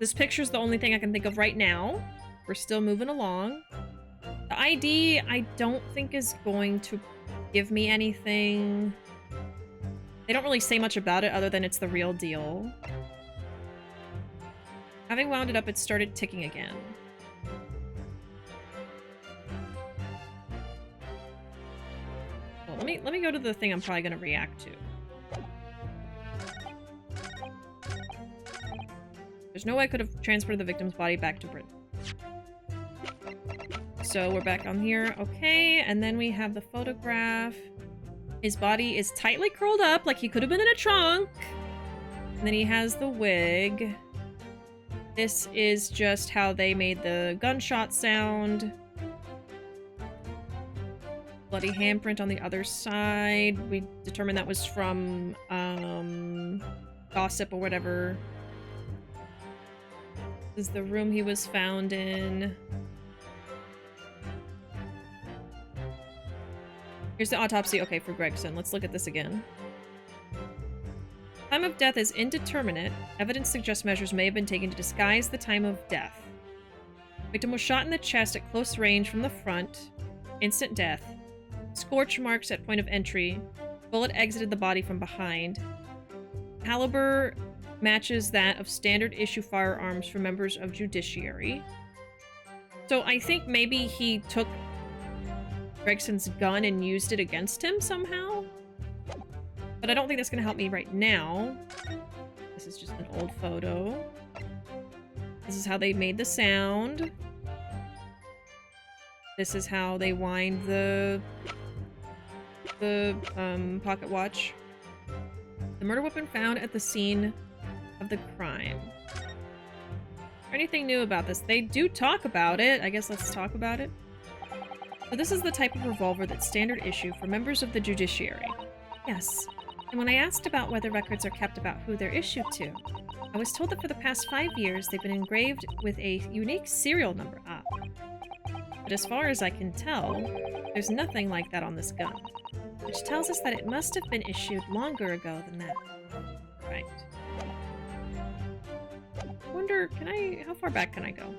This picture's the only thing I can think of right now. We're still moving along. The ID, I don't think is going to give me anything. They don't really say much about it other than it's the real deal. Having wound it up, it started ticking again. Well, let me go to the thing I'm probably gonna react to. There's no way I could have transported the victim's body back to Britain. So we're back on here. Okay, and then we have the photograph. His body is tightly curled up, like he could have been in a trunk. And then he has the wig. This is just how they made the gunshot sound. Bloody handprint on the other side. We determined that was from, gossip or whatever. This is the room he was found in. Here's the autopsy. Okay, for Gregson. Let's look at this again. Time of death is indeterminate. Evidence suggests measures may have been taken to disguise the time of death. Victim was shot in the chest at close range from the front. Instant death. Scorch marks at point of entry. Bullet exited the body from behind. Caliber matches that of standard issue firearms for members of judiciary. So I think maybe he took Gregson's gun and used it against him somehow? But I don't think that's going to help me right now. This is just an old photo. This is how they made the sound. This is how they wind the pocket watch. The murder weapon found at the scene of the crime. Anything new about this? They do talk about it. I guess let's talk about it. So this is the type of revolver that's standard issue for members of the judiciary. Yes. And when I asked about whether records are kept about who they're issued to, I was told that for the past 5 years they've been engraved with a unique serial number. But as far as I can tell, there's nothing like that on this gun, which tells us that it must have been issued longer ago than that. Right. Wonder, how far back can I go?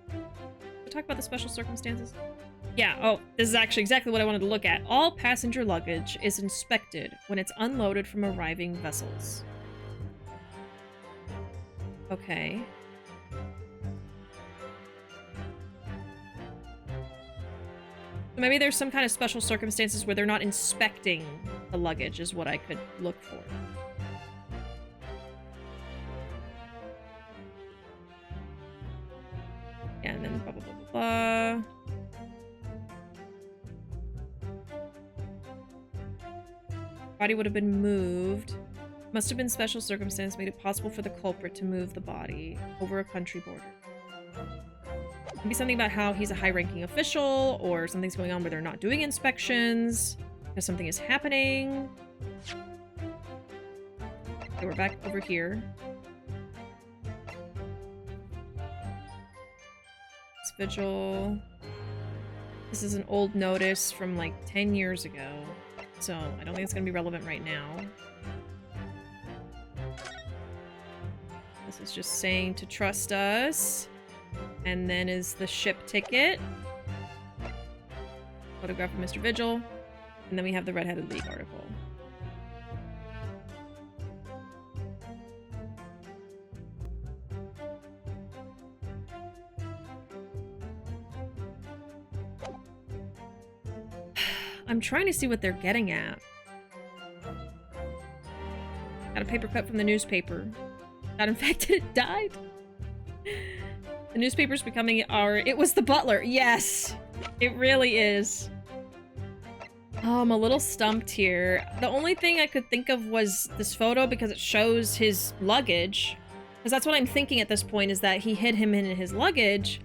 We'll talk about the special circumstances. Yeah, oh, this is actually exactly what I wanted to look at. All passenger luggage is inspected when it's unloaded from arriving vessels. Okay. Maybe there's some kind of special circumstances where they're not inspecting the luggage is what I could look for. And then blah, blah, blah, blah, blah. Body would have been moved. Must have been special circumstance made it possible for the culprit to move the body over a country border. Maybe something about how he's a high-ranking official, or something's going on where they're not doing inspections, because something is happening. Okay, we're back over here. This vigil. This is an old notice from like 10 years ago, so I don't think it's going to be relevant right now. This is just saying to trust us. And then is the ship ticket. Photograph of Mr. Vigil. And then we have the Red-Headed League article. I'm trying to see what they're getting at. Got a paper cut from the newspaper. Got infected, it died. The newspaper's becoming our... It was the butler. Yes! It really is. Oh, I'm a little stumped here. The only thing I could think of was this photo because it shows his luggage. Because that's what I'm thinking at this point, is that he hid him in his luggage.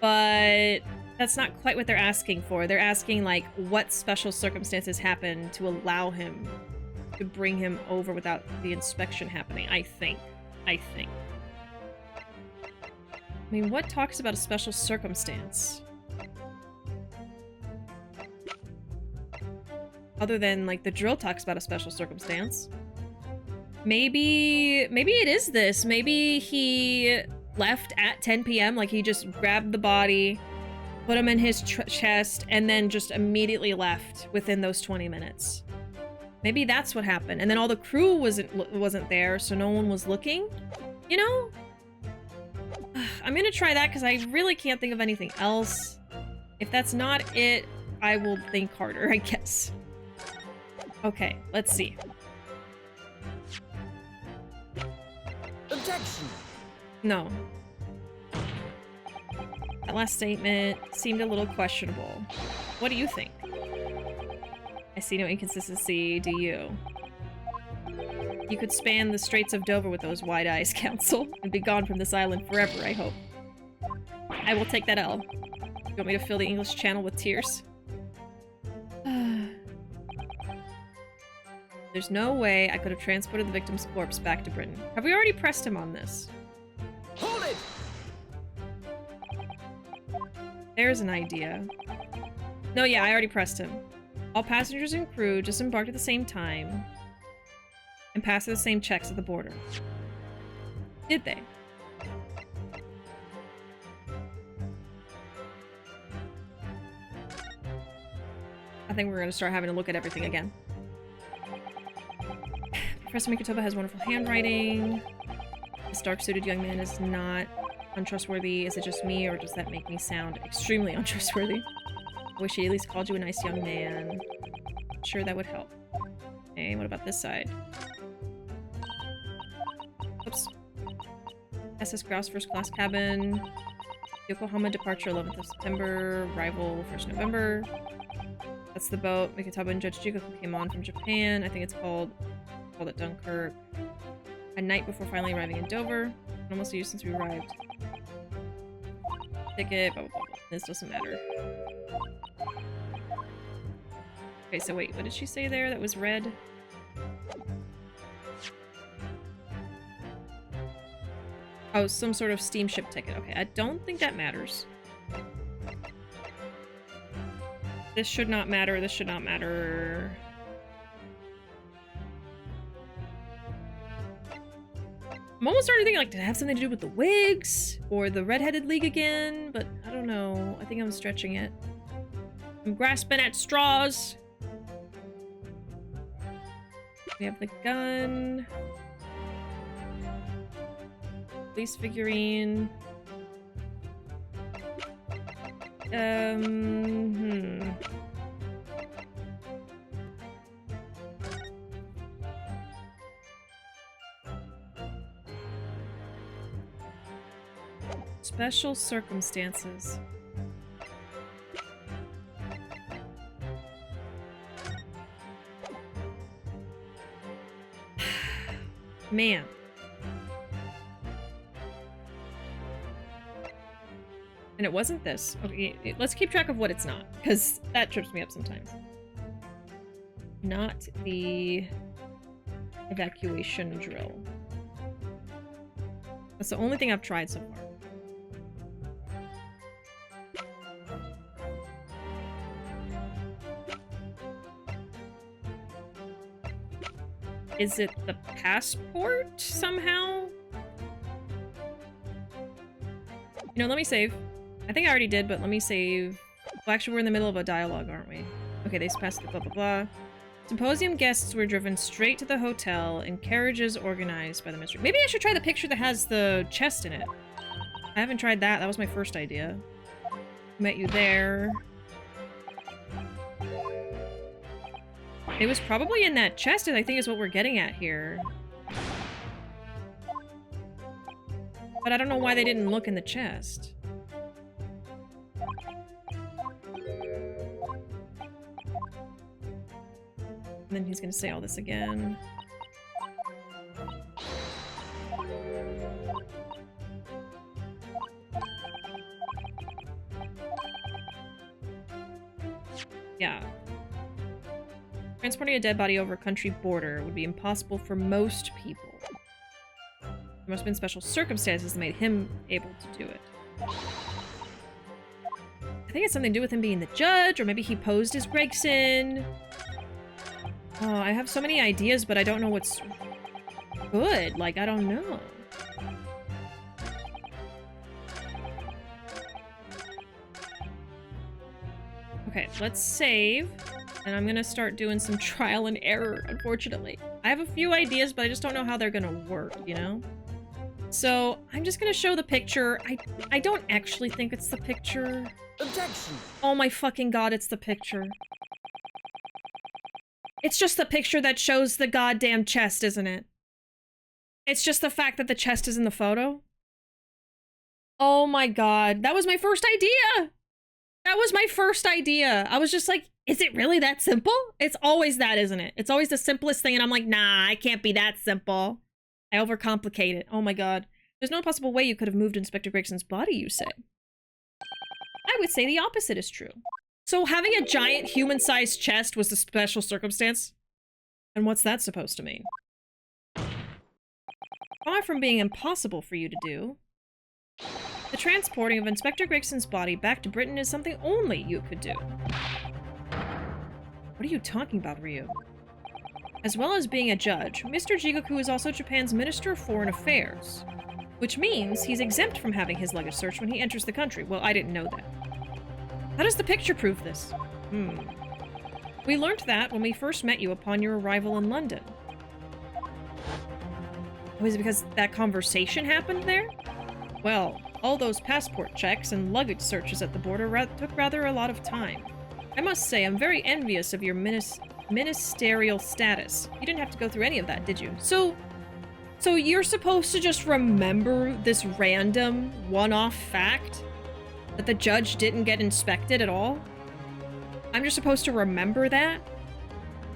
But that's not quite what they're asking for. They're asking, like, what special circumstances happened to allow him to bring him over without the inspection happening, I think. I mean, what talks about a special circumstance? Other than, like, the drill talks about a special circumstance. Maybe it is this. Maybe he left at 10 p.m. Like, he just grabbed the body, put him in his chest, and then just immediately left within those 20 minutes. Maybe that's what happened. And then all the crew wasn't there, so no one was looking. You know? I'm gonna try that because I really can't think of anything else. If that's not it, I will think harder, I guess. Okay, let's see. Objection! No. That last statement seemed a little questionable. What do you think? I see no inconsistency, do you? You could span the Straits of Dover with those wide eyes, Council, and be gone from this island forever, I hope. I will take that L. You want me to fill the English Channel with tears? There's no way I could have transported the victim's corpse back to Britain. Have we already pressed him on this? Hold it! There's an idea. No, yeah, I already pressed him. All passengers and crew disembarked at the same time and passed the same checks at the border. Did they? I think we're going to start having to look at everything again. Professor Mikotoba has wonderful handwriting. This dark-suited young man is not untrustworthy. Is it just me, or does that make me sound extremely untrustworthy? I wish he at least called you a nice young man. Sure, that would help. Okay, what about this side? Oops. SS Grouse first class cabin. Yokohama departure 11th of September. Arrival 1st November. That's the boat Mikotoba and Judge Jigoku came on from Japan. I think it's called at Dunkirk. A night before finally arriving in Dover. Almost a year since we arrived. Ticket, blah, blah, blah. This doesn't matter. Okay, so wait, what did she say there that was red? Oh, some sort of steamship ticket. Okay, I don't think that matters. This should not matter. This should not matter. I'm almost starting to think, like, did it have something to do with the wigs? Or the Redheaded League again? But I don't know. I think I'm stretching it. I'm grasping at straws. We have the gun. Police figurine. Special circumstances. Man. And it wasn't this. Okay, let's keep track of what it's not, because that trips me up sometimes. Not the evacuation drill. That's the only thing I've tried so far. Is it the passport somehow? You know, let me save. I think I already did, but let me save. Well, actually, we're in the middle of a dialogue, aren't we? Okay, they passed the blah blah blah. Symposium guests were driven straight to the hotel in carriages organized by the mystery. Maybe I should try the picture that has the chest in it. I haven't tried that. That was my first idea. Met you there. It was probably in that chest, I think is what we're getting at here. But I don't know why they didn't look in the chest. And then he's gonna say all this again. Yeah. Transporting a dead body over a country border would be impossible for most people. There must have been special circumstances that made him able to do it. I think it's something to do with him being the judge, or maybe he posed as Gregson. Oh, I have so many ideas, but I don't know what's good. Like, I don't know. Okay, let's save. And I'm gonna start doing some trial and error, unfortunately. I have a few ideas, but I just don't know how they're gonna work, you know? So, I'm just gonna show the picture. I don't actually think it's the picture. Objection! Oh my fucking god, it's the picture. It's just the picture that shows the goddamn chest, isn't it? It's just the fact that the chest is in the photo. Oh my god, that was my first idea! That was my first idea. I was just like, is it really that simple? It's always that, isn't it? It's always the simplest thing, and I'm like, nah, I can't be that simple. I overcomplicate it. Oh my god. There's no possible way you could have moved Inspector Gregson's body, you say? I would say the opposite is true. So having a giant human-sized chest was the special circumstance? And what's that supposed to mean? Far from being impossible for you to do, the transporting of Inspector Gregson's body back to Britain is something only you could do. What are you talking about, Ryu? As well as being a judge, Mr. Jigoku is also Japan's Minister of Foreign Affairs, which means he's exempt from having his luggage searched when he enters the country. Well, I didn't know that. How does the picture prove this? We learned that when we first met you upon your arrival in London. Was it because that conversation happened there? Well, all those passport checks and luggage searches at the border took rather a lot of time. I must say, I'm very envious of your ministerial status. You didn't have to go through any of that, did you? So you're supposed to just remember this random one-off fact? That the judge didn't get inspected at all? I'm just supposed to remember that?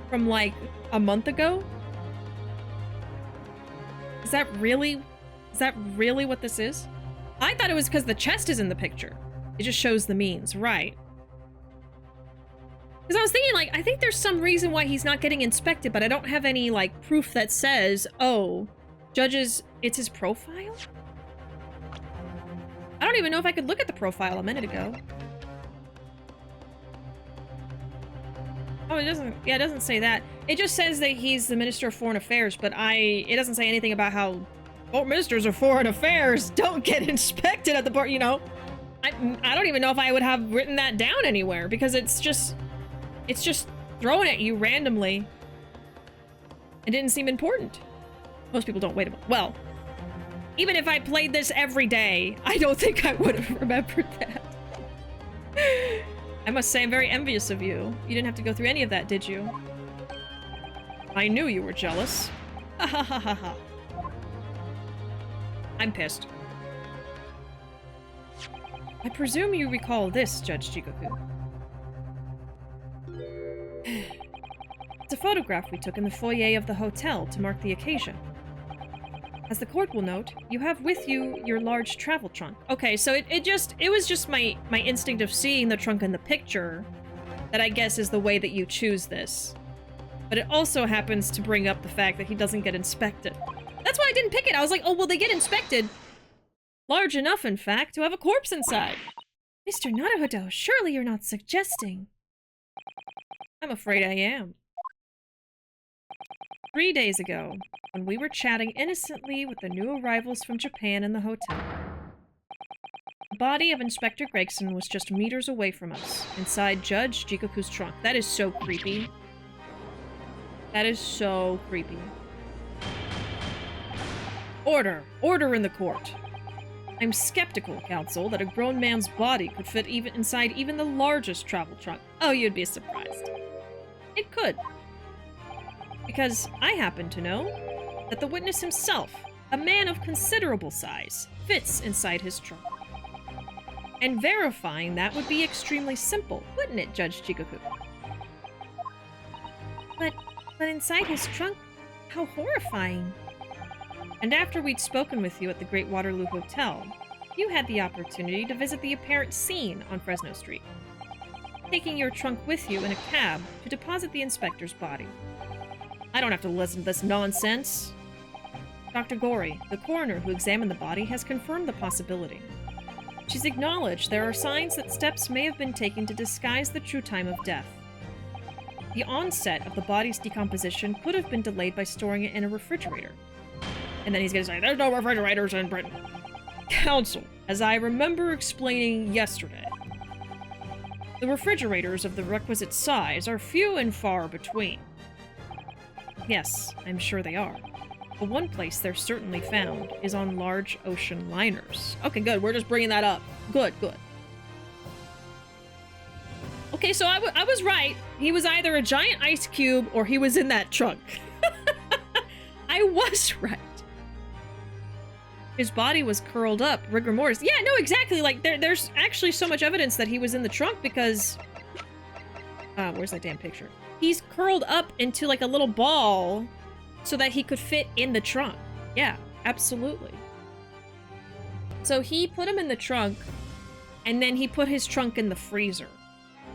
From like a month ago? Is that really what this is? I thought it was because the chest is in the picture. It just shows the means, right? Because I was thinking, like, I think there's some reason why he's not getting inspected, but I don't have any, like, proof that says, oh, judges, it's his profile? don't even know if I could look at the profile a minute ago. Oh, it doesn't... Yeah, it doesn't say that. It just says that he's the Minister of Foreign Affairs, but it doesn't say anything about how... Oh, Ministers of Foreign Affairs don't get inspected at the bar, you know? I don't even know if I would have written that down anywhere, because it's just thrown at you randomly. It didn't seem important. Most people don't wait a moment. Well, even if I played this every day, I don't think I would have remembered that. I must say I'm very envious of you. You didn't have to go through any of that, did you? I knew you were jealous. Ha ha ha ha ha. I'm pissed. I presume you recall this, Judge Jigoku. It's a photograph we took in the foyer of the hotel to mark the occasion. As the court will note, you have with you your large travel trunk. Okay, so it was just my instinct of seeing the trunk in the picture that I guess is the way that you choose this. But it also happens to bring up the fact that he doesn't get inspected. That's why I didn't pick it. I was like, oh, well, they get inspected. Large enough, in fact, to have a corpse inside. Mr. Naruhodo, surely you're not suggesting... I'm afraid I am. 3 days ago, when we were chatting innocently with the new arrivals from Japan in the hotel, the body of Inspector Gregson was just meters away from us, inside Judge Jigoku's trunk. That is so creepy. That is so creepy. Order! Order in the court! I'm skeptical, counsel, that a grown man's body could fit inside even the largest travel trunk. Oh, you'd be surprised. It could. Because I happen to know that the witness himself, a man of considerable size, fits inside his trunk. And verifying that would be extremely simple, wouldn't it, Judge Jigoku? But inside his trunk? How horrifying. And after we'd spoken with you at the Great Waterloo Hotel, you had the opportunity to visit the apparent scene on Fresno Street, taking your trunk with you in a cab to deposit the inspector's body. I don't have to listen to this nonsense. Dr. Gori, the coroner who examined the body, has confirmed the possibility. She's acknowledged there are signs that steps may have been taken to disguise the true time of death. The onset of the body's decomposition could have been delayed by storing it in a refrigerator. And then he's gonna say, there's no refrigerators in Britain. Counsel, as I remember explaining yesterday, the refrigerators of the requisite size are few and far between. Yes, I'm sure they are. But one place they're certainly found is on large ocean liners. Okay, good. We're just bringing that up. Good, good. Okay, so I was right. He was either a giant ice cube or he was in that trunk. I was right. His body was curled up, rigor mortis. Yeah, no, exactly. Like, there's actually so much evidence that he was in the trunk because... where's that damn picture? He's curled up into, like, a little ball so that he could fit in the trunk. Yeah, absolutely. So he put him in the trunk, and then he put his trunk in the freezer.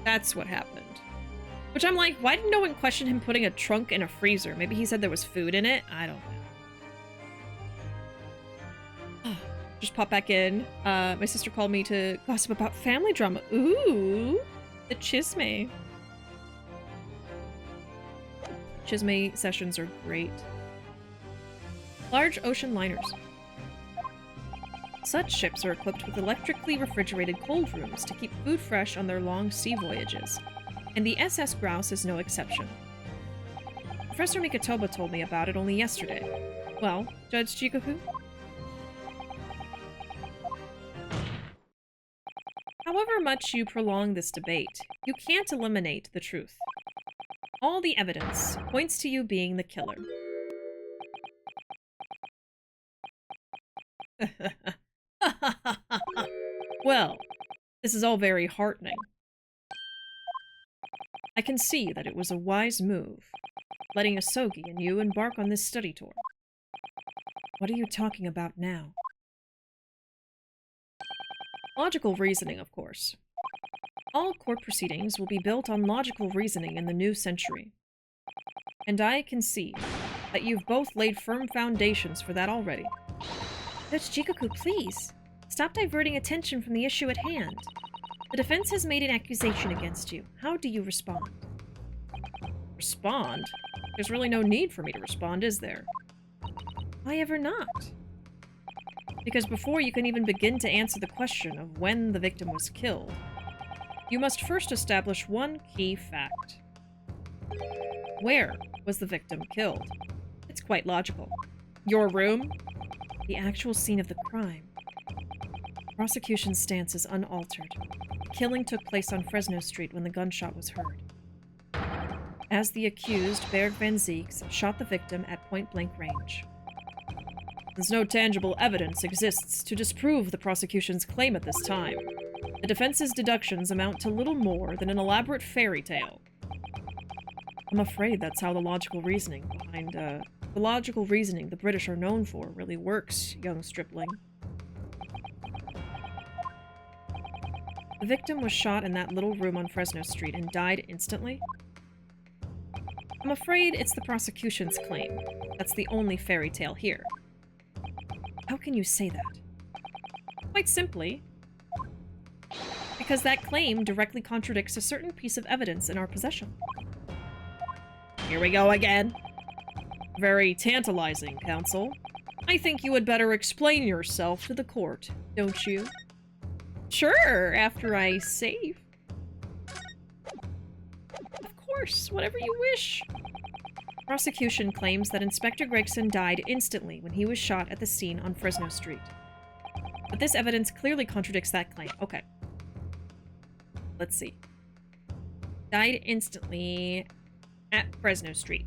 That's what happened. Which I'm like, why did no one question him putting a trunk in a freezer? Maybe he said there was food in it? I don't know. Just pop back in. My sister called me to gossip about family drama. Ooh, the chisme. Chisme sessions are great. Large ocean liners. Such ships are equipped with electrically refrigerated cold rooms to keep food fresh on their long sea voyages, and the SS Grouse is no exception. Professor Mikotoba told me about it only yesterday. Well, Judge Jigoku? However much you prolong this debate, you can't eliminate the truth. All the evidence points to you being the killer. Well, this is all very heartening. I can see that it was a wise move, letting Asogi and you embark on this study tour. What are you talking about now? Logical reasoning, of course. All court proceedings will be built on logical reasoning in the new century. And I can see that you've both laid firm foundations for that already. Judge Jigoku, please. Stop diverting attention from the issue at hand. The defense has made an accusation against you. How do you respond? Respond? There's really no need for me to respond, is there? Why ever not? Because before you can even begin to answer the question of when the victim was killed, you must first establish one key fact. Where was the victim killed? It's quite logical. Your room? The actual scene of the crime. Prosecution's stance is unaltered. The killing took place on Fresno Street when the gunshot was heard. As the accused, Berg van Zieks shot the victim at point-blank range. Since no tangible evidence exists to disprove the prosecution's claim at this time, the defense's deductions amount to little more than an elaborate fairy tale. I'm afraid that's how the logical reasoning behind, the logical reasoning the British are known for really works, young stripling. The victim was shot in that little room on Fresno Street and died instantly? I'm afraid it's the prosecution's claim. That's the only fairy tale here. How can you say that? Quite simply, because that claim directly contradicts a certain piece of evidence in our possession. Here we go again. Very tantalizing, counsel. I think you would better explain yourself to the court, don't you? Sure, after I save. Of course, whatever you wish. Prosecution claims that Inspector Gregson died instantly when he was shot at the scene on Fresno Street. But this evidence clearly contradicts that claim. Okay. Let's see. Died instantly at Fresno Street.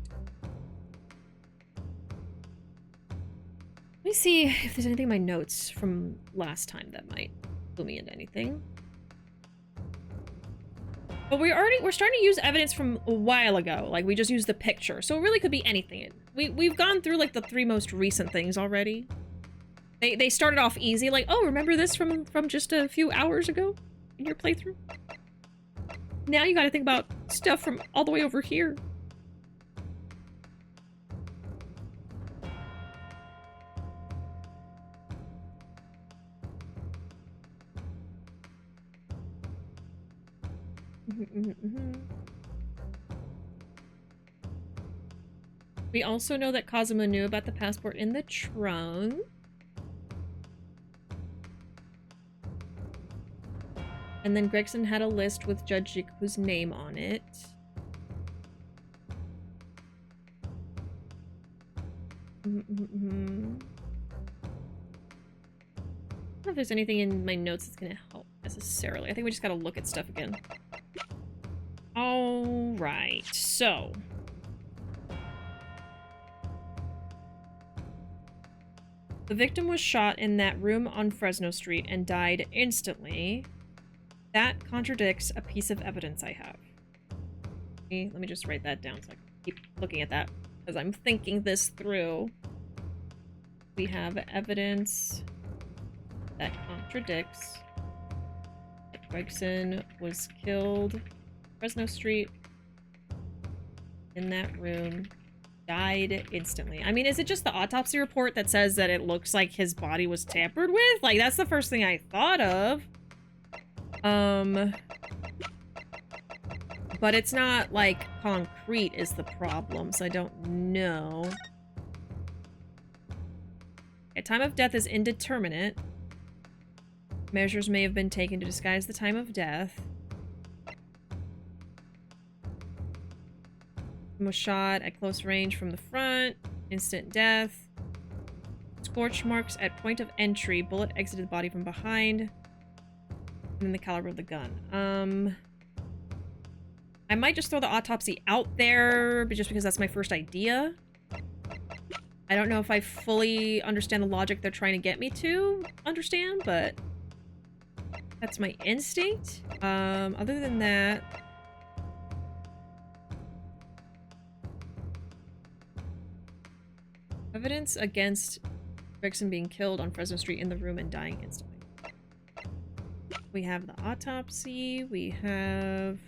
Let me see if there's anything in my notes from last time that might clue me into anything. But we're starting to use evidence from a while ago. Like, we just used the picture. So it really could be anything. We've gone through, like, the 3 most recent things already. They started off easy, like, oh, remember this from just a few hours ago in your playthrough? Now you gotta think about stuff from all the way over here. We also know that Kazuma knew about the passport in the trunk. And then Gregson had a list with Judge Jigoku's name on it. I don't know if there's anything in my notes that's gonna help necessarily. I think we just gotta look at stuff again. Alright, so... the victim was shot in that room on Fresno Street and died instantly. That contradicts a piece of evidence I have. Okay, let me just write that down so I can keep looking at that, because I'm thinking this through. We have evidence that contradicts that Gregson was killed Fresno Street in that room, died instantly. I mean, is it just the autopsy report that says that it looks like his body was tampered with? Like, that's the first thing I thought of. But it's not, like, concrete is the problem, so I don't know. Okay, time of death is indeterminate. Measures may have been taken to disguise the time of death. Was shot at close range from the front. Instant death. Scorch marks at point of entry. Bullet exited the body from behind. And then the caliber of the gun. I might just throw the autopsy out there, but just because that's my first idea. I don't know if I fully understand the logic they're trying to get me to understand, but that's my instinct. Other than that, evidence against Gregson being killed on Fresno Street in the room and dying instantly. We have the autopsy. We have...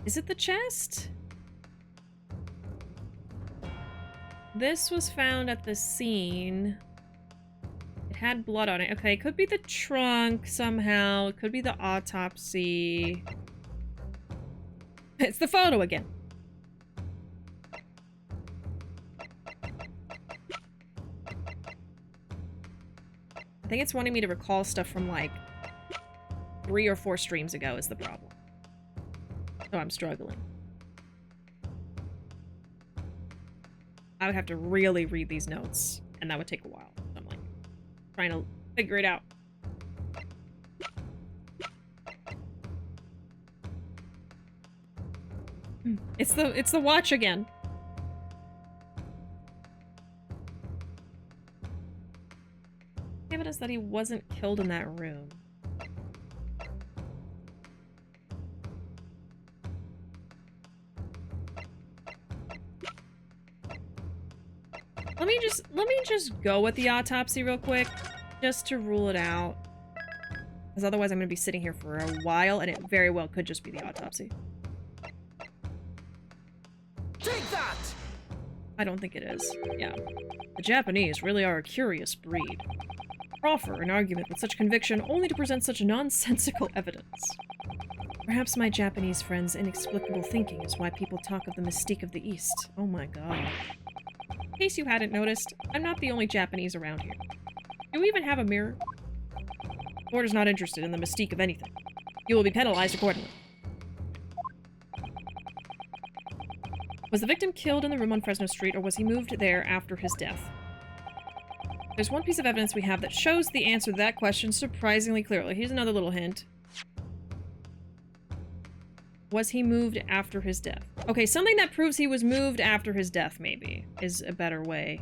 is it the chest? This was found at the scene. It had blood on it. Okay, it could be the trunk somehow. It could be the autopsy. It's the photo again. I think it's wanting me to recall stuff from like 3 or 4 streams ago is the problem. So I'm struggling. I would have to really read these notes, and that would take a while. So I'm like trying to figure it out. It's the watch again. Evidence that he wasn't killed in that room. Let me just go with the autopsy real quick, just to rule it out. Because otherwise I'm going to be sitting here for a while, and it very well could just be the autopsy. Take that! I don't think it is. Yeah. The Japanese really are a curious breed. Proffer an argument with such conviction only to present such nonsensical evidence. Perhaps my Japanese friend's inexplicable thinking is why people talk of the mystique of the East. Oh my god. In case you hadn't noticed, I'm not the only Japanese around here. Do we even have a mirror? The court is not interested in the mystique of anything. You will be penalized accordingly. Was the victim killed in the room on Fresno Street, or was he moved there after his death? There's one piece of evidence we have that shows the answer to that question surprisingly clearly. Here's another little hint. Was he moved after his death? Okay, something that proves he was moved after his death, maybe, is a better way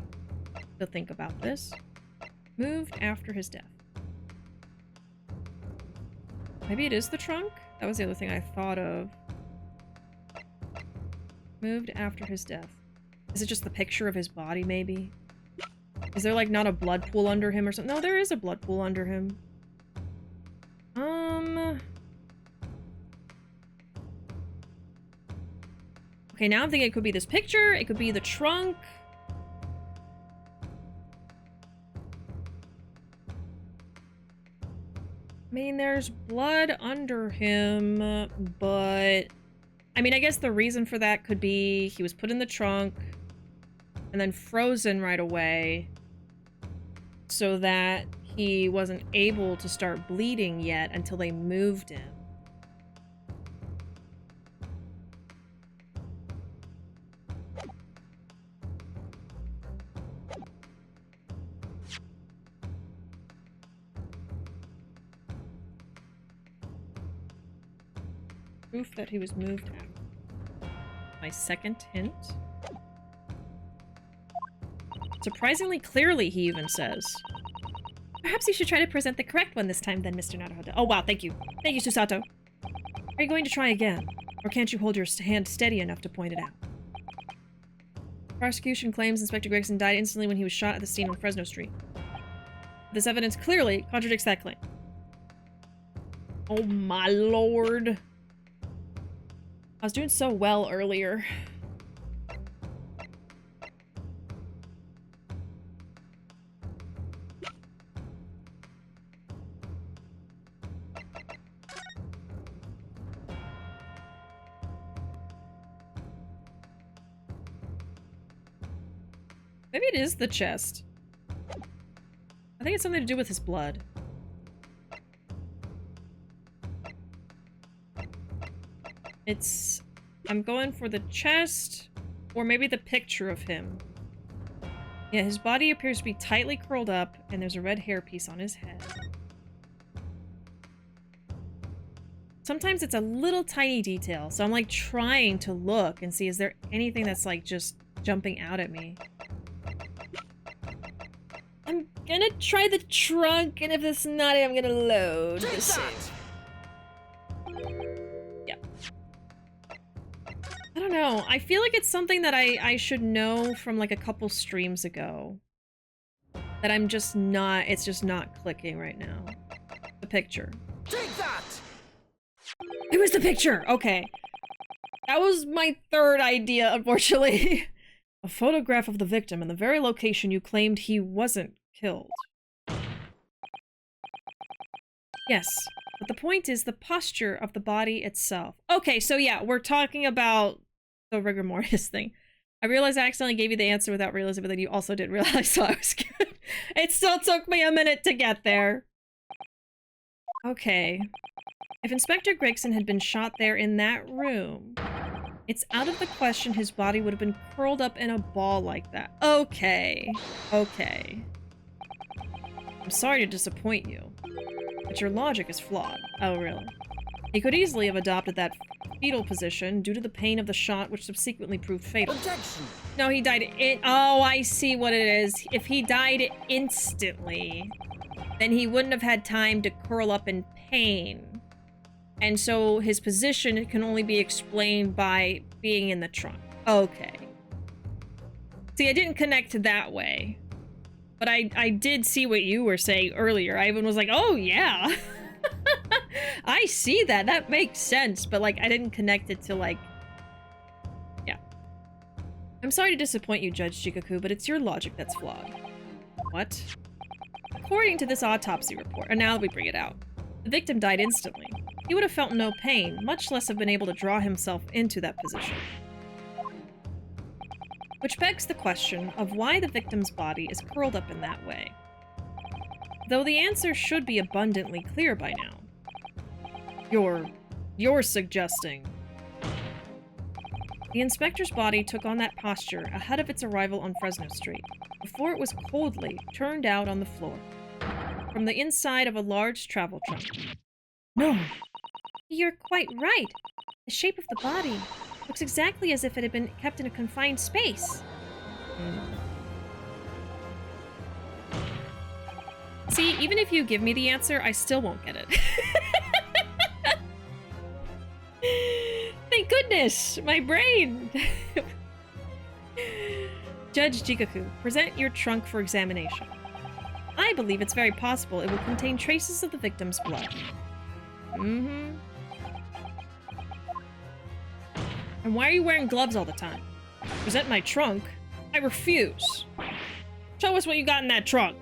to think about this. Moved after his death. Maybe it is the trunk? That was the other thing I thought of. Moved after his death. Is it just the picture of his body, maybe? Is there, like, not a blood pool under him or something? No, there is a blood pool under him. Okay, now I'm thinking it could be this picture. It could be the trunk. I mean, there's blood under him, but... I mean, I guess the reason for that could be he was put in the trunk and then frozen right away so that he wasn't able to start bleeding yet until they moved him. Proof that he was moved out. My second hint. Surprisingly clearly, he even says. Perhaps you should try to present the correct one this time then, Mr. Naruhodo. Oh wow, thank you. Thank you, Susato. Are you going to try again? Or can't you hold your hand steady enough to point it out? Prosecution claims Inspector Gregson died instantly when he was shot at the scene on Fresno Street. This evidence clearly contradicts that claim. Oh my lord. I was doing so well earlier. Maybe it is the chest. I think it's something to do with his blood. I'm going for the chest, or maybe the picture of him. Yeah, his body appears to be tightly curled up, and there's a red hairpiece on his head. Sometimes it's a little tiny detail, so I'm like trying to look and see, is there anything that's like just jumping out at me? I'm gonna try the trunk, and if it's not it, I'm gonna load the save. Yep. I don't know. I feel like it's something that I should know from like a couple streams ago. That I'm just not, it's just not clicking right now. The picture. Take that! It was the picture! Okay. That was my third idea, unfortunately. A photograph of the victim in the very location you claimed he wasn't killed. Yes, but the point is the posture of the body itself. Okay, so yeah, we're talking about the rigor mortis thing. I realized I accidentally gave you the answer without realizing, but then you also didn't realize, so I was good. It still took me a minute to get there. Okay. If Inspector Gregson had been shot there in that room, it's out of the question his body would have been curled up in a ball like that. Okay. Okay. I'm sorry to disappoint you, but your logic is flawed. Oh, really? He could easily have adopted that fetal position due to the pain of the shot, which subsequently proved fatal. Objection. No, he died in— oh, I see what it is. If he died instantly, then he wouldn't have had time to curl up in pain. And so his position can only be explained by being in the trunk. Okay. See, I didn't connect that way. But I did see what you were saying earlier. I even was like, oh, yeah. I see that. That makes sense. But, like, I didn't connect it to, like... yeah. I'm sorry to disappoint you, Judge Jigoku, but it's your logic that's flawed. What? According to this autopsy report, and now we bring it out, the victim died instantly. He would have felt no pain, much less have been able to draw himself into that position. Which begs the question of why the victim's body is curled up in that way. Though the answer should be abundantly clear by now. You're suggesting. The inspector's body took on that posture ahead of its arrival on Fresno Street, before it was coldly turned out on the floor, from the inside of a large travel trunk. No. You're quite right. The shape of the body looks exactly as if it had been kept in a confined space. See, even if you give me the answer, I still won't get it. Thank goodness! My brain! Judge Jigoku, present your trunk for examination. I believe it's very possible it will contain traces of the victim's blood. Mm-hmm. And why are you wearing gloves all the time? Present my trunk? I refuse. Show us what you got in that trunk.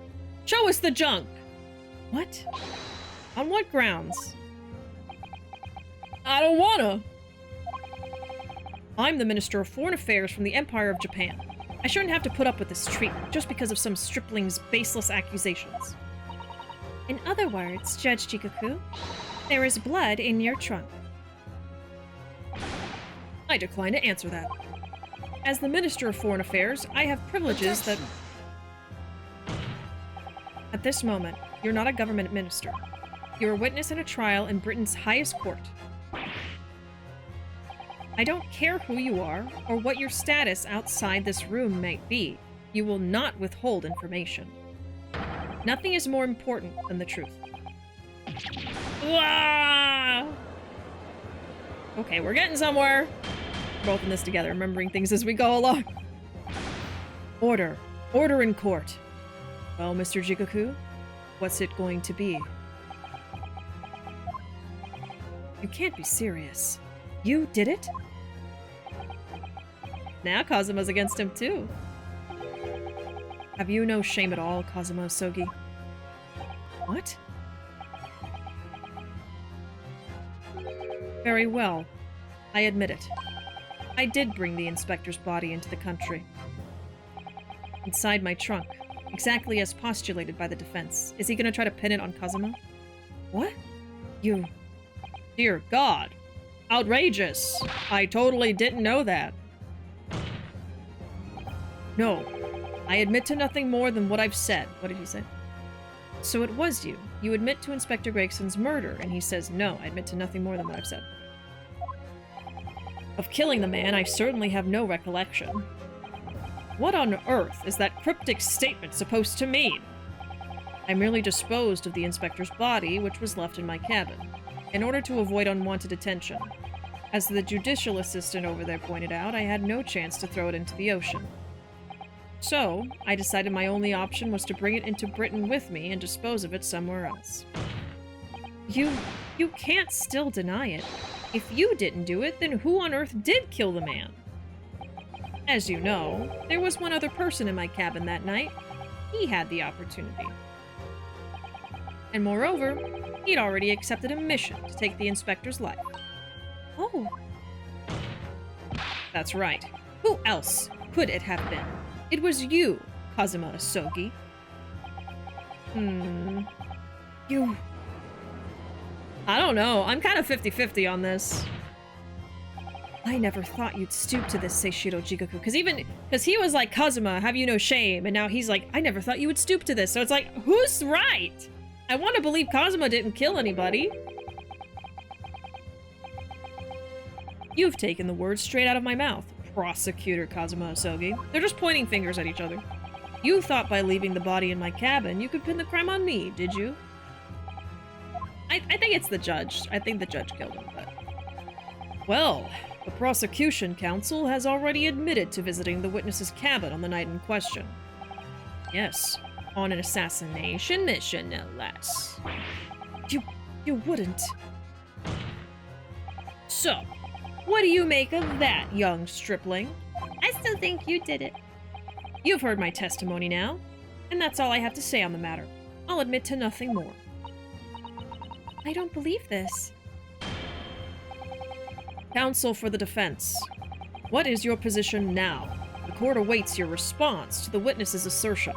Show us the junk. What? On what grounds? I don't wanna. I'm the Minister of Foreign Affairs from the Empire of Japan. I shouldn't have to put up with this treatment just because of some stripling's baseless accusations. In other words, Judge Jigoku, there is blood in your trunk. I decline to answer that. As the Minister of Foreign Affairs, I have privileges that... At this moment, you're not a government minister. You're a witness in a trial in Britain's highest court. I don't care who you are, or what your status outside this room might be. You will not withhold information. Nothing is more important than the truth. Ah! Okay, we're getting somewhere. Both in this together, remembering things as we go along. Order. Order in court. Well, Mr. Jigoku, what's it going to be? You can't be serious. You did it? Now Kazuma's against him too. Have you no shame at all, Kazuma Sogi? What? Very well. I admit it. I did bring the inspector's body into the country. Inside my trunk, exactly as postulated by the defense. Is he gonna try to pin it on Kazuma? What? You... Dear God. Outrageous. I totally didn't know that. No. I admit to nothing more than what I've said. What did he say? So it was you. You admit to Inspector Gregson's murder, and he says, no, I admit to nothing more than what I've said. Of killing the man, I certainly have no recollection. What on earth is that cryptic statement supposed to mean? I merely disposed of the inspector's body, which was left in my cabin, in order to avoid unwanted attention. As the judicial assistant over there pointed out, I had no chance to throw it into the ocean. So, I decided my only option was to bring it into Britain with me and dispose of it somewhere else. You can't still deny it. If you didn't do it, then who on earth did kill the man? As you know, there was one other person in my cabin that night. He had the opportunity. And moreover, he'd already accepted a mission to take the inspector's life. Oh, That's right. Who else could it have been? It was you, Kazuma Asogi. you... I don't know. I'm kind of 50-50 on this. I never thought you'd stoop to this, Seishiro Jigoku. Because he was like, Kazuma, have you no shame? And now he's like, I never thought you would stoop to this. So it's like, who's right? I want to believe Kazuma didn't kill anybody. You've taken the words straight out of my mouth, Prosecutor Kazuma Asogi. They're just pointing fingers at each other. You thought by leaving the body in my cabin you could pin the crime on me, did you? I think it's the judge. I think the judge killed him, but... Well, the prosecution counsel has already admitted to visiting the witness's cabin on the night in question. Yes, on an assassination mission, no less. You wouldn't. So, what do you make of that, young stripling? I still think you did it. You've heard my testimony now, and that's all I have to say on the matter. I'll admit to nothing more. I don't believe this. Counsel for the defense. What is your position now? The court awaits your response to the witness's assertion.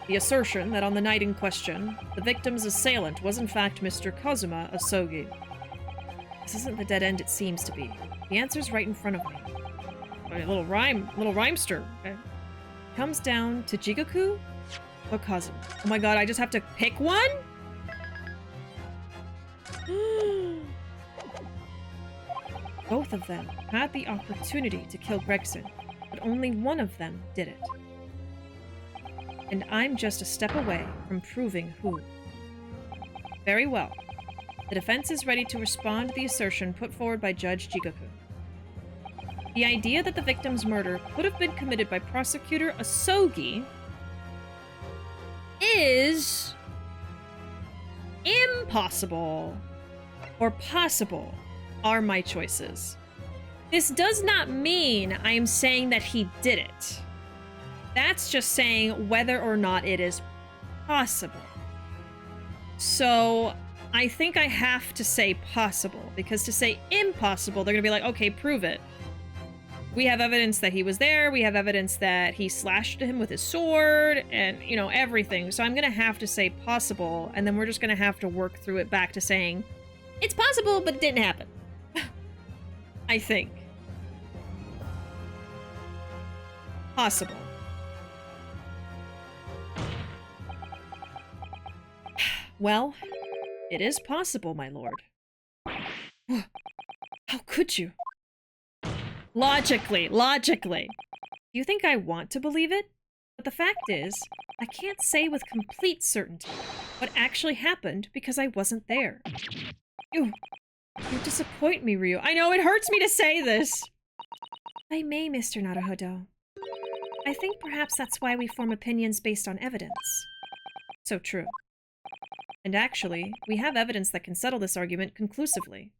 The assertion that on the night in question, the victim's assailant was in fact Mr. Kazuma Asogi. This isn't the dead end it seems to be. The answer's right in front of me. A little rhymester. Okay. Comes down to Jigoku or Kazuma. Oh my god, I just have to pick one? Both of them had the opportunity to kill Gregson, but only one of them did it. And I'm just a step away from proving who. Very well. The defense is ready to respond to the assertion put forward by Judge Jigoku. The idea that the victim's murder could have been committed by Prosecutor Asogi is impossible or possible are my choices. This does not mean I am saying that he did it. That's just saying whether or not it is possible. So I think I have to say possible, because to say impossible, they're gonna be like, okay, prove it. We have evidence that he was there, we have evidence that he slashed him with his sword, and, you know, everything. So I'm gonna have to say possible, and then we're just gonna have to work through it back to saying, it's possible, but it didn't happen. I think. Possible. Well, it is possible, my lord. How could you? Logically. You think I want to believe it? But the fact is, I can't say with complete certainty what actually happened because I wasn't there. You disappoint me, Ryu. I know, it hurts me to say this. I may, Mr. Naruhodo. I think perhaps that's why we form opinions based on evidence. So true. And actually, we have evidence that can settle this argument conclusively.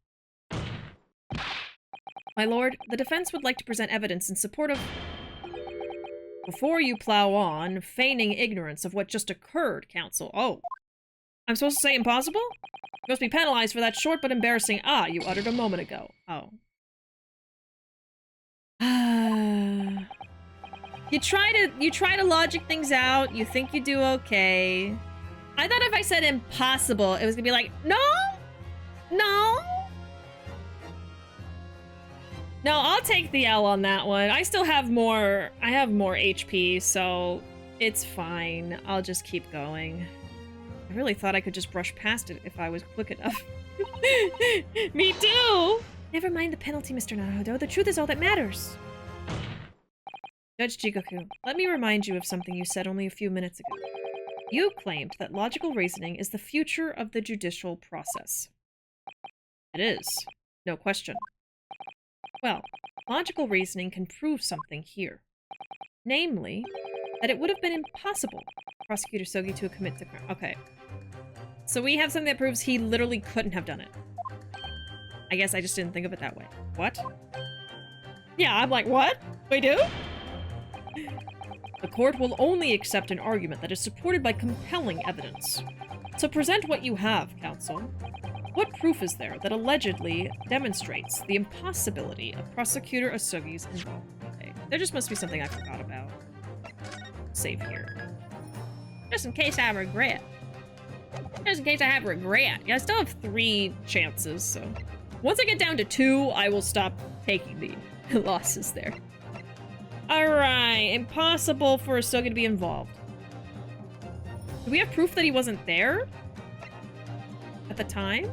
My lord, the defense would like to present evidence in support of... Before you plow on, feigning ignorance of what just occurred, counsel. Oh. I'm supposed to say impossible? You must be penalized for that short but embarrassing "ah" you uttered a moment ago. Oh. You try to logic things out, you think you do okay. I thought if I said impossible, it was gonna be like, no! No, I'll take the L on that one. I still have more, I have more HP, so it's fine. I'll just keep going. I really thought I could just brush past it if I was quick enough. Me too! Never mind the penalty, Mr. Naruhodo. The truth is all that matters. Judge Jigoku, let me remind you of something you said only a few minutes ago. You claimed that logical reasoning is the future of the judicial process. It is. No question. Well, logical reasoning can prove something here. Namely, that it would have been impossible for Prosecutor Sogi to commit the crime. Okay. So we have something that proves he literally couldn't have done it. I guess I just didn't think of it that way. What? Yeah, I'm like, what? We do? The court will only accept an argument that is supported by compelling evidence. So present what you have, Counsel. What proof is there that allegedly demonstrates the impossibility of Prosecutor Asugi's involvement? Okay. There just must be something I forgot about. Save here. Just in case I regret. Just in case I have regret. Yeah, I still have 3 chances, so... Once I get down to 2, I will stop taking the losses there. Alright, impossible for Asugi to be involved. Do we have proof that he wasn't there? At the time?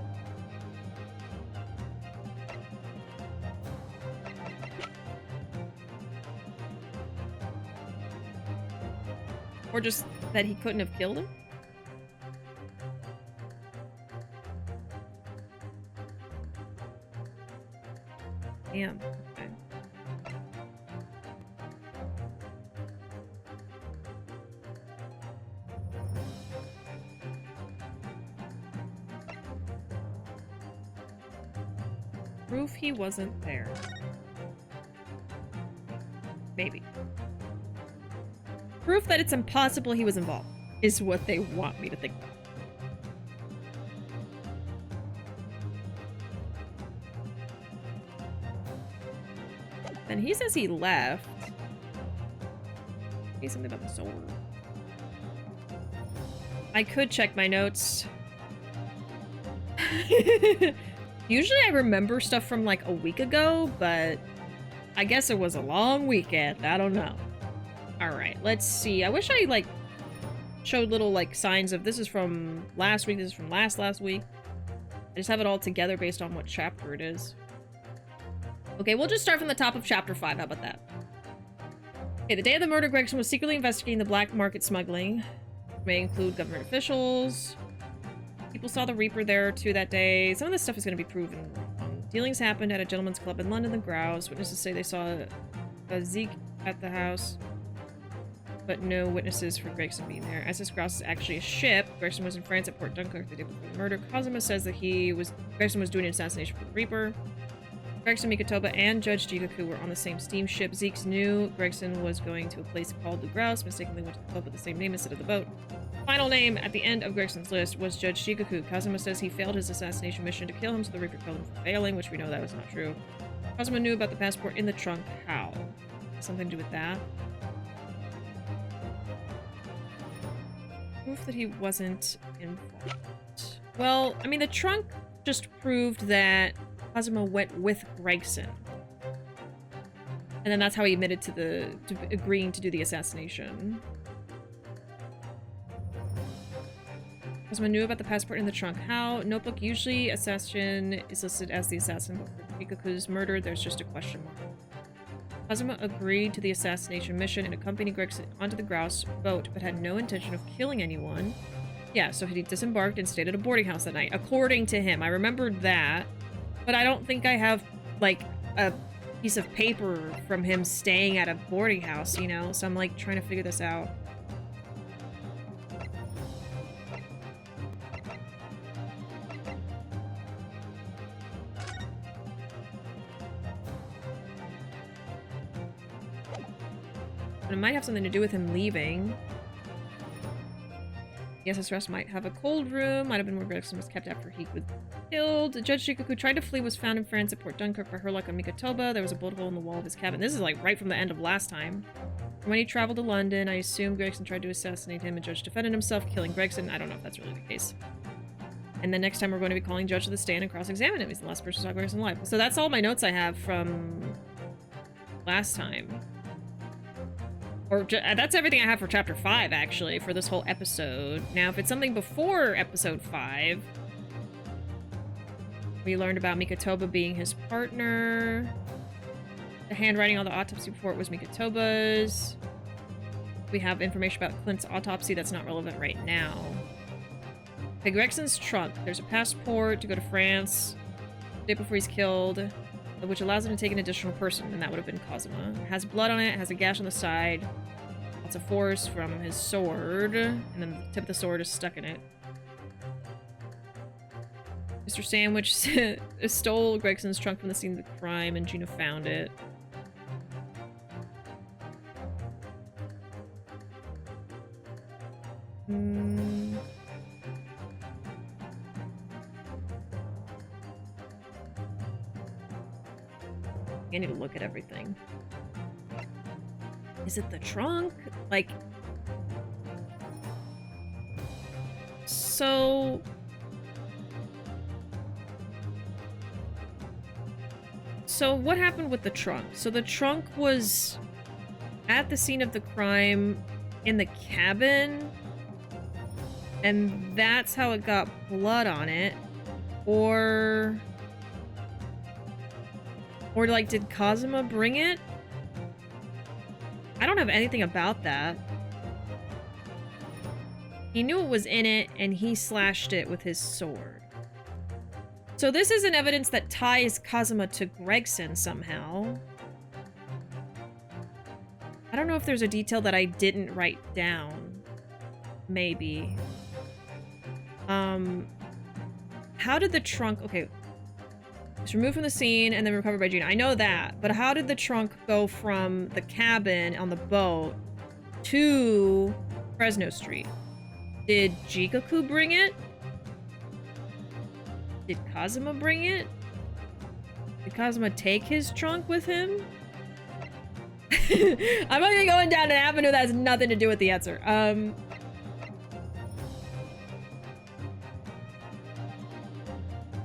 Or just that he couldn't have killed him? Damn. Okay. Proof he wasn't there. Maybe. Proof that it's impossible he was involved is what they want me to think about. And he says he left. Say something about the sword. I could check my notes. Usually I remember stuff from like a week ago, but I guess it was a long weekend. I don't know. Alright, let's see. I wish I like showed little like signs of this is from last week, this is from last week. I just have it all together based on what chapter it is. Okay, we'll just start from the top of chapter 5. How about that? Okay, the day of the murder, Gregson was secretly investigating the black market smuggling. Which may include government officials. People saw the Reaper there too that day. Some of this stuff is going to be proven wrong. Dealings happened at a gentleman's club in London, the Grouse. Witnesses say they saw a Zeke at the house, but no witnesses for Gregson being there. SS Grouse is actually a ship. Gregson was in France at Port Dunkirk the day before the murder. Kazuma says that Gregson was doing an assassination for the Reaper. Gregson, Mikotoba, and Judge Jigoku were on the same steamship. Zeeks knew Gregson was going to a place called the Grouse, mistakenly went to the club with the same name instead of the boat. Final name at the end of Gregson's list was Judge Jigoku. Kazuma says he failed his assassination mission to kill him, so the Reaper killed him for failing, which we know that was not true. Kazuma knew about the passport in the trunk. How? Something to do with that? Proof that he wasn't involved. Well, I mean, the trunk just proved that Kazuma went with Gregson. And then that's how he admitted to agreeing to do the assassination. Kazuma knew about the passport in the trunk. How? Notebook. Usually assassin is listed as the assassin, but for Mikoku's murder, there's just a question mark. Kazuma agreed to the assassination mission and accompanied Gregson onto the Grouse boat, but had no intention of killing anyone. Yeah, so he disembarked and stayed at a boarding house that night, according to him. I remembered that. But I don't think I have, like, a piece of paper from him staying at a boarding house, you know? So I'm, like, trying to figure this out. But it might have something to do with him leaving. The SS Rest might have a cold room, might have been where Gregson was kept after he was killed. Judge Jigoku tried to flee, was found in France at Port Dunkirk by her luck on Mikotoba. There was a bullet hole in the wall of his cabin. This is like right from the end of last time. When he traveled to London, I assume Gregson tried to assassinate him and Judge defended himself, killing Gregson. I don't know if that's really the case. And then next time we're going to be calling Judge to the stand and cross-examine him. He's the last person who saw Gregson alive. So that's all my notes I have from last time. Or that's everything I have for chapter 5, actually, for this whole episode. Now, if it's something before episode 5, we learned about Mikotoba being his partner. The handwriting on the autopsy report was Mikotoba's. We have information about Clint's autopsy that's not relevant right now. Okay, Gregson's trunk. There's a passport to go to France the day before he's killed, which allows him to take an additional person, and that would have been Kazuma. It has blood on it, has a gash on the side, lots of force from his sword, and then the tip of the sword is stuck in it. Mr. Sandwich stole Gregson's trunk from the scene of the crime, and Gina found it. I need to look at everything. Is it the trunk? Like... So... So what happened with the trunk? So the trunk was at the scene of the crime in the cabin, and that's how it got blood on it. Or like, did Kazuma bring it? I don't have anything about that. He knew it was in it, and he slashed it with his sword. So this is an evidence that ties Kazuma to Gregson somehow. I don't know if there's a detail that I didn't write down. Maybe. How did the trunk... Okay. It's removed from the scene and then recovered by Gina. I know that. But how did the trunk go from the cabin on the boat to Fresno Street? Did Jigoku bring it? Did Kazuma bring it? Did Kazuma take his trunk with him? I'm only going down an avenue that has nothing to do with the answer.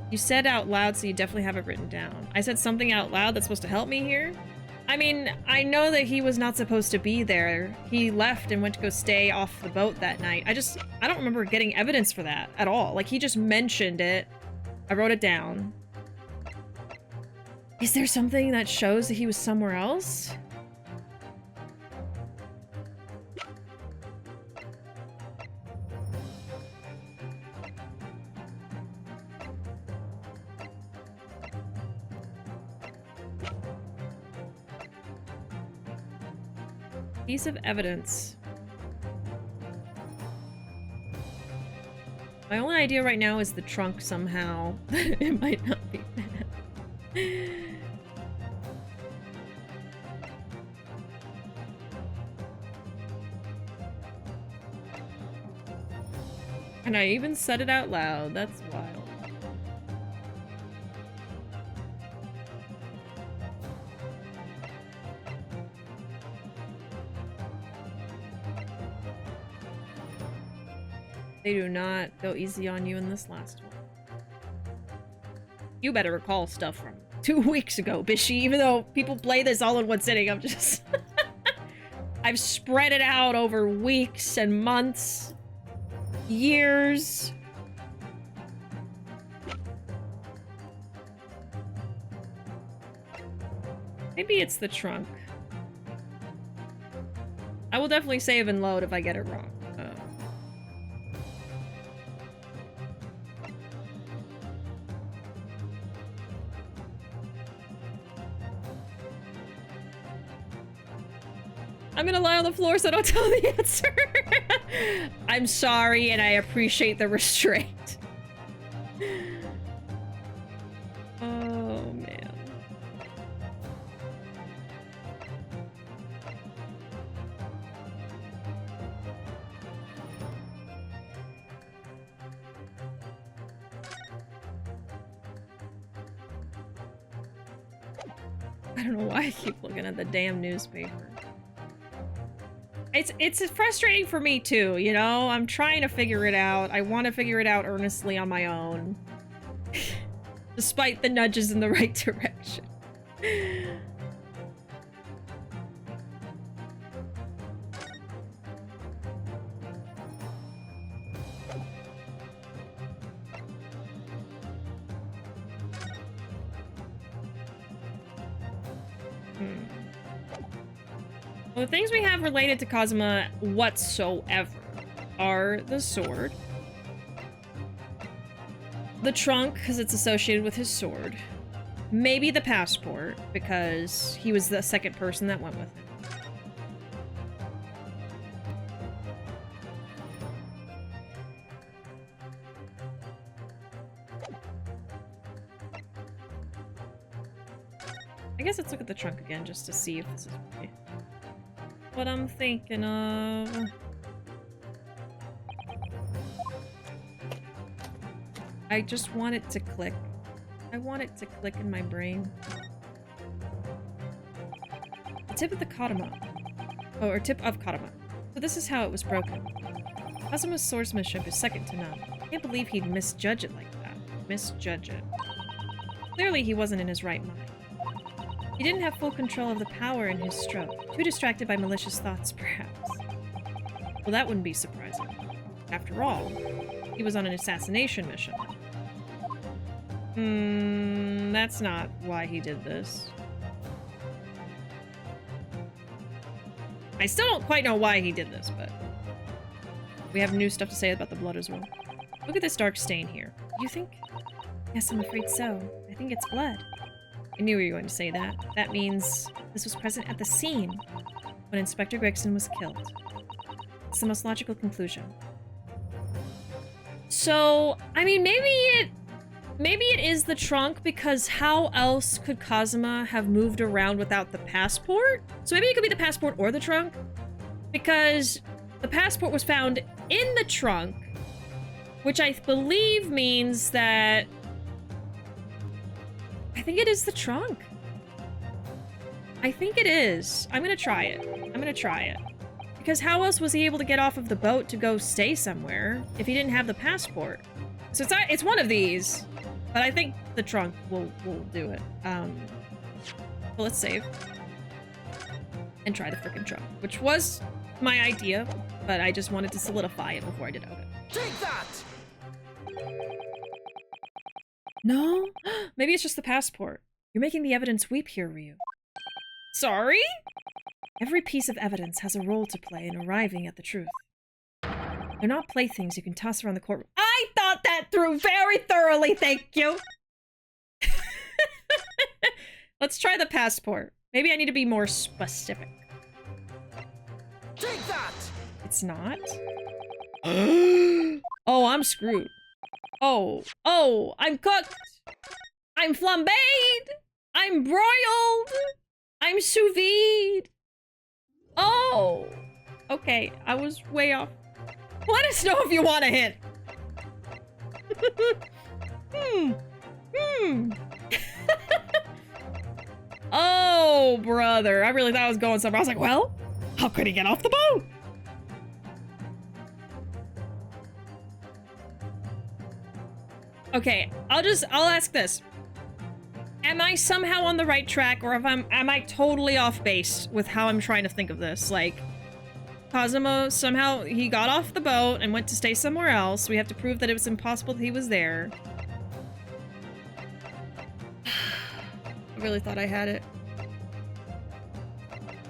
You said out loud, so you definitely have it written down. I said something out loud that's supposed to help me here. I mean, I know that he was not supposed to be there. He left and went to go stay off the boat that night. I don't remember getting evidence for that at all. Like, he just mentioned it. I wrote it down. Is there something that shows that he was somewhere else? Piece of evidence. My only idea right now is the trunk somehow. It might not be bad. And I even said it out loud. That's wild. They do not go easy on you in this last one. You better recall stuff from 2 weeks ago, Bishi, even though people play this all in one sitting. I'm just... I've spread it out over weeks and months, years. Maybe it's the trunk. I will definitely save and load if I get it wrong. I'm gonna lie on the floor so I don't tell the answer. I'm sorry, and I appreciate the restraint. Oh, man. I don't know why I keep looking at the damn newspaper. It's frustrating for me too, you know? I'm trying to figure it out. I want to figure it out earnestly on my own. Despite the nudges in the right direction. Well, the things we have related to Kazuma whatsoever are the sword, the trunk, because it's associated with his sword, maybe the passport, because he was the second person that went with him. I guess let's look at the trunk again just to see if this is right. What I'm thinking of. I just want it to click. I want it to click in my brain. Tip of the Kadama. Oh, or tip of Kadama. So this is how it was broken. Kazuma's swordsmanship is second to none. I can't believe he'd misjudge it like that. Misjudge it. Clearly he wasn't in his right mind. He didn't have full control of the power in his stroke. Too distracted by malicious thoughts, perhaps. Well, that wouldn't be surprising. After all, he was on an assassination mission. That's not why he did this. I still don't quite know why he did this, but we have new stuff to say about the blood as well. Look at this dark stain here. You think? Yes, I'm afraid so. I think it's blood. I knew you were going to say that. That means this was present at the scene when Inspector Gregson was killed. It's the most logical conclusion. So, I mean, maybe it is the trunk, because how else could Kazuma have moved around without the passport? So maybe it could be the passport or the trunk, because the passport was found in the trunk, which I believe means that I think it is the trunk. I think it is. I'm gonna try it. Because how else was he able to get off of the boat to go stay somewhere if he didn't have the passport? So it's one of these, but I think the trunk will do it. Well, let's save. And try the frickin' trunk, which was my idea, but I just wanted to solidify it before I did it. Okay. Take that! No? Maybe it's just the passport. You're making the evidence weep here, Ryu. Sorry? Every piece of evidence has a role to play in arriving at the truth. They're not playthings you can toss around the courtroom. I thought that through very thoroughly, thank you. Let's try the passport. Maybe I need to be more specific. Take that! It's not? Oh, I'm screwed. Oh, I'm cooked. I'm flambéed. I'm broiled. I'm sous vide. Oh, okay. I was way off. Let us know if you want a hint. Oh, brother. I really thought I was going somewhere. I was like, well, how could he get off the boat? Okay, I'll ask this. Am I somehow on the right track, or am I totally off base with how I'm trying to think of this? Like, Kazuma, somehow he got off the boat and went to stay somewhere else. We have to prove that it was impossible that he was there. I really thought I had it.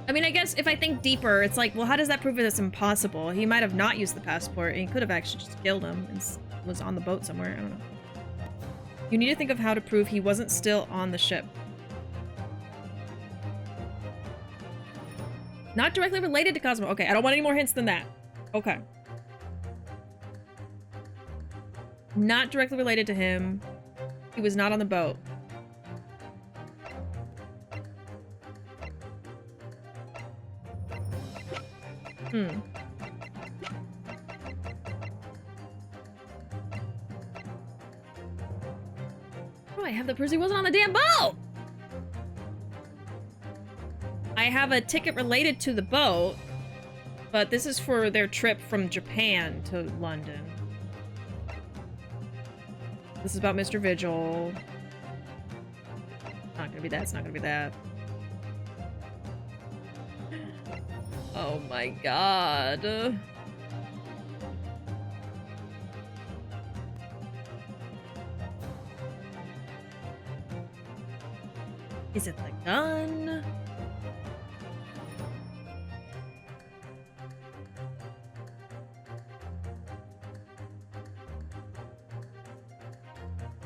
I mean, I guess if I think deeper, it's like, well, how does that prove that it's impossible? He might have not used the passport, and he could have actually just killed him and was on the boat somewhere. I don't know. You need to think of how to prove he wasn't still on the ship. Not directly related to Kazuma. Okay, I don't want any more hints than that. Okay. Not directly related to him. He was not on the boat. Oh, I have the proof he wasn't on the damn boat! I have a ticket related to the boat, but this is for their trip from Japan to London. This is about Mr. Vigil. Not gonna be that, it's not gonna be that. Oh my god. Is it the gun?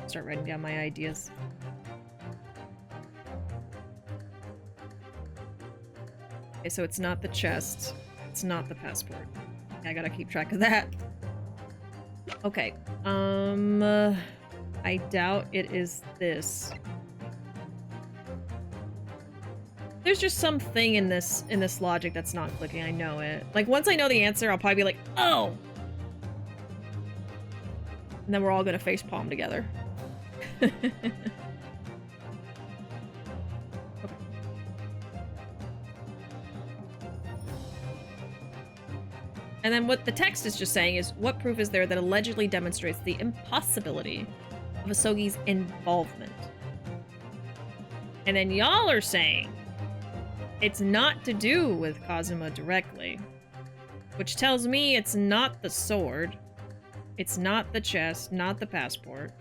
Start writing down my ideas. Okay, so it's not the chest. It's not the passport. I gotta keep track of that. Okay. I doubt it is this. There's just something in this logic that's not clicking. I know it. Like, once I know the answer, I'll probably be like, oh! And then we're all gonna facepalm together. Okay. And then what the text is just saying is, what proof is there that allegedly demonstrates the impossibility of Asogi's involvement? And then y'all are saying it's not to do with Kazuma directly, which tells me it's not the sword, it's not the chest, not the passport.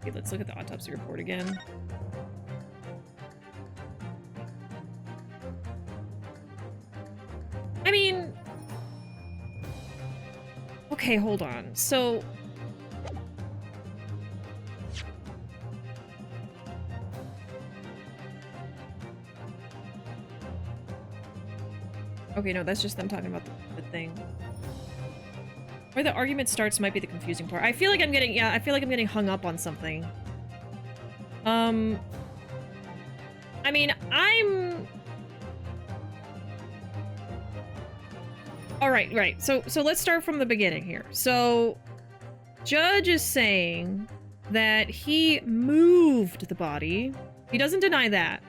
Okay, let's look at the autopsy report again. I mean... Okay, hold on. So... Okay, no, that's just them talking about the thing. Where the argument starts might be the confusing part. I feel like I'm getting, yeah, I feel like I'm getting hung up on something. I mean, all right, right. So let's start from the beginning here. So, Judge is saying that he moved the body. He doesn't deny that.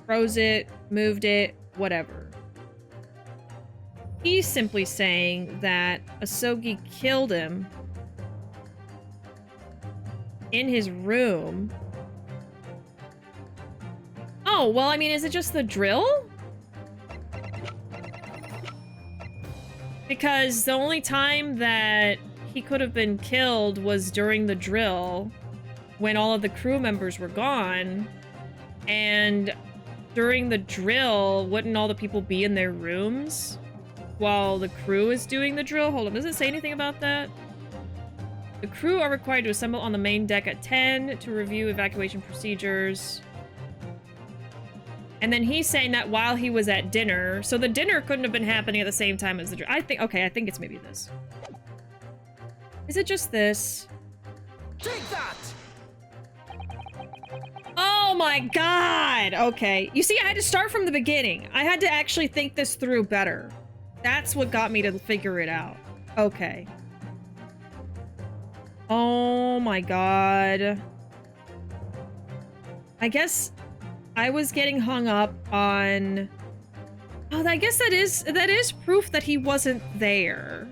Froze it, moved it, whatever. He's simply saying that Asogi killed him in his room. Oh, well, I mean, is it just the drill? Because the only time that he could have been killed was during the drill, when all of the crew members were gone. And during the drill, wouldn't all the people be in their rooms while the crew is doing the drill? Hold on, does it say anything about that? The crew are required to assemble on the main deck at 10 to review evacuation procedures. And then he's saying that while he was at dinner, so the dinner couldn't have been happening at the same time as the drill. I think it's maybe this. Is it just this? Take that! Oh my god! Okay. You see, I had to start from the beginning. I had to actually think this through better. That's what got me to figure it out. Okay. Oh my god. I guess I was getting hung up on... Oh, I guess that is proof that he wasn't there.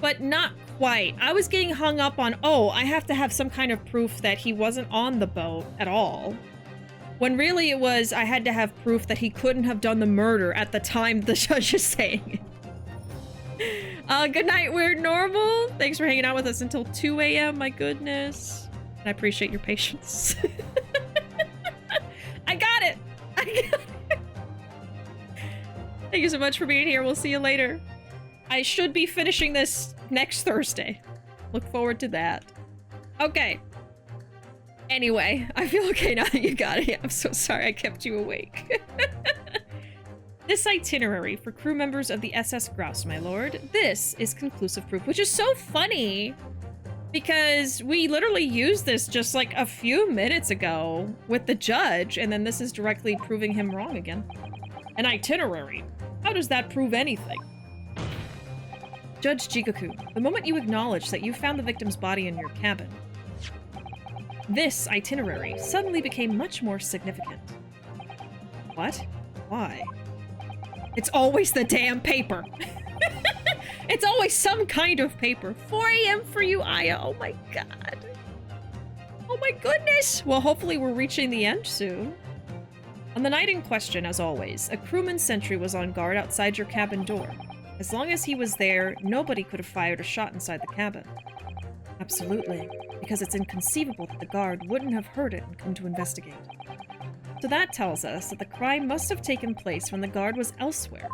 But not quite. I was getting hung up on, oh, I have to have some kind of proof that he wasn't on the boat at all. When really it was, I had to have proof that he couldn't have done the murder at the time the judge is saying it. Good night, Weird Normal. Thanks for hanging out with us until 2 a.m. My goodness. I appreciate your patience. I got it. Thank you so much for being here. We'll see you later. I should be finishing this next Thursday. Look forward to that. Okay. Anyway, I feel okay now that you got it. I'm so sorry I kept you awake. This itinerary for crew members of the SS Grouse, my lord. This is conclusive proof, which is so funny because we literally used this just like a few minutes ago with the judge, and then this is directly proving him wrong again. An itinerary? How does that prove anything? Judge Jigoku, the moment you acknowledge that you found the victim's body in your cabin, this itinerary suddenly became much more significant. What? Why? It's always the damn paper. It's always some kind of paper. 4 a.m. for you, Aya. Oh my god. Oh my goodness. Well, hopefully we're reaching the end soon. On the night in question, as always, a crewman sentry was on guard outside your cabin door. As long as he was there, nobody could have fired a shot inside the cabin. Absolutely, because it's inconceivable that the guard wouldn't have heard it and come to investigate. So that tells us that the crime must have taken place when the guard was elsewhere.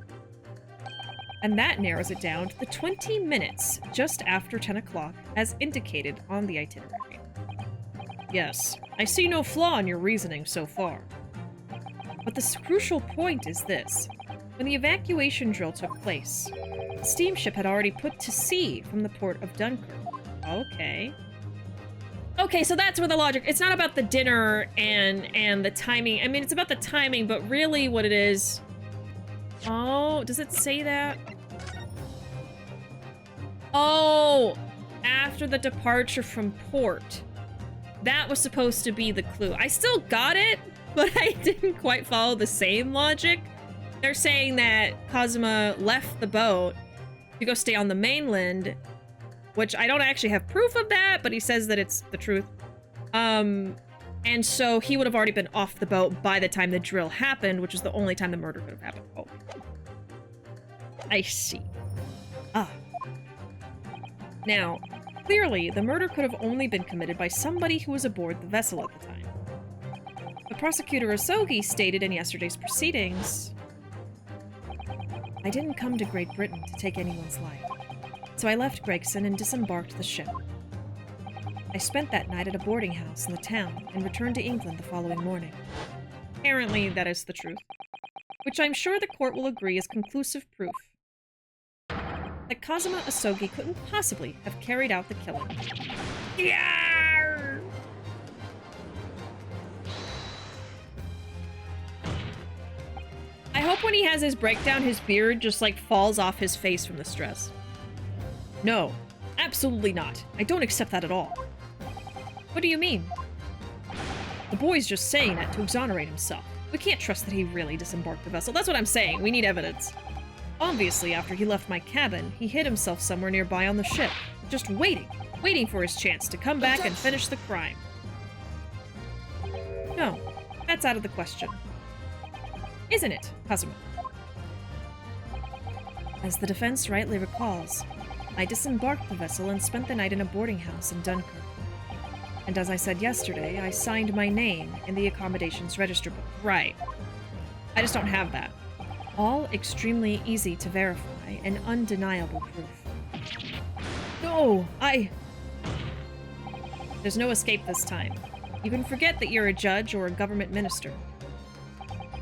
And that narrows it down to the 20 minutes just after 10 o'clock, as indicated on the itinerary. Yes, I see no flaw in your reasoning so far. But the crucial point is this. When the evacuation drill took place, the steamship had already put to sea from the port of Dunkirk. Okay. Okay, so that's where the logic... It's not about the dinner and the timing. I mean, it's about the timing, but really what it is... Oh, does it say that? Oh, after the departure from port. That was supposed to be the clue. I still got it, but I didn't quite follow the same logic. They're saying that Kazuma left the boat to go stay on the mainland, which I don't actually have proof of that, but he says that it's the truth. And so he would have already been off the boat by the time the drill happened, which is the only time the murder could have happened. Oh. I see. Ah. Now, clearly, the murder could have only been committed by somebody who was aboard the vessel at the time. But Prosecutor Asogi stated in yesterday's proceedings, I didn't come to Great Britain to take anyone's life, so I left Gregson and disembarked the ship. I spent that night at a boarding house in the town and returned to England the following morning. Apparently, that is the truth, which I'm sure the court will agree is conclusive proof that Kazuma Asogi couldn't possibly have carried out the killing. Yarr! I hope when he has his breakdown, his beard just like falls off his face from the stress. No, absolutely not. I don't accept that at all. What do you mean? The boy's just saying that to exonerate himself. We can't trust that he really disembarked the vessel. That's what I'm saying. We need evidence. Obviously, after he left my cabin, he hid himself somewhere nearby on the ship, just waiting for his chance to come back and finish the crime. No, that's out of the question. Isn't it, Kazuma? As the defense rightly recalls, I disembarked the vessel and spent the night in a boarding house in Dunkirk. And as I said yesterday, I signed my name in the accommodations register book. Right. I just don't have that. All extremely easy to verify and undeniable proof. No, There's no escape this time. You can forget that you're a judge or a government minister.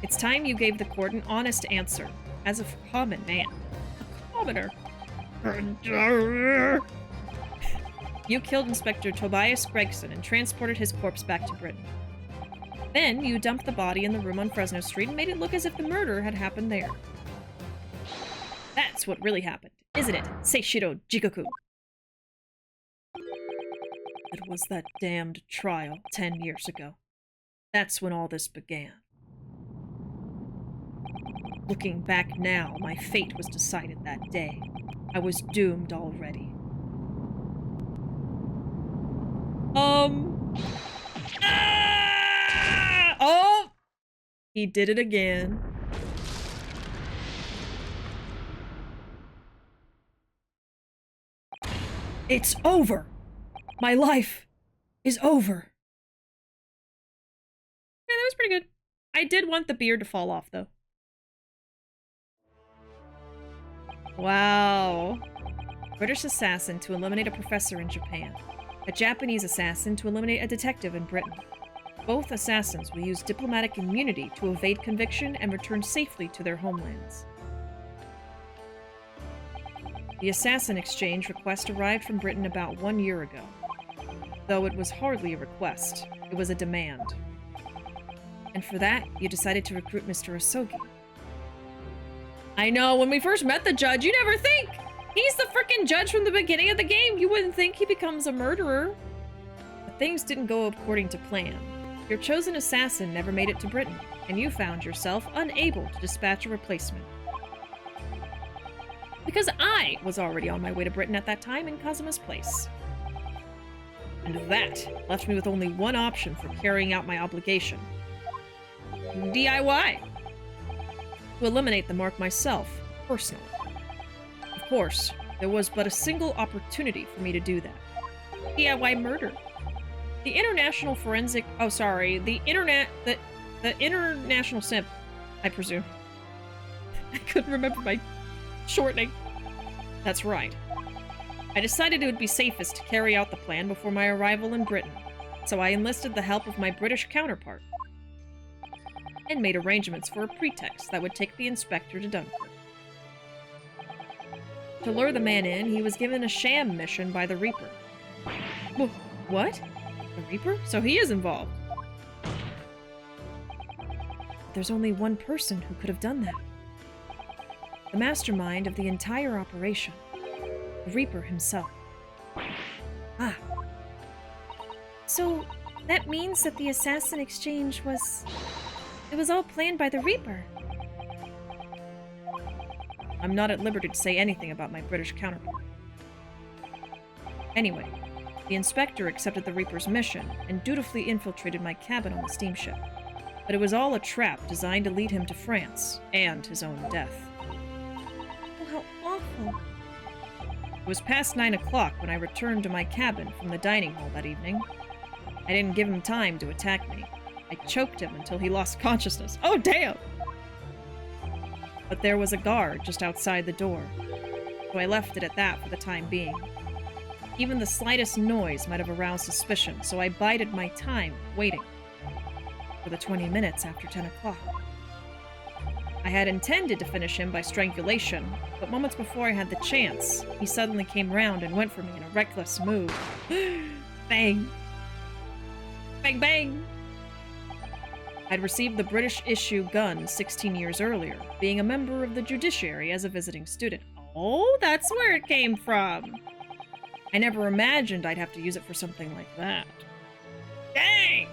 It's time you gave the court an honest answer, as a common man. A commoner. You killed Inspector Tobias Gregson and transported his corpse back to Britain. Then, you dumped the body in the room on Fresno Street and made it look as if the murder had happened there. That's what really happened, isn't it, Seishiro Jigoku? It was that damned trial 10 years ago. That's when all this began. Looking back now, my fate was decided that day. I was doomed already. Oh! He did it again. It's over! My life is over. Yeah, that was pretty good. I did want the beard to fall off, though. Wow. British assassin to eliminate a professor in Japan. A Japanese assassin to eliminate a detective in Britain. Both assassins will use diplomatic immunity to evade conviction and return safely to their homelands. The assassin exchange request arrived from Britain about 1 year ago. Though it was hardly a request, it was a demand. And for that, you decided to recruit Mr. Asogi. I know, when we first met the judge, you never think! He's the frickin' judge from the beginning of the game! You wouldn't think he becomes a murderer. But things didn't go according to plan. Your chosen assassin never made it to Britain, and you found yourself unable to dispatch a replacement. Because I was already on my way to Britain at that time in Kazuma's place. And that left me with only one option for carrying out my obligation. DIY! To eliminate the mark myself, personally. Of course, there was but a single opportunity for me to do that. DIY murder. The international forensic... Oh, sorry. The international simp, I presume. I couldn't remember my shortening. That's right. I decided it would be safest to carry out the plan before my arrival in Britain, so I enlisted the help of my British counterpart and made arrangements for a pretext that would take the inspector to Dunkirk. To lure the man in, he was given a sham mission by the Reaper. What? The Reaper? So he is involved. There's only one person who could have done that. The mastermind of the entire operation. the Reaper himself. Ah. So, that means that the assassin exchange was... It was all planned by the Reaper. I'm not at liberty to say anything about my British counterpart. Anyway, the inspector accepted the Reaper's mission and dutifully infiltrated my cabin on the steamship. But it was all a trap designed to lead him to France and his own death. Oh, how awful. It was past 9 o'clock when I returned to my cabin from the dining hall that evening. I didn't give him time to attack me. I choked him until he lost consciousness. Oh, damn! But there was a guard just outside the door, so I left it at that for the time being. Even the slightest noise might have aroused suspicion, so I bided my time, waiting for the 20 minutes after 10 o'clock. I had intended to finish him by strangulation, but moments before I had the chance, he suddenly came round and went for me in a reckless move. Bang! Bang bang! I'd received the British-issue gun 16 years earlier, being a member of the judiciary as a visiting student. Oh, that's where it came from! I never imagined I'd have to use it for something like that. Dang!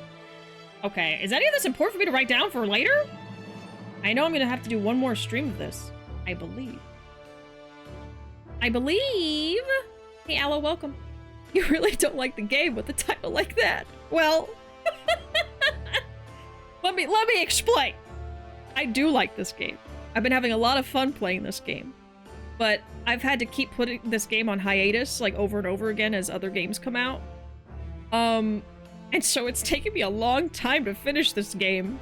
Okay, is any of this important for me to write down for later? I know I'm gonna have to do one more stream of this. I believe. I believe! Hey, Aloe, welcome. You really don't like the game with the title like that. Well... Let me explain. I do like this game. I've been having a lot of fun playing this game. But I've had to keep putting this game on hiatus, like, over and over again as other games come out. And so it's taken me a long time to finish this game.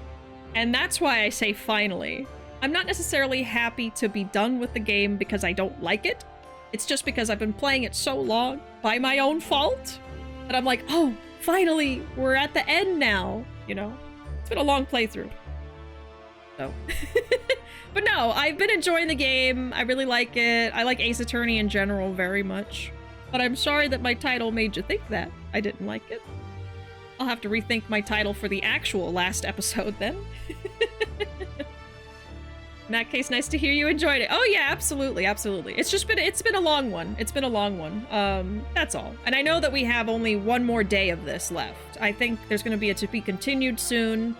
And that's why I say finally. I'm not necessarily happy to be done with the game because I don't like it. It's just because I've been playing it so long by my own fault that I'm like, oh, finally, we're at the end now, you know? It's been a long playthrough. So. But no, I've been enjoying the game. I really like it. I like Ace Attorney in general very much. But I'm sorry that my title made you think that. I didn't like it. I'll have to rethink my title for the actual last episode then. In that case, nice to hear you enjoyed it. Oh yeah, absolutely, absolutely. It's been a long one. It's been a long one. That's all. And I know that we have only one more day of this left. I think there's going to be a to be continued soon.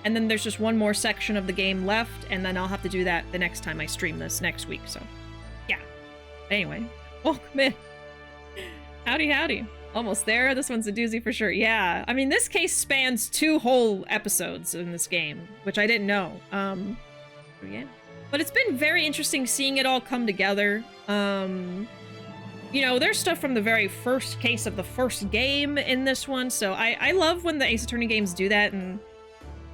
And then there's just one more section of the game left, and then I'll have to do that the next time I stream this next week, so yeah. Anyway, welcome in. Howdy, howdy. Almost there. This one's a doozy for sure. Yeah, I mean, this case spans 2 whole episodes in this game, which I didn't know. Yeah. But it's been very interesting seeing it all come together. You know, there's stuff from the very first case of the first game in this one, so I love when the Ace Attorney games do that, and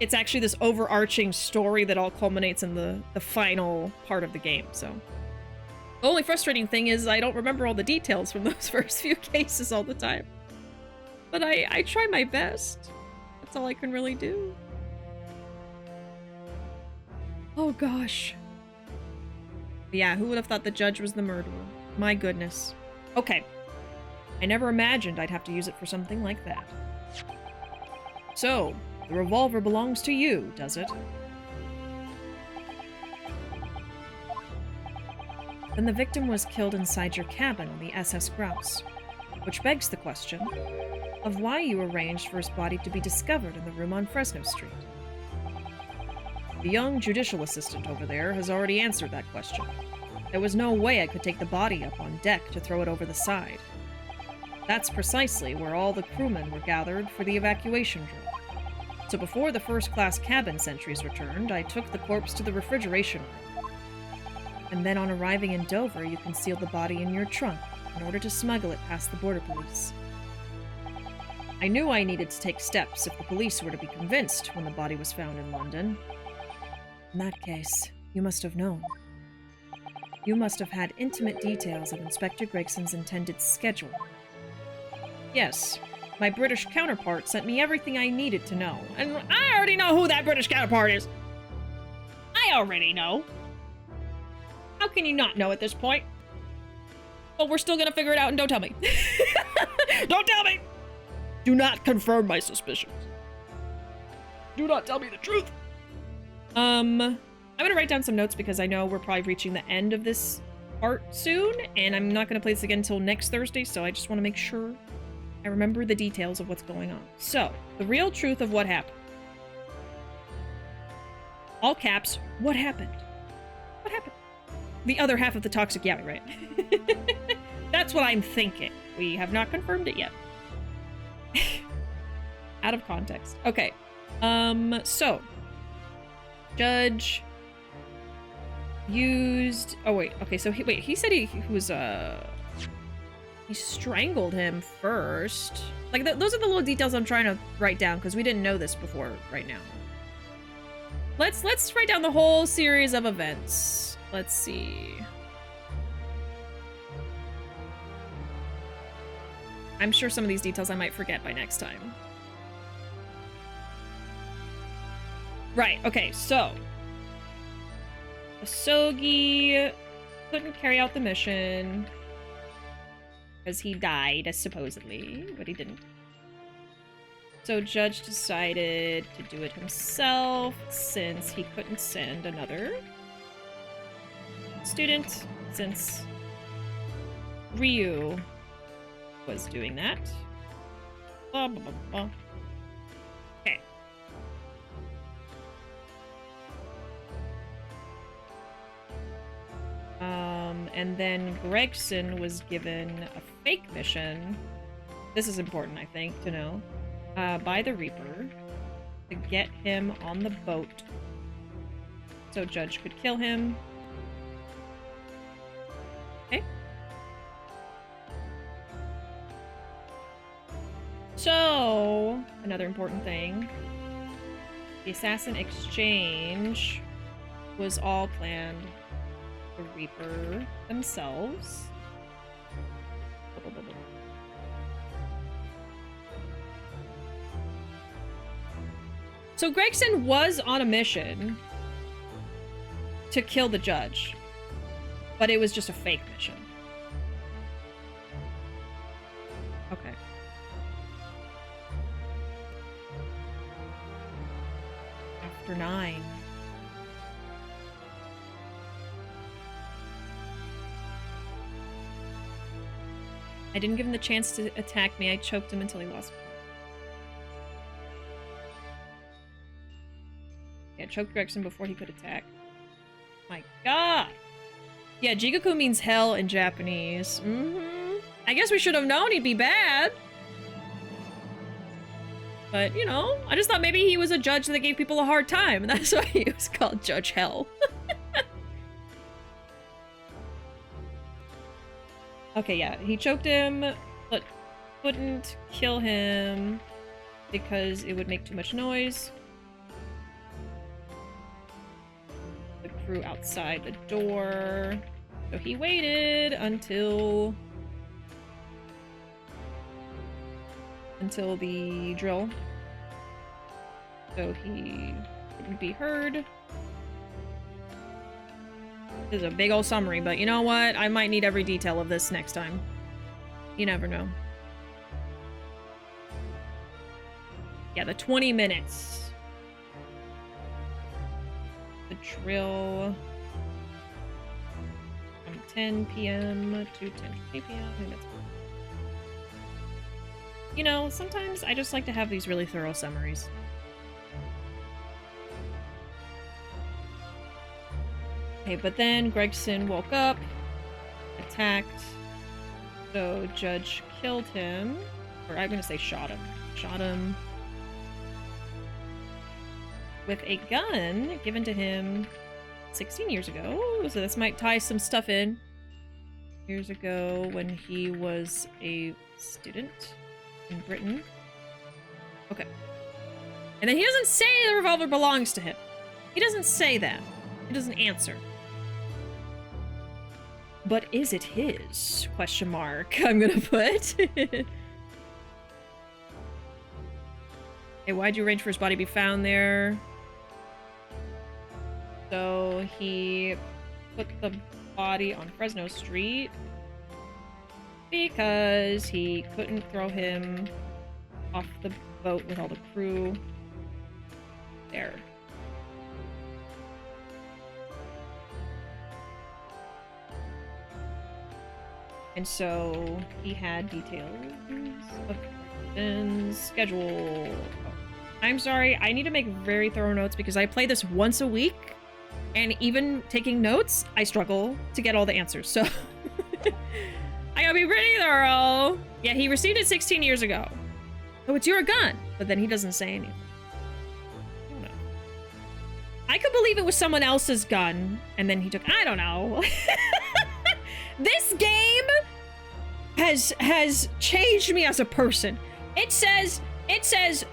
it's actually this overarching story that all culminates in the final part of the game, so. The only frustrating thing is I don't remember all the details from those first few cases all the time. But I try my best. That's all I can really do. Oh gosh. Yeah, who would have thought the judge was the murderer? My goodness. Okay. I never imagined I'd have to use it for something like that. So, the revolver belongs to you, does it? Then the victim was killed inside your cabin on the SS Grouse, which begs the question of why you arranged for his body to be discovered in the room on Fresno Street. The young judicial assistant over there has already answered that question. There was no way I could take the body up on deck to throw it over the side. That's precisely where all the crewmen were gathered for the evacuation drill. So before the first-class cabin sentries returned, I took the corpse to the refrigeration room. And then on arriving in Dover, you concealed the body in your trunk in order to smuggle it past the border police. I knew I needed to take steps if the police were to be convinced when the body was found in London. In that case, you must have known. You must have had intimate details of Inspector Gregson's intended schedule. Yes, my British counterpart sent me everything I needed to know, and I already know who that British counterpart is! I already know! How can you not know at this point? Well, we're still gonna figure it out, and don't tell me. Don't tell me! Do not confirm my suspicions. Do not tell me the truth! I'm gonna write down some notes because I know we're probably reaching the end of this part soon, and I'm not going to play this again until next Thursday, so I just want to make sure I remember the details of what's going on. So, the real truth of what happened. All caps, what happened? What happened? The other half of the toxic yaoi, right? That's what I'm thinking. We have not confirmed it yet. Out of context. Okay. So. Judge used... Oh, wait. Okay, so he said he was, he strangled him first. Like, those are the little details I'm trying to write down, because we didn't know this before right now. Let's write down the whole series of events. Let's see. I'm sure some of these details I might forget by next time. Right, okay, so Asogi couldn't carry out the mission because he died, supposedly, but he didn't. So Judge decided to do it himself since he couldn't send another student, since Ryu was doing that. Blah, blah, blah, blah. Okay. And then Gregson was given a fake mission. This is important, I think, to know. By the Reaper to get him on the boat so Judge could kill him. Okay. So, another important thing. The assassin exchange was all planned. The Reaper themselves. So Gregson was on a mission to kill the judge, but it was just a fake mission. Okay. After 9. I didn't give him the chance to attack me. I choked him until he lost. Yeah, choked Gregson before he could attack. My god! Yeah, Jigoku means hell in Japanese. I guess we should have known he'd be bad. But, you know, I just thought maybe he was a judge that gave people a hard time, and that's why he was called Judge Hell. Okay, yeah, he choked him, but couldn't kill him because it would make too much noise. The crew outside the door. So he waited until the drill. So he couldn't be heard. This is a big old summary, but you know what? I might need every detail of this next time. You never know. Yeah, the 20 minutes. The drill from 10 p.m. to 10:50 p.m. I think that's cool. You know, sometimes I just like to have these really thorough summaries. Okay, but then Gregson woke up, attacked, so Judge killed him, or I'm gonna say shot him. Shot him with a gun given to him 16 years ago, so this might tie some stuff in. Years ago when he was a student in Britain. Okay. And then he doesn't say the revolver belongs to him. He doesn't say that. He doesn't answer. But is it his? Question mark. I'm gonna put. Hey, why'd you arrange for his body to be found there? So he put the body on Fresno Street because he couldn't throw him off the boat with all the crew there. And so he had details of and schedule. I'm sorry, I need to make very thorough notes because I play this once a week, and even taking notes, I struggle to get all the answers. So I gotta be pretty thorough. Yeah, he received it 16 years ago. So it's your gun. But then he doesn't say anything. I don't know. I could believe it was someone else's gun, and then he took, I don't know. This game has changed me as a person. It says,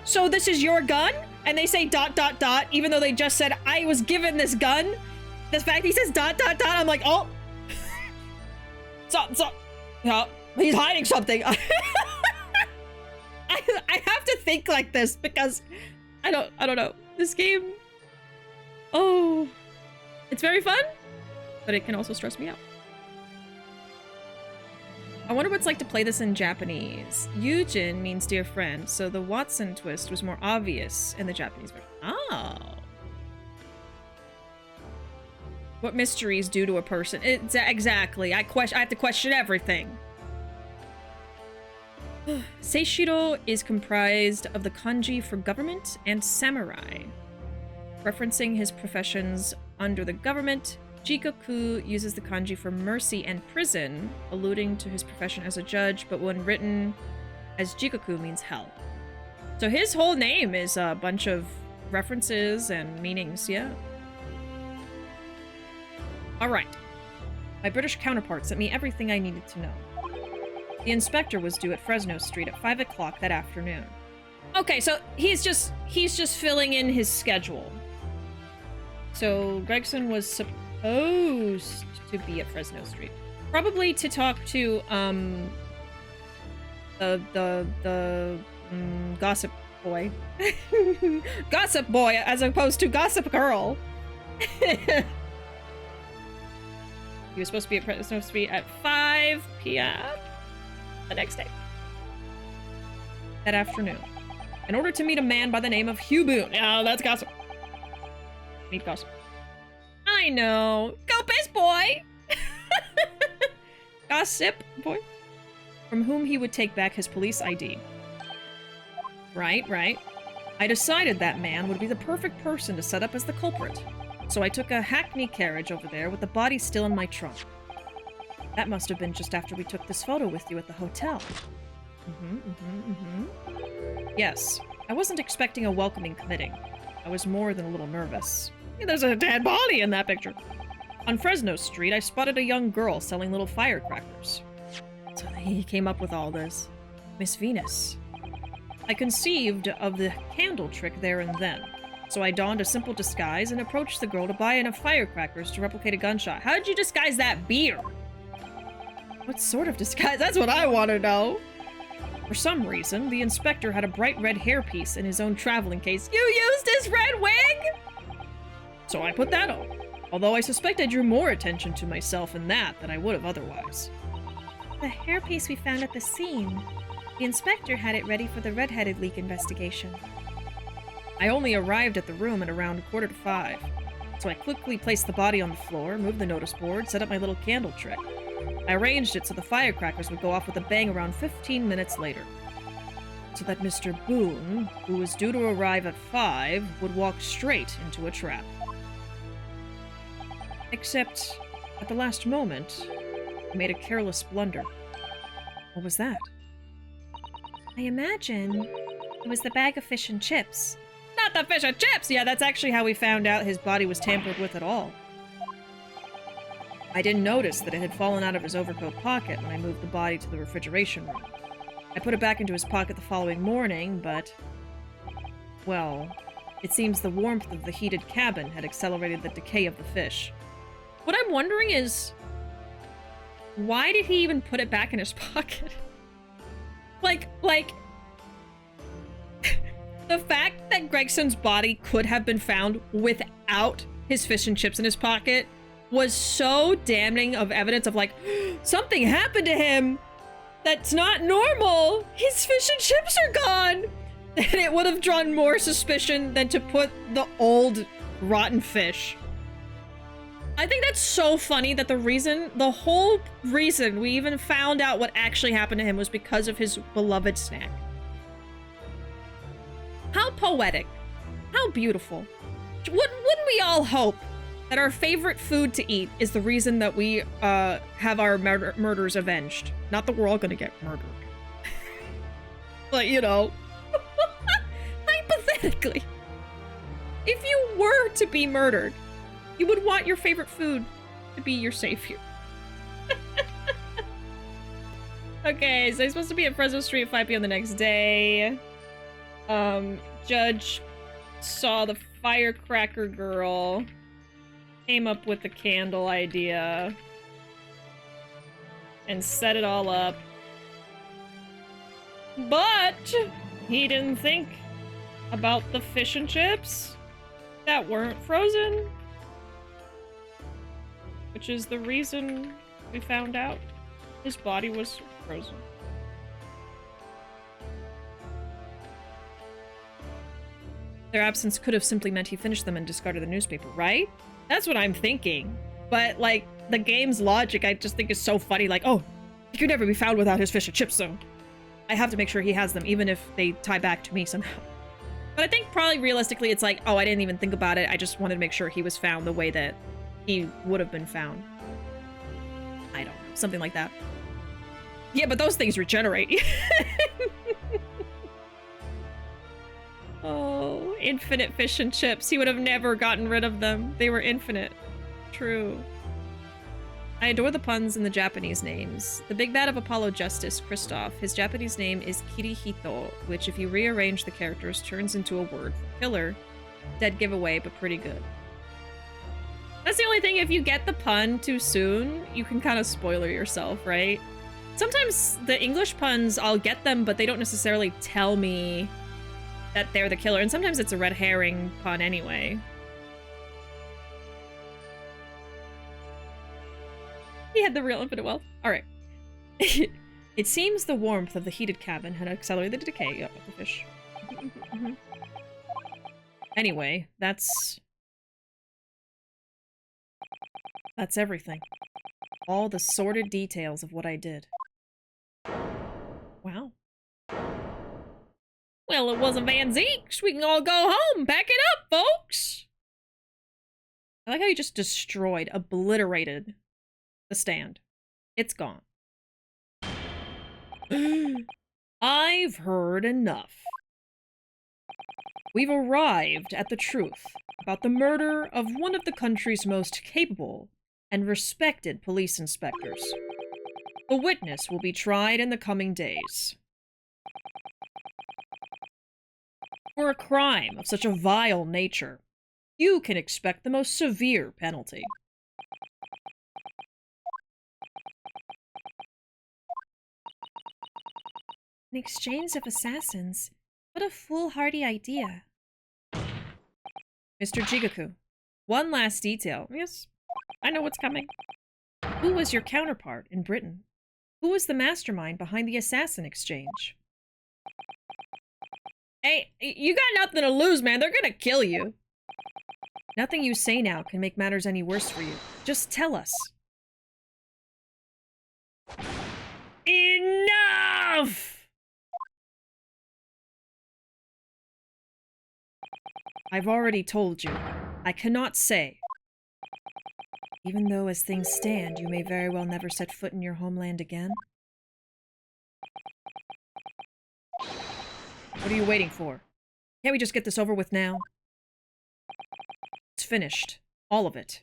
so this is your gun? And they say ... even though they just said, I was given this gun. The fact he says ... I'm like, oh. Yeah, he's hiding something. I have to think like this because I don't know. This game, oh, it's very fun, but it can also stress me out. I wonder what it's like to play this in Japanese. Yujin means dear friend, so the Watson twist was more obvious in the Japanese version. Oh. What mysteries do to a person? Exactly. I have to question everything. Seishiro is comprised of the kanji for government and samurai. Referencing his professions under the government, Jigoku uses the kanji for mercy and prison, alluding to his profession as a judge, but when written as Jigoku means hell. So his whole name is a bunch of references and meanings, yeah. Alright. My British counterpart sent me everything I needed to know. The inspector was due at Fresno Street at 5 o'clock that afternoon. Okay, so he's just filling in his schedule. So Gregson was supposed to be at Fresno Street. Probably to talk to, the gossip boy. Gossip boy, as opposed to gossip girl. He was supposed to be at Fresno Street at 5 p.m. the next day. That afternoon. In order to meet a man by the name of Hugh Boone. Oh, that's gossip. Meet gossip. I know. Go Biz boy! Gossip boy. From whom he would take back his police ID. Right. I decided that man would be the perfect person to set up as the culprit. So I took a hackney carriage over there with the body still in my trunk. That must have been just after we took this photo with you at the hotel. Yes, I wasn't expecting a welcoming committing. I was more than a little nervous. There's a dead body in that picture. On Fresno Street, I spotted a young girl selling little firecrackers. So he came up with all this. Miss Venus. I conceived of the candle trick there and then. So I donned a simple disguise and approached the girl to buy enough firecrackers to replicate a gunshot. How did you disguise that beer? What sort of disguise? That's what I want to know. For some reason, the inspector had a bright red hairpiece in his own traveling case. You used his red wig? So I put that on. Although I suspect I drew more attention to myself in that than I would have otherwise. The hairpiece we found at the scene. The inspector had it ready for the red-headed leak investigation. I only arrived at the room at around 4:45. So I quickly placed the body on the floor, moved the notice board, set up my little candle trick. I arranged it so the firecrackers would go off with a bang around 15 minutes later. So that Mr. Boone, who was due to arrive at 5, would walk straight into a trap. Except, at the last moment, I made a careless blunder. What was that? I imagine it was the bag of fish and chips. Not the fish and chips! Yeah, that's actually how we found out his body was tampered with at all. I didn't notice that it had fallen out of his overcoat pocket when I moved the body to the refrigeration room. I put it back into his pocket the following morning, but... well, it seems the warmth of the heated cabin had accelerated the decay of the fish. What I'm wondering is... why did he even put it back in his pocket? like... the fact that Gregson's body could have been found without his fish and chips in his pocket was so damning of evidence of like, something happened to him that's not normal. His fish and chips are gone. And it would have drawn more suspicion than to put the old rotten fish. I think that's so funny that the whole reason we even found out what actually happened to him was because of his beloved snack. How poetic. How beautiful. Wouldn't we all hope that our favorite food to eat is the reason that we have our murders avenged? Not that we're all gonna get murdered. But, you know, hypothetically, if you were to be murdered, you would want your favorite food to be your savior. Okay, so he's supposed to be at Fresno Street at 5 p.m. the next day. Judge saw the firecracker girl, came up with the candle idea, and set it all up. But he didn't think about the fish and chips that weren't frozen. Which is the reason we found out his body was frozen. Their absence could have simply meant he finished them and discarded the newspaper, right? That's what I'm thinking. But, like, the game's logic I just think is so funny. Like, oh, he could never be found without his fish and chips, so I have to make sure he has them, even if they tie back to me somehow. But I think probably realistically it's like, oh, I didn't even think about it. I just wanted to make sure he was found the way that he would have been found. I don't know. Something like that. Yeah, but those things regenerate. Oh, infinite fish and chips. He would have never gotten rid of them. They were infinite. True. I adore the puns in the Japanese names. The big bad of Apollo Justice, Kristoff, his Japanese name is Kirihito, which if you rearrange the characters turns into a word for killer. Dead giveaway, but pretty good. That's the only thing, if you get the pun too soon, you can kind of spoiler yourself, right? Sometimes the English puns, I'll get them, but they don't necessarily tell me that they're the killer, and sometimes it's a red herring pun anyway. He had the real infinite wealth. Alright. It seems the warmth of the heated cabin had accelerated the decay of the fish. Anyway, that's everything. All the sordid details of what I did. Wow. Well, it wasn't Van Zeke's. We can all go home. Pack it up, folks. I like how you just destroyed, obliterated the stand. It's gone. I've heard enough. We've arrived at the truth about the murder of one of the country's most capable and respected police inspectors. The witness will be tried in the coming days. For a crime of such a vile nature, you can expect the most severe penalty. An exchange of assassins? What a foolhardy idea. Mr. Jigoku, one last detail. Yes, I know what's coming. Who was your counterpart in Britain? Who was the mastermind behind the assassin exchange? Hey, you got nothing to lose, man. They're gonna kill you. Nothing you say now can make matters any worse for you. Just tell us. Enough! I've already told you. I cannot say. Even though as things stand, you may very well never set foot in your homeland again. What are you waiting for? Can't we just get this over with now? It's finished. All of it.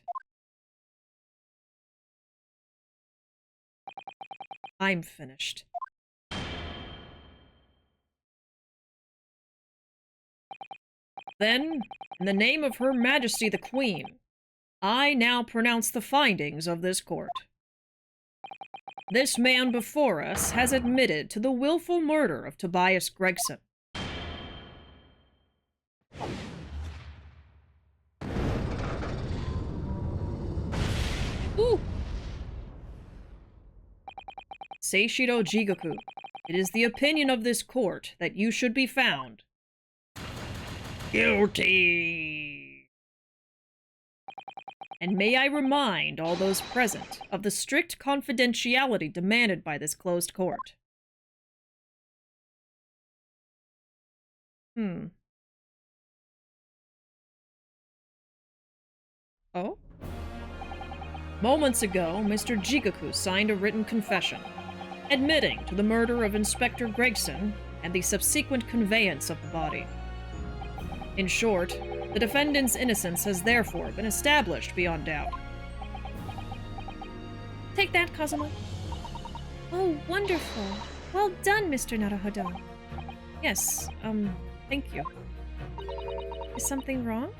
I'm finished. Then, in the name of Her Majesty the Queen, I now pronounce the findings of this court. This man before us has admitted to the willful murder of Tobias Gregson. Ooh. Seishido Jigoku, it is the opinion of this court that you should be found guilty. And may I remind all those present of the strict confidentiality demanded by this closed court. Oh? Moments ago, Mr. Jigoku signed a written confession, admitting to the murder of Inspector Gregson and the subsequent conveyance of the body. In short, the defendant's innocence has therefore been established beyond doubt. Take that, Kazuma. Oh, wonderful. Well done, Mr. Naruhodo. Yes, thank you. Is something wrong?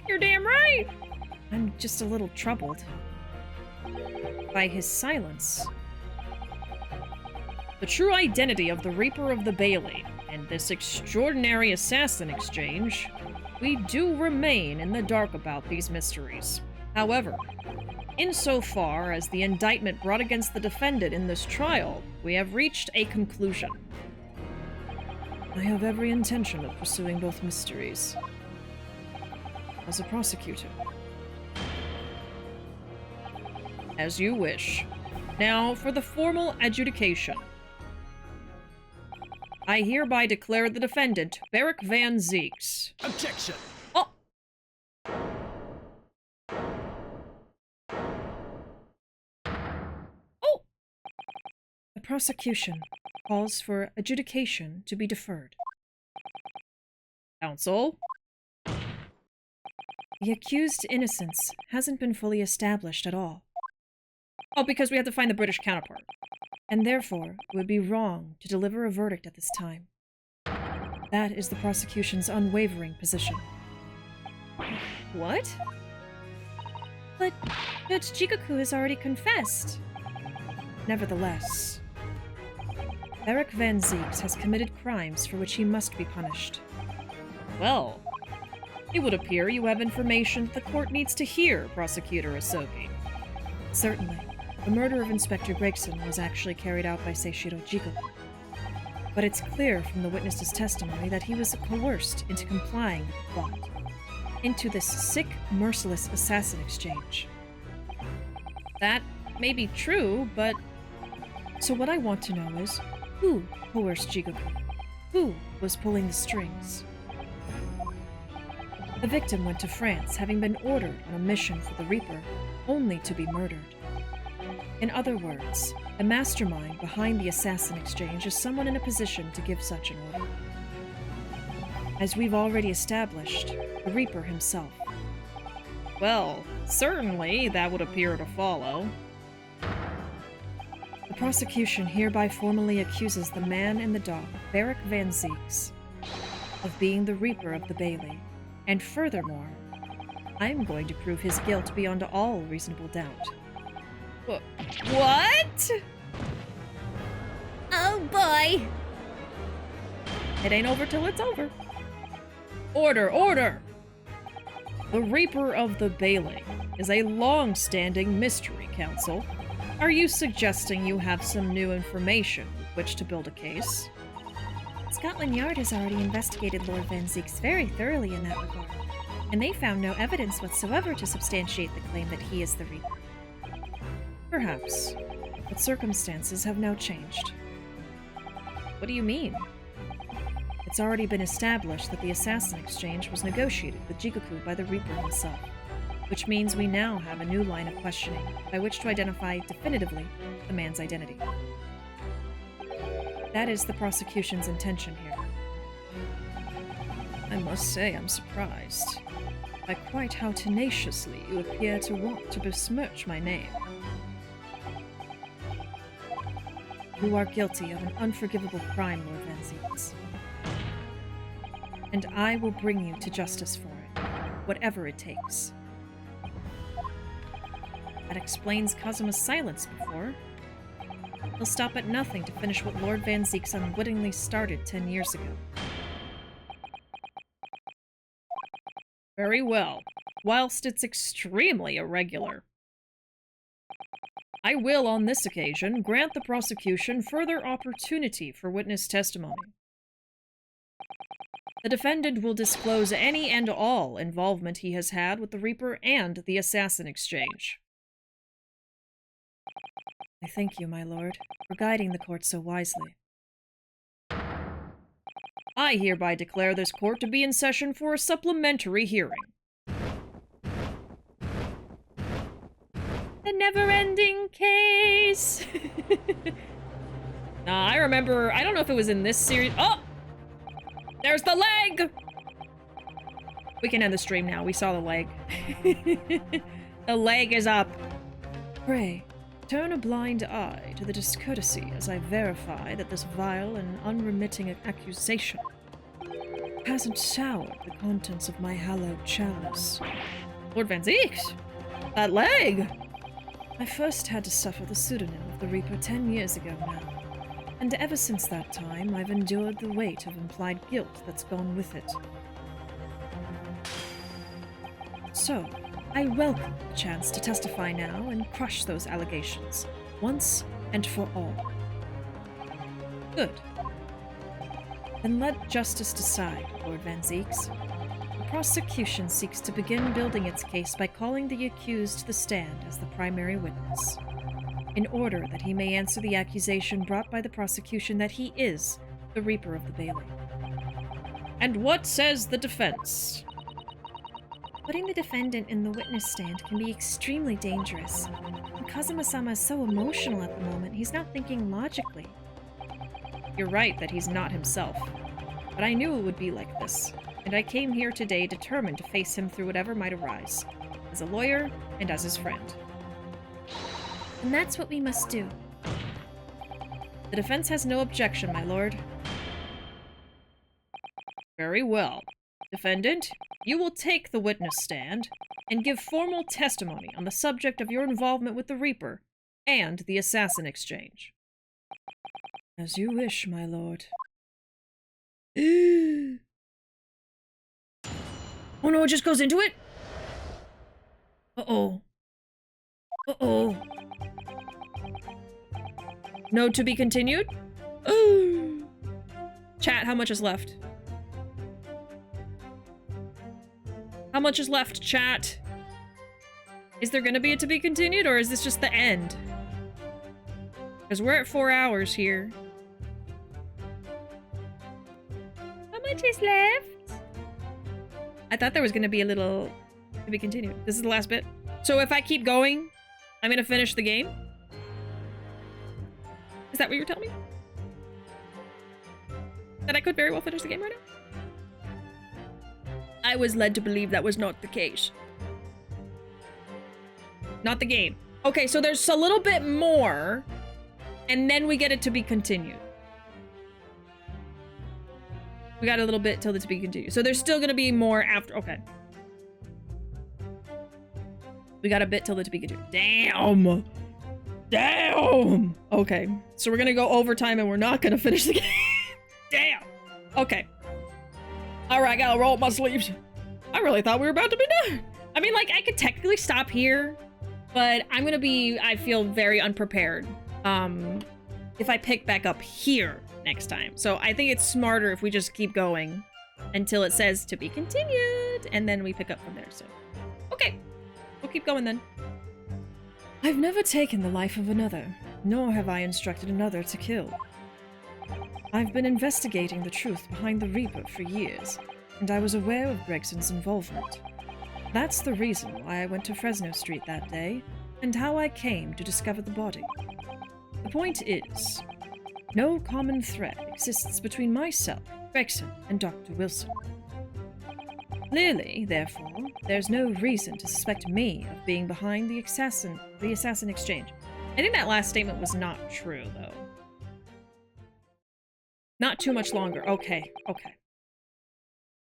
You're damn right! I'm just a little troubled by his silence. The true identity of the Reaper of the Bailey and this extraordinary assassin exchange, we do remain in the dark about these mysteries. However, insofar as the indictment brought against the defendant in this trial, we have reached a conclusion. I have every intention of pursuing both mysteries as a prosecutor. As you wish. Now, for the formal adjudication. I hereby declare the defendant, Beric Van Zeeks. Objection! Oh! Oh! The prosecution calls for adjudication to be deferred. Counsel? The accused's innocence hasn't been fully established at all. Oh, because we have to find the British counterpart. And therefore, it would be wrong to deliver a verdict at this time. That is the prosecution's unwavering position. What? But Judge Jigoku has already confessed. Nevertheless, Beric Van Zeeks has committed crimes for which he must be punished. Well, it would appear you have information the court needs to hear, Prosecutor Asogi. Certainly. The murder of Inspector Gregson was actually carried out by Seishiro Jigoku. But it's clear from the witness's testimony that he was coerced into complying with the plot, into this sick, merciless assassin exchange. That may be true, but... So what I want to know is, who coerced Jigoku? Who was pulling the strings? The victim went to France, having been ordered on a mission for the Reaper, only to be murdered. In other words, the mastermind behind the assassin exchange is someone in a position to give such an order. As we've already established, the Reaper himself. Well, certainly that would appear to follow. The prosecution hereby formally accuses the man in the dock, Beric Van Zeeks, of being the Reaper of the Bailey, and furthermore, I'm going to prove his guilt beyond all reasonable doubt. What? Oh boy! It ain't over till it's over. Order, order! The Reaper of the Bailey is a long-standing mystery, Counsel. Are you suggesting you have some new information with which to build a case? Scotland Yard has already investigated Lord Van Zeeks very thoroughly in that regard, and they found no evidence whatsoever to substantiate the claim that he is the Reaper. Perhaps, but circumstances have now changed. What do you mean? It's already been established that the assassin exchange was negotiated with Jigoku by the Reaper himself, which means we now have a new line of questioning by which to identify definitively the man's identity. That is the prosecution's intention here. I must say I'm surprised by quite how tenaciously you appear to want to besmirch my name. You are guilty of an unforgivable crime, Lord Van Zeeks. And I will bring you to justice for it, whatever it takes. That explains Kazuma's silence before. He'll stop at nothing to finish what Lord Van Zeeks unwittingly started 10 years ago. Very well, whilst it's extremely irregular. I will, on this occasion, grant the prosecution further opportunity for witness testimony. The defendant will disclose any and all involvement he has had with the Reaper and the Assassin Exchange. I thank you, my lord, for guiding the court so wisely. I hereby declare this court to be in session for a supplementary hearing. The never-ending case! Nah, I remember, I don't know if it was in this series. Oh! There's the leg! We can end the stream now. We saw the leg. The leg is up. Pray, turn a blind eye to the discourtesy as I verify that this vile and unremitting accusation hasn't soured the contents of my hallowed chalice. Lord Van Zieks! That leg! I first had to suffer the pseudonym of the Reaper 10 years ago now, and ever since that time I've endured the weight of implied guilt that's gone with it. So, I welcome the chance to testify now and crush those allegations, once and for all. Good. Then let justice decide, Lord Van Zieks. The prosecution seeks to begin building its case by calling the accused to the stand as the primary witness, in order that he may answer the accusation brought by the prosecution that he is the Reaper of the Bailey. And what says the defense? Putting the defendant in the witness stand can be extremely dangerous. Kazuma-sama is so emotional at the moment, he's not thinking logically. You're right that he's not himself. But I knew it would be like this, and I came here today determined to face him through whatever might arise, as a lawyer and as his friend. And that's what we must do. The defense has no objection, my lord. Very well. Defendant, you will take the witness stand and give formal testimony on the subject of your involvement with the Reaper and the Assassin Exchange. As you wish, my lord. Oh no, it just goes into it? Uh-oh. Uh-oh. No to be continued? Chat, how much is left? How much is left, chat? Is there gonna be a to be continued, or is this just the end? Because we're at 4 hours here. How much is left? I thought there was gonna be a little to be continued. This is the last bit. So if I keep going, I'm gonna finish the game? Is that what you're telling me? That I could very well finish the game right now? I was led to believe that was not the case. Not the game. Okay, so there's a little bit more, and then we get it to be continued. We got a little bit till the to be continued. So there's still gonna be more after. Okay. We got a bit till the to be continued. Damn! Damn! Okay, so we're gonna go overtime and we're not gonna finish the game. Damn! Okay. Alright, I gotta roll up my sleeves. I really thought we were about to be done. I mean, like, I could technically stop here, but I'm gonna be, I feel very unprepared. If I pick back up here next time. So I think it's smarter if we just keep going until it says to be continued, and then we pick up from there, so. Okay, we'll keep going then. I've never taken the life of another, nor have I instructed another to kill. I've been investigating the truth behind the Reaper for years, and I was aware of Gregson's involvement. That's the reason why I went to Fresno Street that day, and how I came to discover the body. The point is, no common thread exists between myself, Gregson, and Dr. Wilson. Clearly, therefore, there's no reason to suspect me of being behind the assassin exchange. I think that last statement was not true, though. Not too much longer. Okay, okay.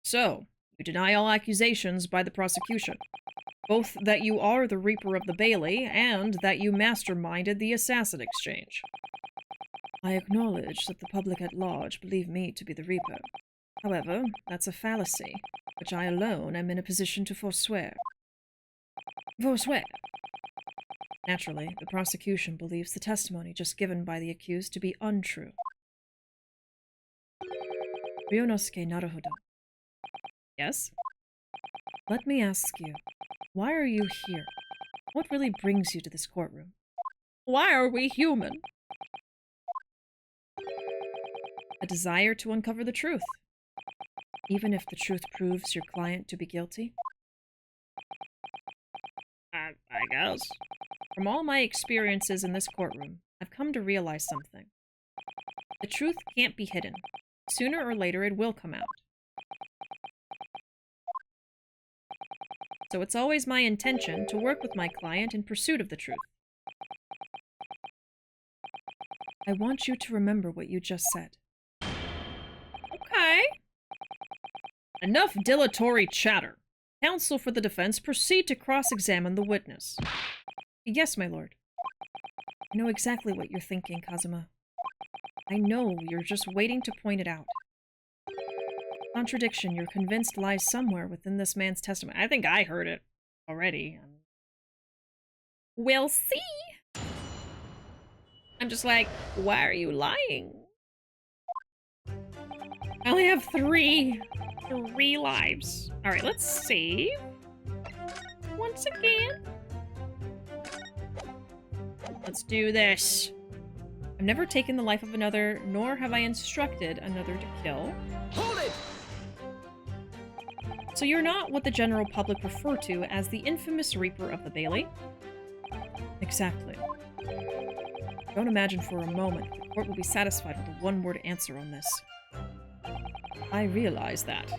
So, you deny all accusations by the prosecution, both that you are the Reaper of the Bailey and that you masterminded the Assassin Exchange. I acknowledge that the public at large believe me to be the Reaper. However, that's a fallacy, which I alone am in a position to forswear. Forswear? Naturally, the prosecution believes the testimony just given by the accused to be untrue. Ryunosuke Naruhodo, Yes? Let me ask you, why are you here? What really brings you to this courtroom? Why are we human? A desire to uncover the truth. Even if the truth proves your client to be guilty? I guess. From all my experiences in this courtroom, I've come to realize something. The truth can't be hidden. Sooner or later, it will come out. So it's always my intention to work with my client in pursuit of the truth. I want you to remember what you just said. Okay. Enough dilatory chatter. Counsel for the defense, proceed to cross-examine the witness. Yes, my lord. I know exactly what you're thinking, Kazuma. I know you're just waiting to point it out. Contradiction you're convinced lies somewhere within this man's testimony. I think I heard it already. We'll see. I'm just like, why are you lying? I only have three lives. All right, let's save. Once again. Let's do this. I've never taken the life of another, nor have I instructed another to kill. Hold it! So you're not what the general public refer to as the infamous Reaper of the Bailey? Exactly. Don't imagine for a moment the court will be satisfied with a one-word answer on this. I realize that.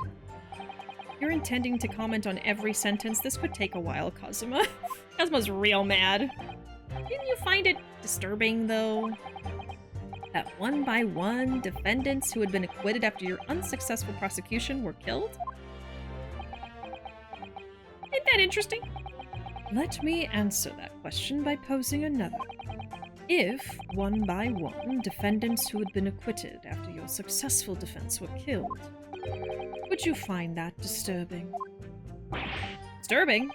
If you're intending to comment on every sentence, this could take a while, Kazuma. Kazuma's real mad. Didn't you find it disturbing, though? That one by one, defendants who had been acquitted after your unsuccessful prosecution were killed? Ain't that interesting? Let me answer that question by posing another. If, one by one, defendants who had been acquitted after your successful defense were killed, would you find that disturbing? Disturbing?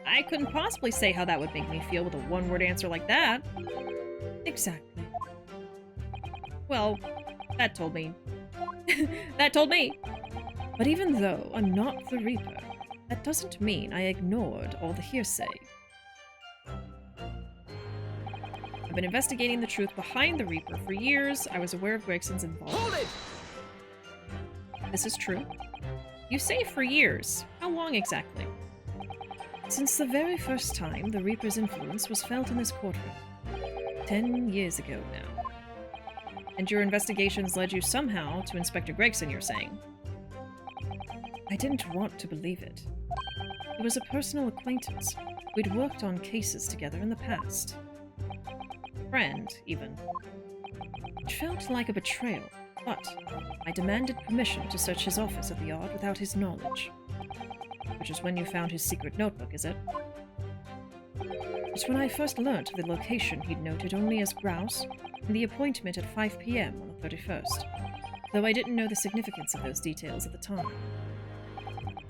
I couldn't possibly say how that would make me feel with a one-word answer like that. Exactly. Well, that told me. That told me. But even though I'm not the Reaper, that doesn't mean I ignored all the hearsay. I've been investigating the truth behind the Reaper for years. I was aware of Gregson's involvement. Hold it! This is true. You say for years. How long exactly? Since the very first time the Reaper's influence was felt in this courtroom. 10 years ago now. And your investigations led you somehow to Inspector Gregson, you're saying? I didn't want to believe it. It was a personal acquaintance. We'd worked on cases together in the past. Friend, even. It felt like a betrayal, but I demanded permission to search his office at the yard without his knowledge. Which is when you found his secret notebook, is it? It's when I first learnt the location he'd noted only as grouse, and the appointment at 5 p.m. on the 31st, though I didn't know the significance of those details at the time.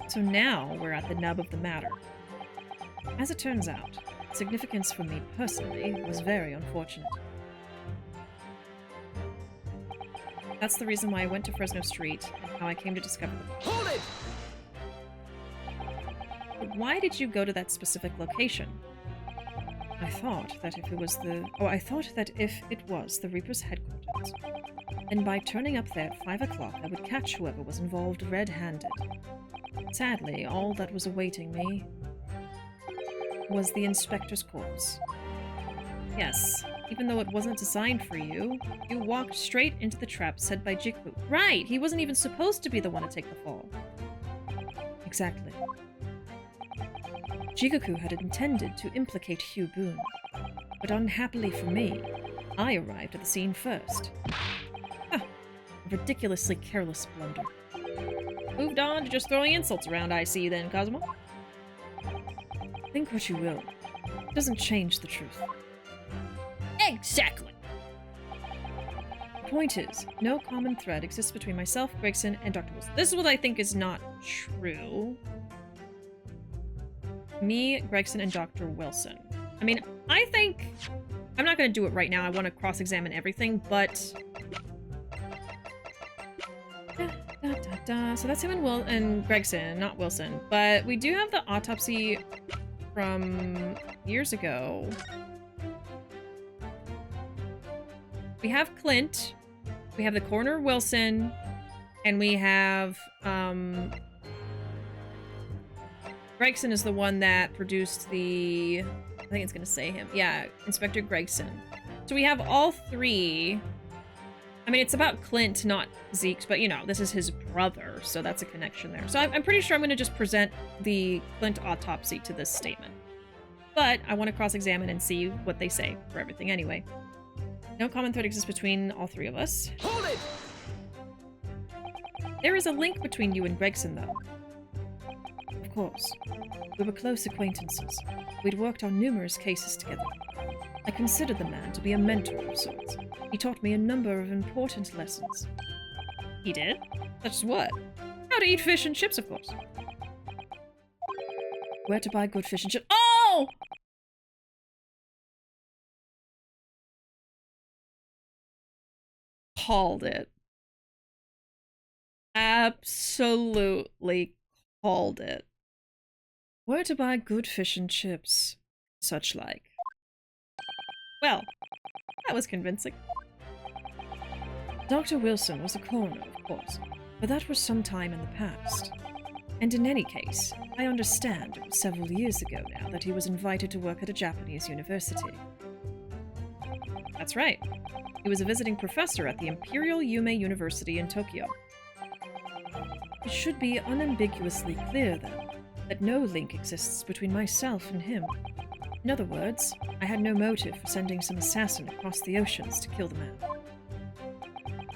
So now we're at the nub of the matter. As it turns out, significance for me personally was very unfortunate. That's the reason why I went to Fresno Street and how I came to discover the Hold it! But why did you go to that specific location? I thought that if it was the Reaper's headquarters, then by turning up there at 5 o'clock I would catch whoever was involved red-handed. Sadly, all that was awaiting me was the inspector's corpse. Yes, even though it wasn't designed for you, you walked straight into the trap set by Jigoku. Right, he wasn't even supposed to be the one to take the fall. Exactly. Jigoku had intended to implicate Hugh Boone, but unhappily for me, I arrived at the scene first. A ridiculously careless blunder. Moved on to just throwing insults around, I see then, Cosmo. Think what you will. It doesn't change the truth. Exactly! The point is, no common thread exists between myself, Gregson, and Dr. Wilson. This is what I think is not true. Me, Gregson, and Dr. Wilson. I mean, I think... I'm not going to do it right now. I want to cross-examine everything, but... So that's him and Gregson, not Wilson. But we do have the autopsy from years ago. We have Clint. We have the coroner Wilson. And we have, Gregson is the one that produced the, I think it's gonna say him. Yeah, Inspector Gregson. So we have all three. I mean, it's about Clint, not Zeke's, but you know, this is his brother, so that's a connection there. So I'm pretty sure I'm gonna just present the Clint autopsy to this statement. But I want to cross-examine and see what they say for everything anyway. No common thread exists between all three of us. Hold it! There is a link between you and Gregson, though. Of course. We were close acquaintances. We'd worked on numerous cases together. I considered the man to be a mentor of sorts. He taught me a number of important lessons. He did? Such as what? How to eat fish and chips, of course. Where to buy good fish and chips. Oh! Called it. Absolutely called it. Where to buy good fish and chips. Such like. Well, that was convincing. Dr. Wilson was a coroner, of course, but that was some time in the past. And in any case, I understand it was several years ago now that he was invited to work at a Japanese university. That's right. He was a visiting professor at the Imperial Yume University in Tokyo. It should be unambiguously clear, then, that no link exists between myself and him. In other words, I had no motive for sending some assassin across the oceans to kill the man.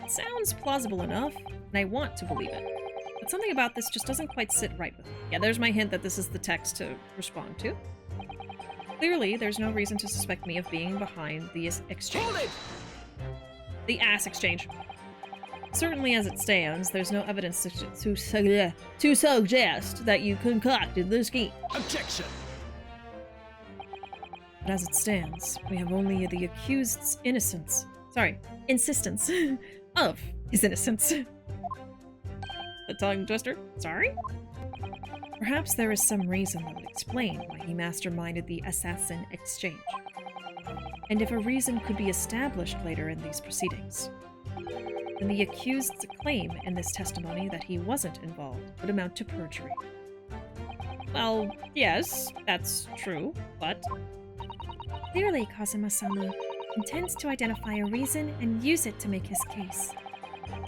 It sounds plausible enough, and I want to believe it. But something about this just doesn't quite sit right with me. Yeah, there's my hint that this is the text to respond to. Clearly, there's no reason to suspect me of being behind the exchange. Hold it! The ass exchange. Certainly as it stands, there's no evidence to suggest that you concocted the scheme. Objection! But as it stands, we have only the accused's insistence of his innocence. The tongue twister? Sorry? Perhaps there is some reason that would explain why he masterminded the assassin exchange. And if a reason could be established later in these proceedings, then the accused's claim in this testimony that he wasn't involved would amount to perjury. Well, yes, that's true, but... Clearly, Kazuma-sama intends to identify a reason and use it to make his case.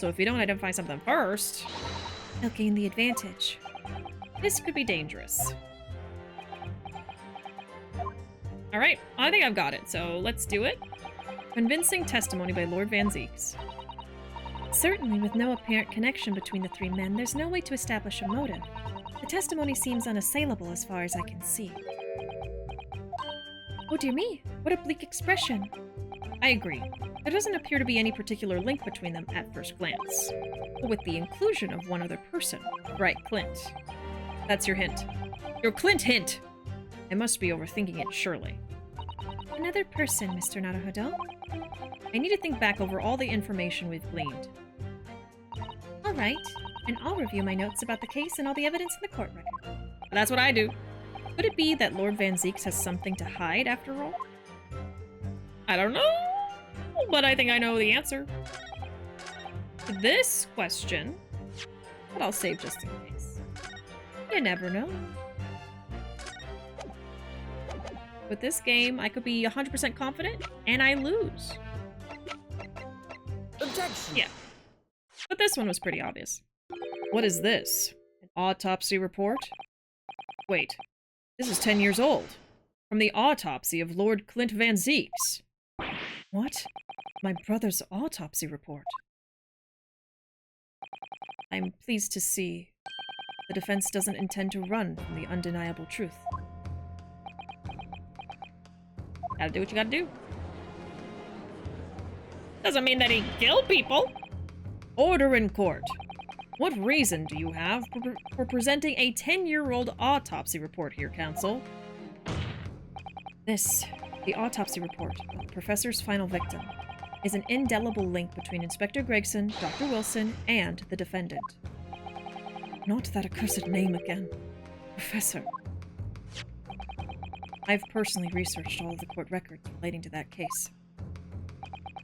So if you don't identify something first... he'll gain the advantage. This could be dangerous. Alright, I think I've got it, so let's do it. Convincing testimony by Lord Van Zeeks. Certainly, with no apparent connection between the three men, there's no way to establish a motive. The testimony seems unassailable as far as I can see. Oh dear me, what a bleak expression. I agree. There doesn't appear to be any particular link between them at first glance. But with the inclusion of one other person. Right, Clint. That's your hint. Your Clint hint! I must be overthinking it, surely. Another person, Mr. Naruhodo? I need to think back over all the information we've gleaned. All right, and I'll review my notes about the case and all the evidence in the court record. That's what I do. Could it be that Lord Van Zeeks has something to hide, after all? I don't know, but I think I know the answer. To this question, but I'll save just in case. You never know. With this game, I could be 100% confident, and I lose. Objection! Yeah. But this one was pretty obvious. What is this? An autopsy report? Wait, this is 10 years old. From the autopsy of Lord Clint Van Zeeks. What? My brother's autopsy report. I'm pleased to see the defense doesn't intend to run from the undeniable truth. Gotta do what you gotta do. Doesn't mean that he killed people. Order in court. What reason do you have for presenting a 10-year-old autopsy report here, counsel? This, the autopsy report of the professor's final victim, is an indelible link between Inspector Gregson, Dr. Wilson, and the defendant. Not that accursed name again. Professor. I've personally researched all of the court records relating to that case.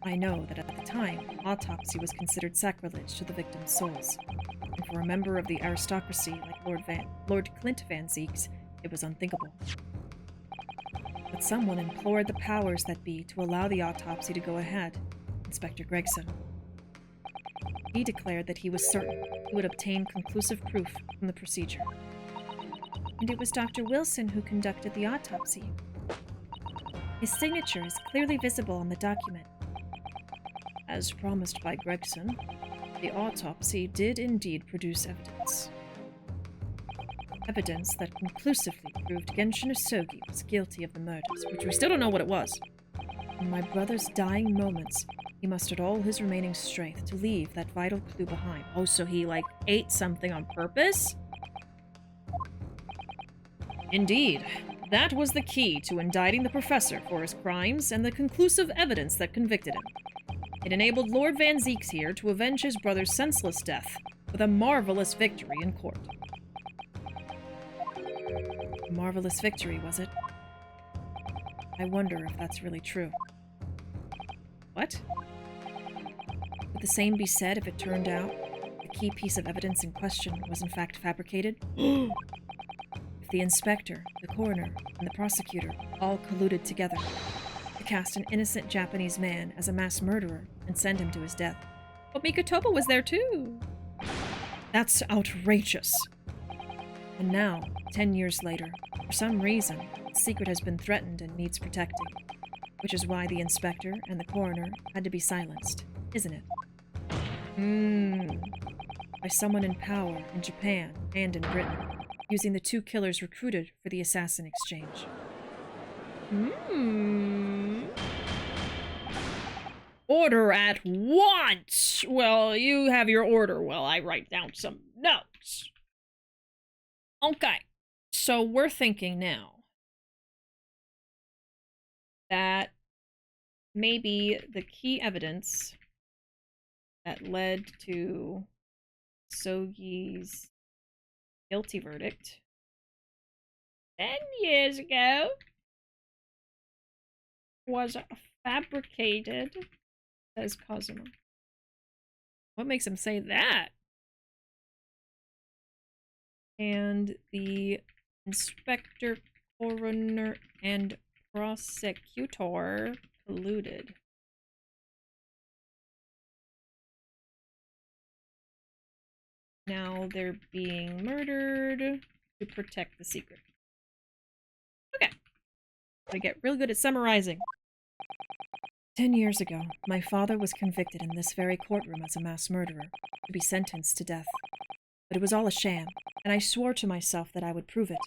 I know that at the time, autopsy was considered sacrilege to the victims' souls, and for a member of the aristocracy like Lord Clint Van Zeeks, it was unthinkable. But someone implored the powers that be to allow the autopsy to go ahead, Inspector Gregson. He declared that he was certain he would obtain conclusive proof from the procedure. And it was Dr. Wilson who conducted the autopsy. His signature is clearly visible on the document. As promised by Gregson, the autopsy did indeed produce evidence. Evidence that conclusively proved Genshin Asogi was guilty of the murders, which we still don't know what it was. In my brother's dying moments, he mustered all his remaining strength to leave that vital clue behind. Oh, so he, ate something on purpose? Indeed. That was the key to indicting the professor for his crimes and the conclusive evidence that convicted him. It enabled Lord Van Zeeks here to avenge his brother's senseless death with a marvelous victory in court. A marvelous victory, was it? I wonder if that's really true. What? Would the same be said if it turned out the key piece of evidence in question was in fact fabricated? If the inspector, the coroner, and the prosecutor all colluded together to cast an innocent Japanese man as a mass murderer and send him to his death. But Mikotopa was there too. That's outrageous. And now, 10 years later, for some reason, the secret has been threatened and needs protecting. Which is why the inspector and the coroner had to be silenced, isn't it? By someone in power in Japan and in Britain, using the two killers recruited for the assassin exchange. Order at once! Well, you have your order while I write down some notes. Okay, so we're thinking now that maybe the key evidence that led to Sogi's guilty verdict 10 years ago was fabricated, says Kazuma. What makes him say that? And the inspector, coroner, and prosecutor colluded. Now they're being murdered to protect the secret. Okay. I get really good at summarizing. 10 years ago, my father was convicted in this very courtroom as a mass murderer, to be sentenced to death. But it was all a sham, and I swore to myself that I would prove it,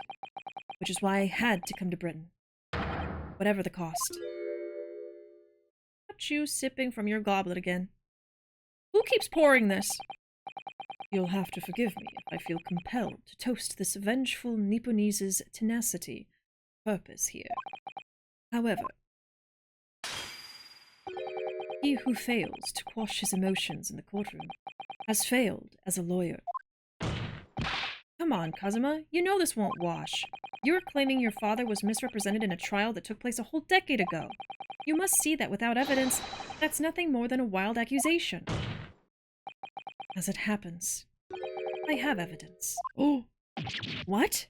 which is why I had to come to Britain. Whatever the cost. Not you sipping from your goblet again. Who keeps pouring this? You'll have to forgive me if I feel compelled to toast this vengeful Nipponese's tenacity purpose here. However, he who fails to quash his emotions in the courtroom has failed as a lawyer. Come on, Kazuma. You know this won't wash. You're claiming your father was misrepresented in a trial that took place a whole decade ago. You must see that without evidence, that's nothing more than a wild accusation. As it happens, I have evidence. Oh! What?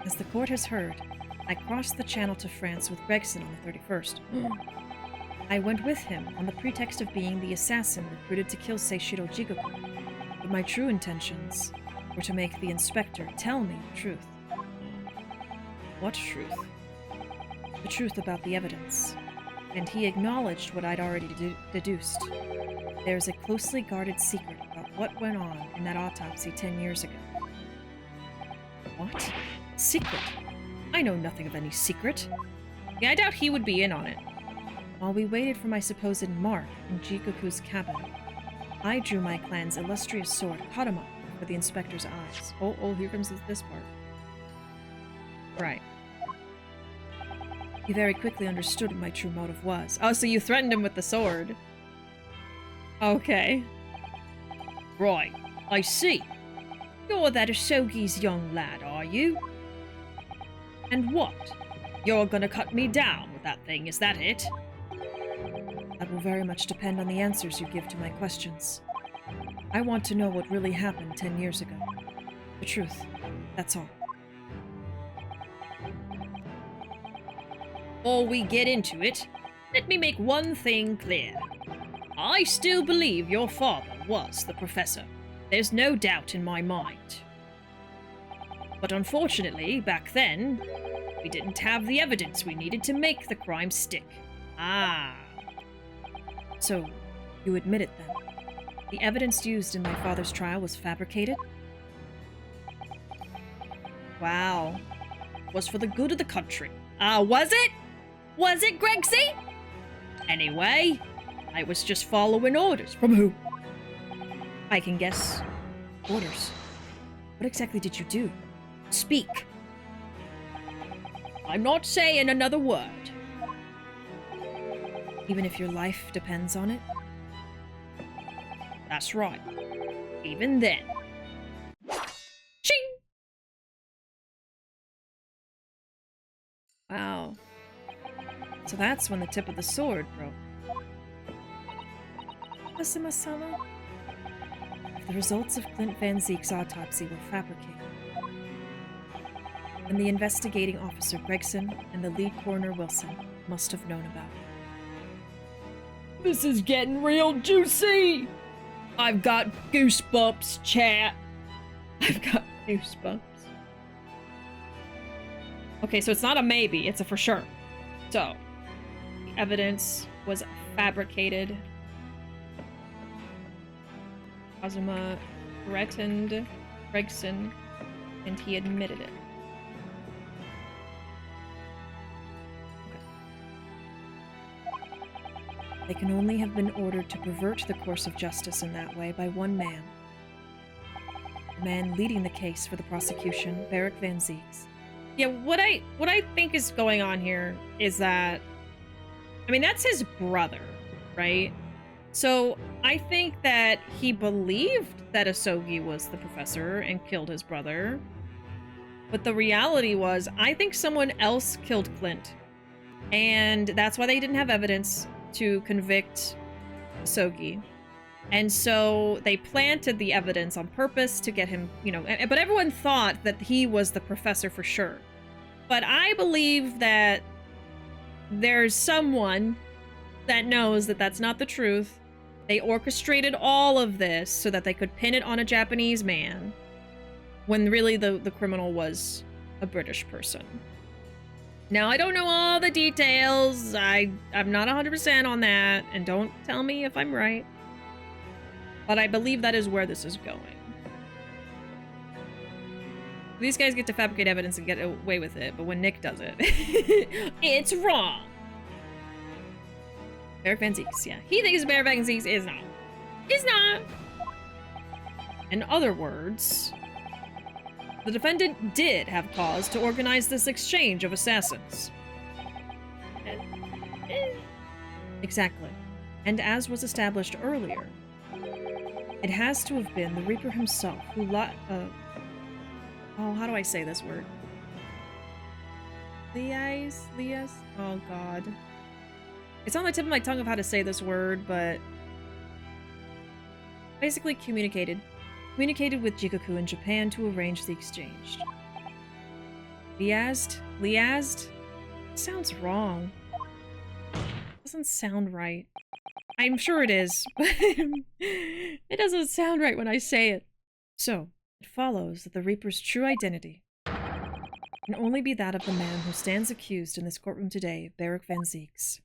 As the court has heard, I crossed the channel to France with Gregson on the 31st. I went with him on the pretext of being the assassin recruited to kill Seishiro Jigoku, but my true intentions were to make the inspector tell me the truth. What truth? The truth about the evidence. And he acknowledged what I'd already deduced. There's a closely guarded secret about what went on in that autopsy 10 years ago. What? Secret? I know nothing of any secret. Yeah, I doubt he would be in on it. While we waited for my supposed mark in Jigoku's cabin, I drew my clan's illustrious sword, Karama, for the inspector's eyes. Oh, here comes this part. Right. He very quickly understood what my true motive was. Oh, so you threatened him with the sword. Okay. Right, I see. You're that Asogi's young lad, are you? And what? You're gonna cut me down with that thing, is that it? That will very much depend on the answers you give to my questions. I want to know what really happened 10 years ago. The truth. That's all. Before we get into it, let me make one thing clear. I still believe your father was the professor. There's no doubt in my mind. But unfortunately, back then, we didn't have the evidence we needed to make the crime stick. Ah. So, you admit it then? The evidence used in my father's trial was fabricated? Wow. Was for the good of the country. Was it? Was it, Gregsy? Anyway, I was just following orders. From who? I can guess. Orders. What exactly did you do? Speak. I'm not saying another word. Even if your life depends on it? That's right. Even then. Ching! Wow. So that's when the tip of the sword broke. Asuma-sama? If the results of Clint Van Zeek's autopsy were fabricated, then the investigating officer Gregson and the lead coroner Wilson must have known about it. This is getting real juicy! I've got goosebumps, chat. I've got goosebumps. Okay, so it's not a maybe, it's a for sure. So, the evidence was fabricated. Kazuma threatened Gregson, and he admitted it. They can only have been ordered to pervert the course of justice in that way by one man. The man leading the case for the prosecution, Barrick Van Zeeks. Yeah, what I think is going on here is that, I mean, that's his brother, right? So I think that he believed that Asogi was the professor and killed his brother. But the reality was, I think someone else killed Clint. And that's why they didn't have evidence to convict Asogi. And so they planted the evidence on purpose to get him, you know, but everyone thought that he was the professor for sure. But I believe that there's someone that knows that that's not the truth. They orchestrated all of this so that they could pin it on a Japanese man, when really the criminal was a British person. Now, I don't know all the details. I'm not 100% on that, and don't tell me if I'm right. But I believe that is where this is going. These guys get to fabricate evidence and get away with it, but when Nick does it, it's wrong. Barrick Van Zeeks, yeah. He thinks Barrick Van Zeeks is not. Is not. In other words, the defendant did have cause to organize this exchange of assassins. Exactly. And as was established earlier, it has to have been the Reaper himself who oh, how do I say this word? Lias? Oh god. It's on the tip of my tongue of how to say this word, but basically communicated with Jigoku in Japan to arrange the exchange. Liazed? Sounds wrong. Doesn't sound right. I'm sure it is, but it doesn't sound right when I say it. So, it follows that the Reaper's true identity can only be that of the man who stands accused in this courtroom today, Barrick Van Zeeks.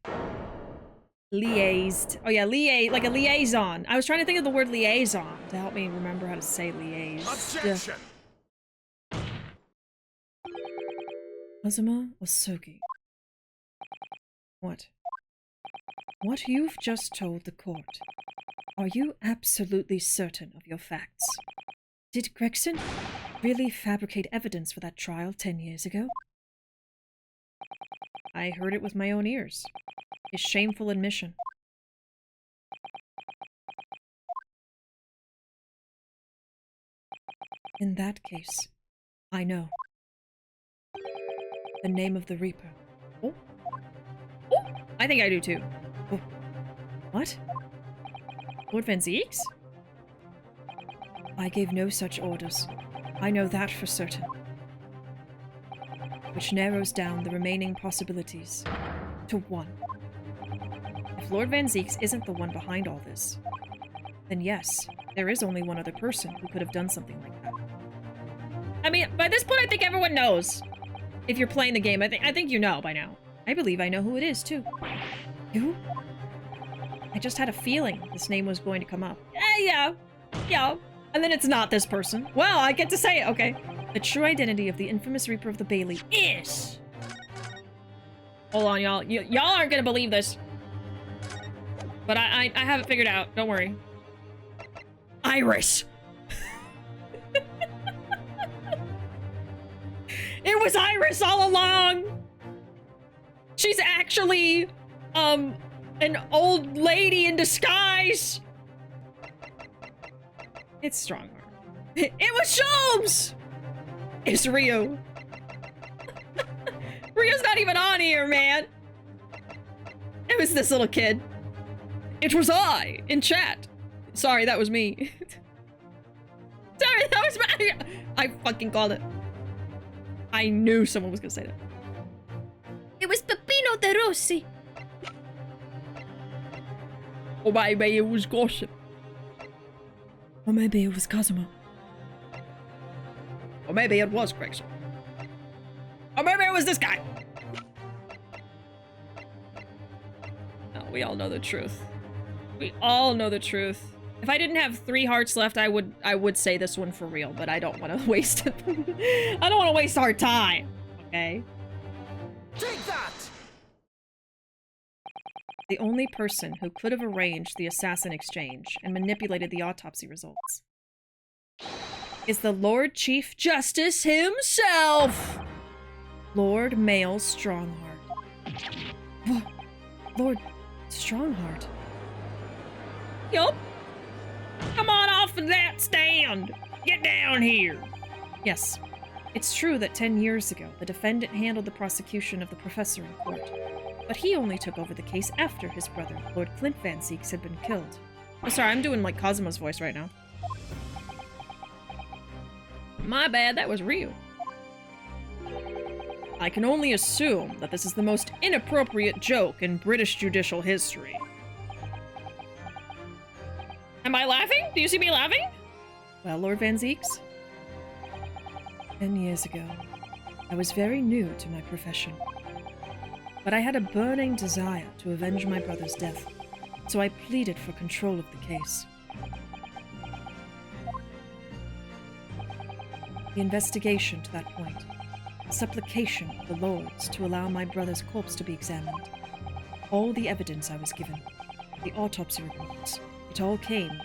Liaised. Oh yeah, like a liaison. I was trying to think of the word liaison to help me remember how to say liaised. Objection! Kazuma Asogi. What? What you've just told the court, are you absolutely certain of your facts? Did Gregson really fabricate evidence for that trial 10 years ago? I heard it with my own ears. His shameful admission. In that case, I know. The name of the Reaper. Oh. Oh, I think I do too. Oh. What? Lord Van Zeeks? I gave no such orders. I know that for certain. Which narrows down the remaining possibilities to one. If Lord Van Zeeks isn't the one behind all this, Then yes, there is only one other person who could have done something like that. I mean, by this point, I think everyone knows. If you're playing the game, I think you know by now. I believe I know who it is, too. You? I just had a feeling this name was going to come up. Yeah. And then it's not this person. Well, I get to say it, okay. The true identity of the infamous Reaper of the Bailey Is. Hold on, y'all. Y'all aren't gonna believe this. But I have it figured out. Don't worry. Iris. It was Iris all along. She's actually, an old lady in disguise. It's Strongheart. It was Sholmes. It's Ryu. Ryu's not even on here, man. It was this little kid. It was I in chat. Sorry, that was me. Sorry, that was me. I fucking called it. I knew someone was gonna say that. It was Peppino De Rossi. Or maybe it was gossip. Or maybe it was Cosmo. Or maybe it was Gregson. Or maybe it was this guy. No, we all know the truth. We all know the truth. If I didn't have 3 hearts left, I would say this one for real, but I don't want to waste it. I don't want to waste our time. Okay? Take that! The only person who could have arranged the assassin exchange and manipulated the autopsy results is the Lord Chief Justice himself! Lord Male Strongheart. Lord Strongheart? Yup. Come on off of that stand. Get down here. Yes, it's true that 10 years ago, the defendant handled the prosecution of the professor in court. But he only took over the case after his brother, Lord Clint Van Zeeks, had been killed. Oh, sorry, I'm doing like Cosmo's voice right now. My bad, that was Ryu. I can only assume that this is the most inappropriate joke in British judicial history. Am I laughing? Do you see me laughing? Well, Lord Van Zeeks, 10 years ago, I was very new to my profession. But I had a burning desire to avenge my brother's death, so I pleaded for control of the case. The investigation to that point, the supplication of the lords to allow my brother's corpse to be examined, all the evidence I was given, the autopsy reports, it all came from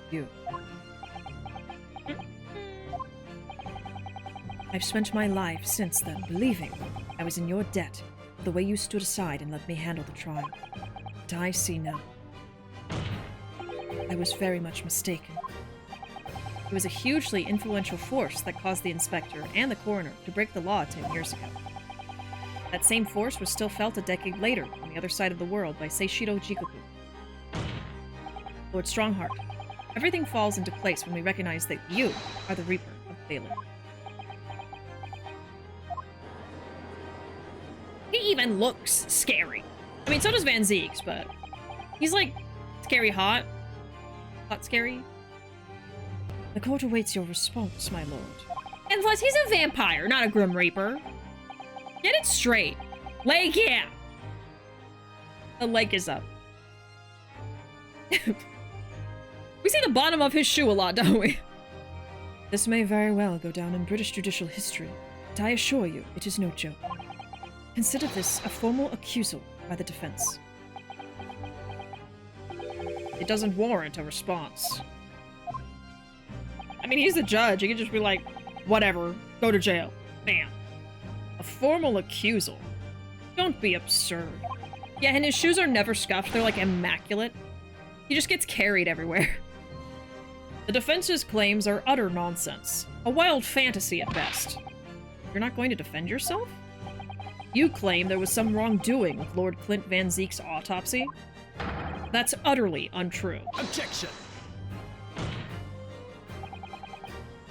you. I've spent my life since then believing I was in your debt for the way you stood aside and let me handle the trial. But I see now. I was very much mistaken. It was a hugely influential force that caused the inspector and the coroner to break the law 10 years ago. That same force was still felt a decade later on the other side of the world by Seishido Jigoku. Lord Strongheart, everything falls into place when we recognize that you are the Reaper of Bailey. He even looks scary. I mean, so does Van Zeeks, but he's like scary hot. Hot scary. The court awaits your response, my lord. And plus, he's a vampire, not a Grim Reaper. Get it straight. Leg, yeah. The leg is up. We see the bottom of his shoe a lot, don't we? This may very well go down in British judicial history, but I assure you, it is no joke. Consider this a formal accusal by the defense. It doesn't warrant a response. I mean, he's the judge. He could just be like, whatever, go to jail. Bam. A formal accusal. Don't be absurd. Yeah, and his shoes are never scuffed. They're like immaculate. He just gets carried everywhere. The defense's claims are utter nonsense. A wild fantasy at best. You're not going to defend yourself? You claim there was some wrongdoing with Lord Clint Van Zeek's autopsy? That's utterly untrue. Objection!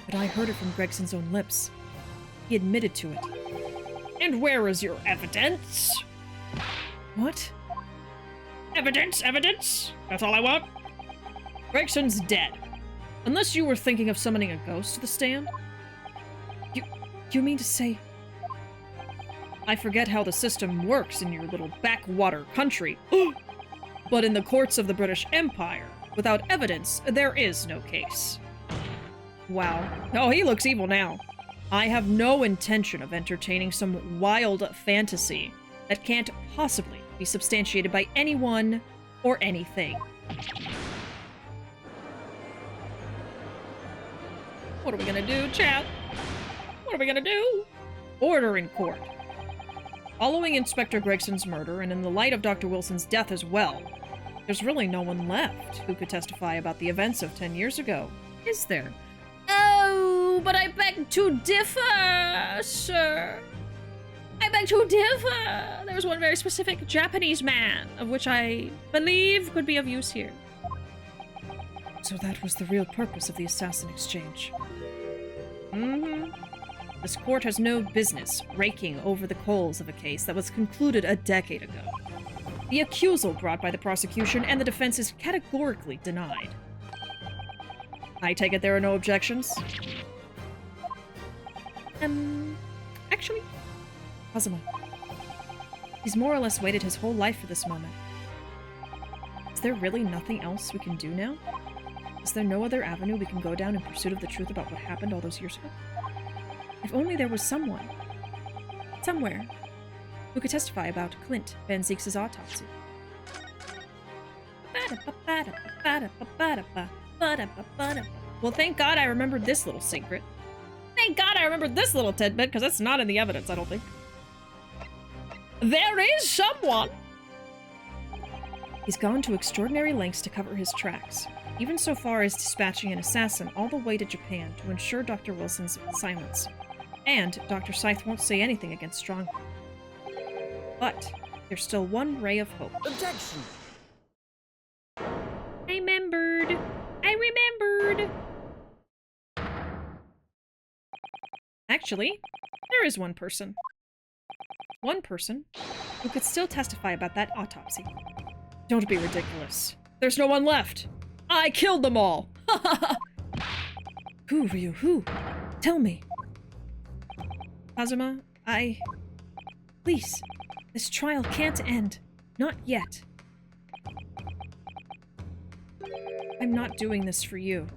But I heard it from Gregson's own lips. He admitted to it. And where is your evidence? What? Evidence, evidence! That's all I want. Gregson's dead. Unless you were thinking of summoning a ghost to the stand? You mean to say... I forget how the system works in your little backwater country. But in the courts of the British Empire, without evidence, there is no case. Wow. Oh, he looks evil now. I have no intention of entertaining some wild fantasy that can't possibly be substantiated by anyone or anything. What are we gonna do, chat? What are we gonna do? Order in court. Following Inspector Gregson's murder, and in the light of Dr. Wilson's death as well, there's really no one left who could testify about the events of 10 years ago, is there? Oh, but I beg to differ, sir. I beg to differ. There's one very specific Japanese man, of which I believe could be of use here. So that was the real purpose of the assassin exchange. Mm-hmm. This court has no business raking over the coals of a case that was concluded a decade ago. The accusal brought by the prosecution and the defense is categorically denied. I take it there are no objections? Actually, Kazuma. He's more or less waited his whole life for this moment. Is there really nothing else we can do now? Is there no other avenue we can go down in pursuit of the truth about what happened all those years ago? If only there was someone, somewhere, who could testify about Clint Van Zeek's autopsy. Well, thank God I remembered this little secret. Thank God I remembered this little tidbit, because it's not in the evidence, I don't think. There is someone! He's gone to extraordinary lengths to cover his tracks, even so far as dispatching an assassin all the way to Japan to ensure Dr. Wilson's silence. And Dr. Scythe won't say anything against Stronghold. But there's still one ray of hope. Objection! I remembered. Actually, there is one person. One person who could still testify about that autopsy. Don't be ridiculous. There's no one left. I killed them all. Who, Ryu? Who? Tell me. Kazuma, Please. This trial can't end. Not yet. I'm not doing this for you.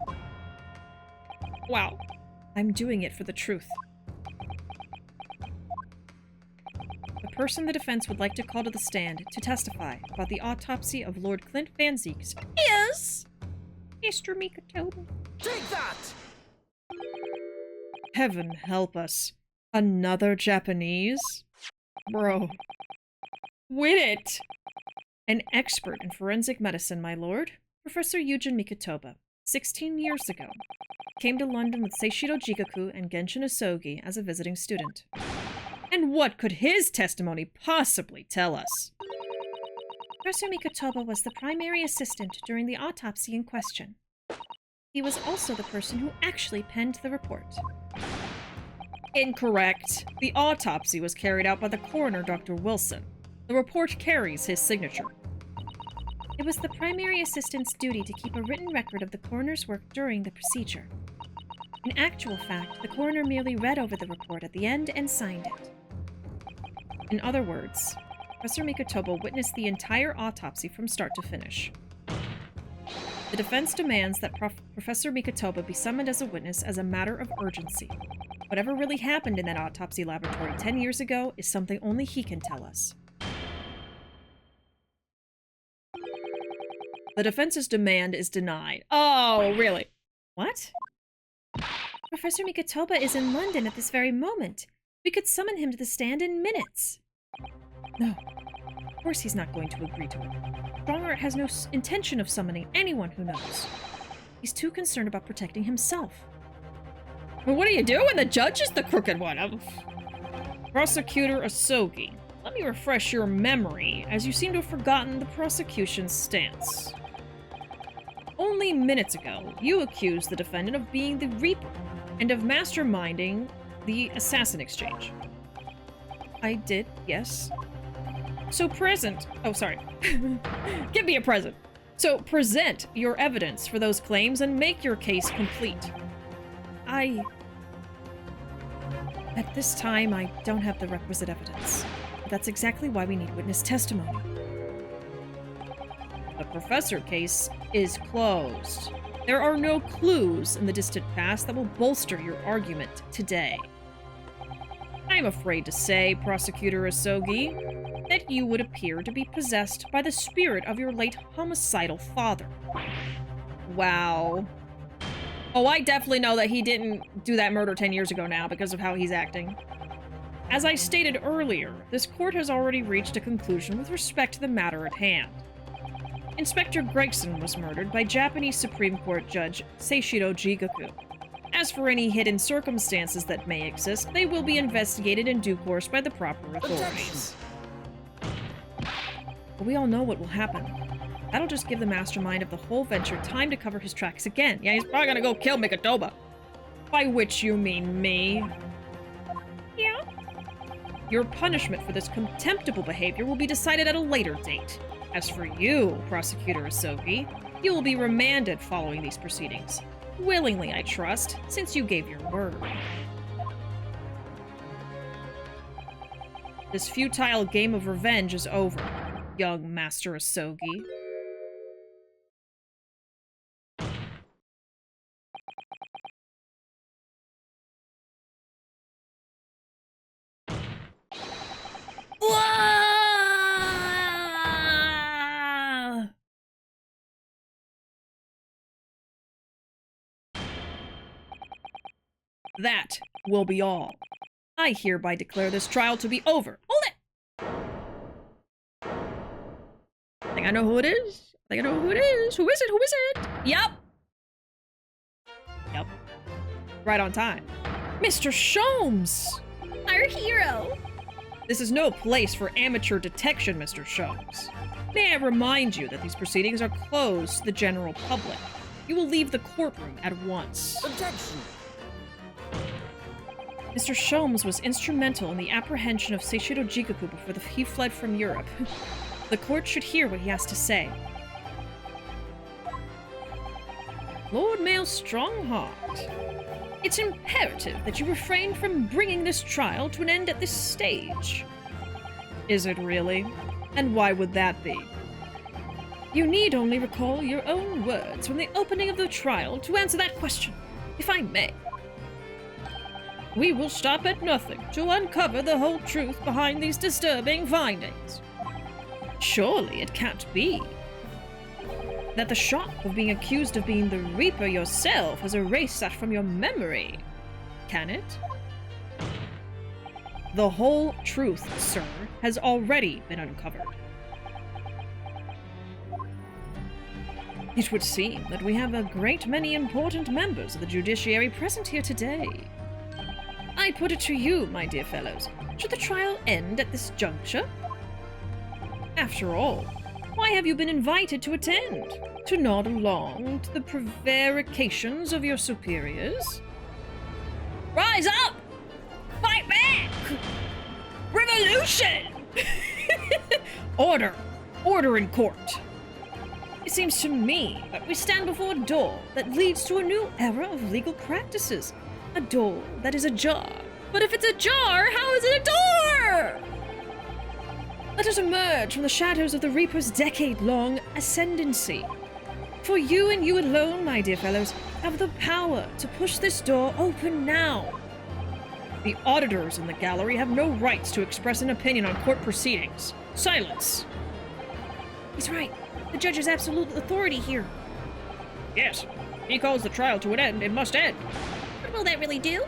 Wow. I'm doing it for the truth. The person the defense would like to call to the stand to testify about the autopsy of Lord Clint Van Zeek's is Mr. Mikotoba. Take that! Heaven help us. Another Japanese? Bro. Win it! An expert in forensic medicine, my lord, Professor Yujin Mikotoba, 16 years ago, came to London with Seishiro Jigoku and Genshin Asogi as a visiting student. And what could his testimony possibly tell us? Professor Mikotoba was the primary assistant during the autopsy in question. He was also the person who actually penned the report. Incorrect. The autopsy was carried out by the coroner, Dr. Wilson. The report carries his signature. It was the primary assistant's duty to keep a written record of the coroner's work during the procedure. In actual fact, the coroner merely read over the report at the end and signed it. In other words, Professor Mikotoba witnessed the entire autopsy from start to finish. The defense demands that Professor Mikotoba be summoned as a witness as a matter of urgency. Whatever really happened in that autopsy laboratory 10 years ago is something only he can tell us. The defense's demand is denied. Oh, really? What? Professor Mikotoba is in London at this very moment. We could summon him to the stand in minutes. No. Of course he's not going to agree to it. Strongheart has no intention of summoning anyone who knows. He's too concerned about protecting himself. Well, what are you doing? The judge is the crooked one. Prosecutor Asogi, let me refresh your memory, as you seem to have forgotten the prosecution's stance. Only minutes ago, you accused the defendant of being the Reaper and of masterminding the assassin exchange. I did, yes. So give me a present. So present your evidence for those claims and make your case complete. At this time, I don't have the requisite evidence. That's exactly why we need witness testimony. The professor case is closed. There are no clues in the distant past that will bolster your argument today. I'm afraid to say, Prosecutor Asogi, that you would appear to be possessed by the spirit of your late homicidal father. Wow. Oh, I definitely know that he didn't do that murder 10 years ago now because of how he's acting. As I stated earlier, this court has already reached a conclusion with respect to the matter at hand. Inspector Gregson was murdered by Japanese Supreme Court Judge Jigoku. As for any hidden circumstances that may exist, they will be investigated in due course by the proper authorities. But we all know what will happen. That'll just give the mastermind of the whole venture time to cover his tracks again. Yeah, he's probably gonna go kill Mikotoba. By which you mean me. Yeah. Your punishment for this contemptible behavior will be decided at a later date. As for you, Prosecutor Asogi, you will be remanded following these proceedings. Willingly, I trust, since you gave your word. This futile game of revenge is over, young Master Asogi. That will be all. I hereby declare this trial to be over. Hold it! I think I know who it is. I think I know who it is. Who is it? Who is it? Yep. Yep. Right on time. Mr. Sholmes! Our hero! This is no place for amateur detection, Mr. Sholmes. May I remind you that these proceedings are closed to the general public. You will leave the courtroom at once. Objection! Mr. Sholmes was instrumental in the apprehension of Judge before he fled from Europe. The court should hear what he has to say. Lord Mail Strongheart, it's imperative that you refrain from bringing this trial to an end at this stage. Is it really? And why would that be? You need only recall your own words from the opening of the trial to answer that question, if I may. We will stop at nothing to uncover the whole truth behind these disturbing findings. Surely it can't be that the shock of being accused of being the Reaper yourself has erased that from your memory, can it? The whole truth, sir, has already been uncovered. It would seem that we have a great many important members of the judiciary present here today. I put it to you, my dear fellows, should the trial end at this juncture? After all, why have you been invited to attend? To nod along to the prevarications of your superiors? Rise up! Fight back! Revolution! Order! Order in court! It seems to me that we stand before a door that leads to a new era of legal practices. A door that is ajar. But if it's ajar, how is it a door? Let us emerge from the shadows of the Reaper's decade-long ascendancy. For you and you alone, my dear fellows, have the power to push this door open now. The auditors in the gallery have no rights to express an opinion on court proceedings. Silence. He's right. The judge has absolute authority here. Yes. He calls the trial to an end. It must end. What will that really do?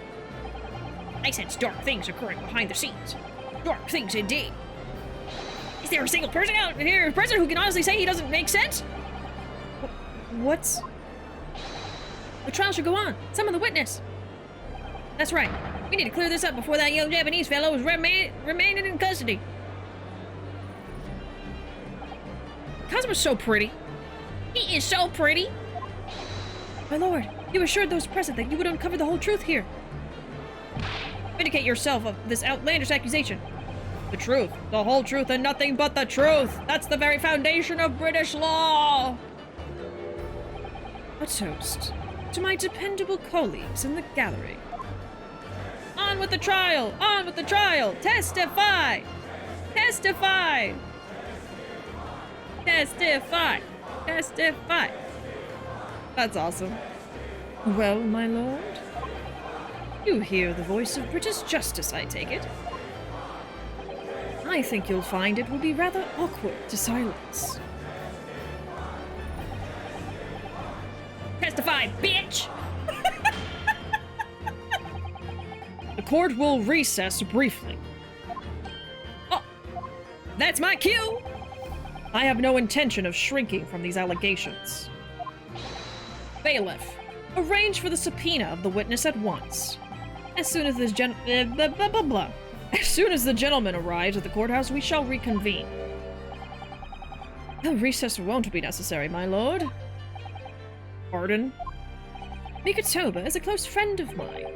I sense dark things occurring behind the scenes. Dark things indeed. Is there a single person out here present who can honestly say he doesn't make sense? What's... The trial should go on. Summon the witness. That's right. We need to clear this up before that young Japanese fellow is remaining in custody. Kazuma's so pretty. He is so pretty. My lord, you assured those present that you would uncover the whole truth here. Vindicate yourself of this outlandish accusation. The truth, the whole truth, and nothing but the truth. That's the very foundation of British law. A toast to my dependable colleagues in the gallery. On with the trial! On with the trial! Testify! Testify! Testify! Testify! That's awesome. Well, my lord? You hear the voice of British justice, I take it. I think you'll find it will be rather awkward to silence. Testify, bitch! The court will recess briefly. Oh, that's my cue! I have no intention of shrinking from these allegations. Bailiff, arrange for the subpoena of the witness at once. As soon as this As soon as the gentleman arrives at the courthouse, we shall reconvene. The recess won't be necessary, my lord. Pardon? Mikotoba is a close friend of mine.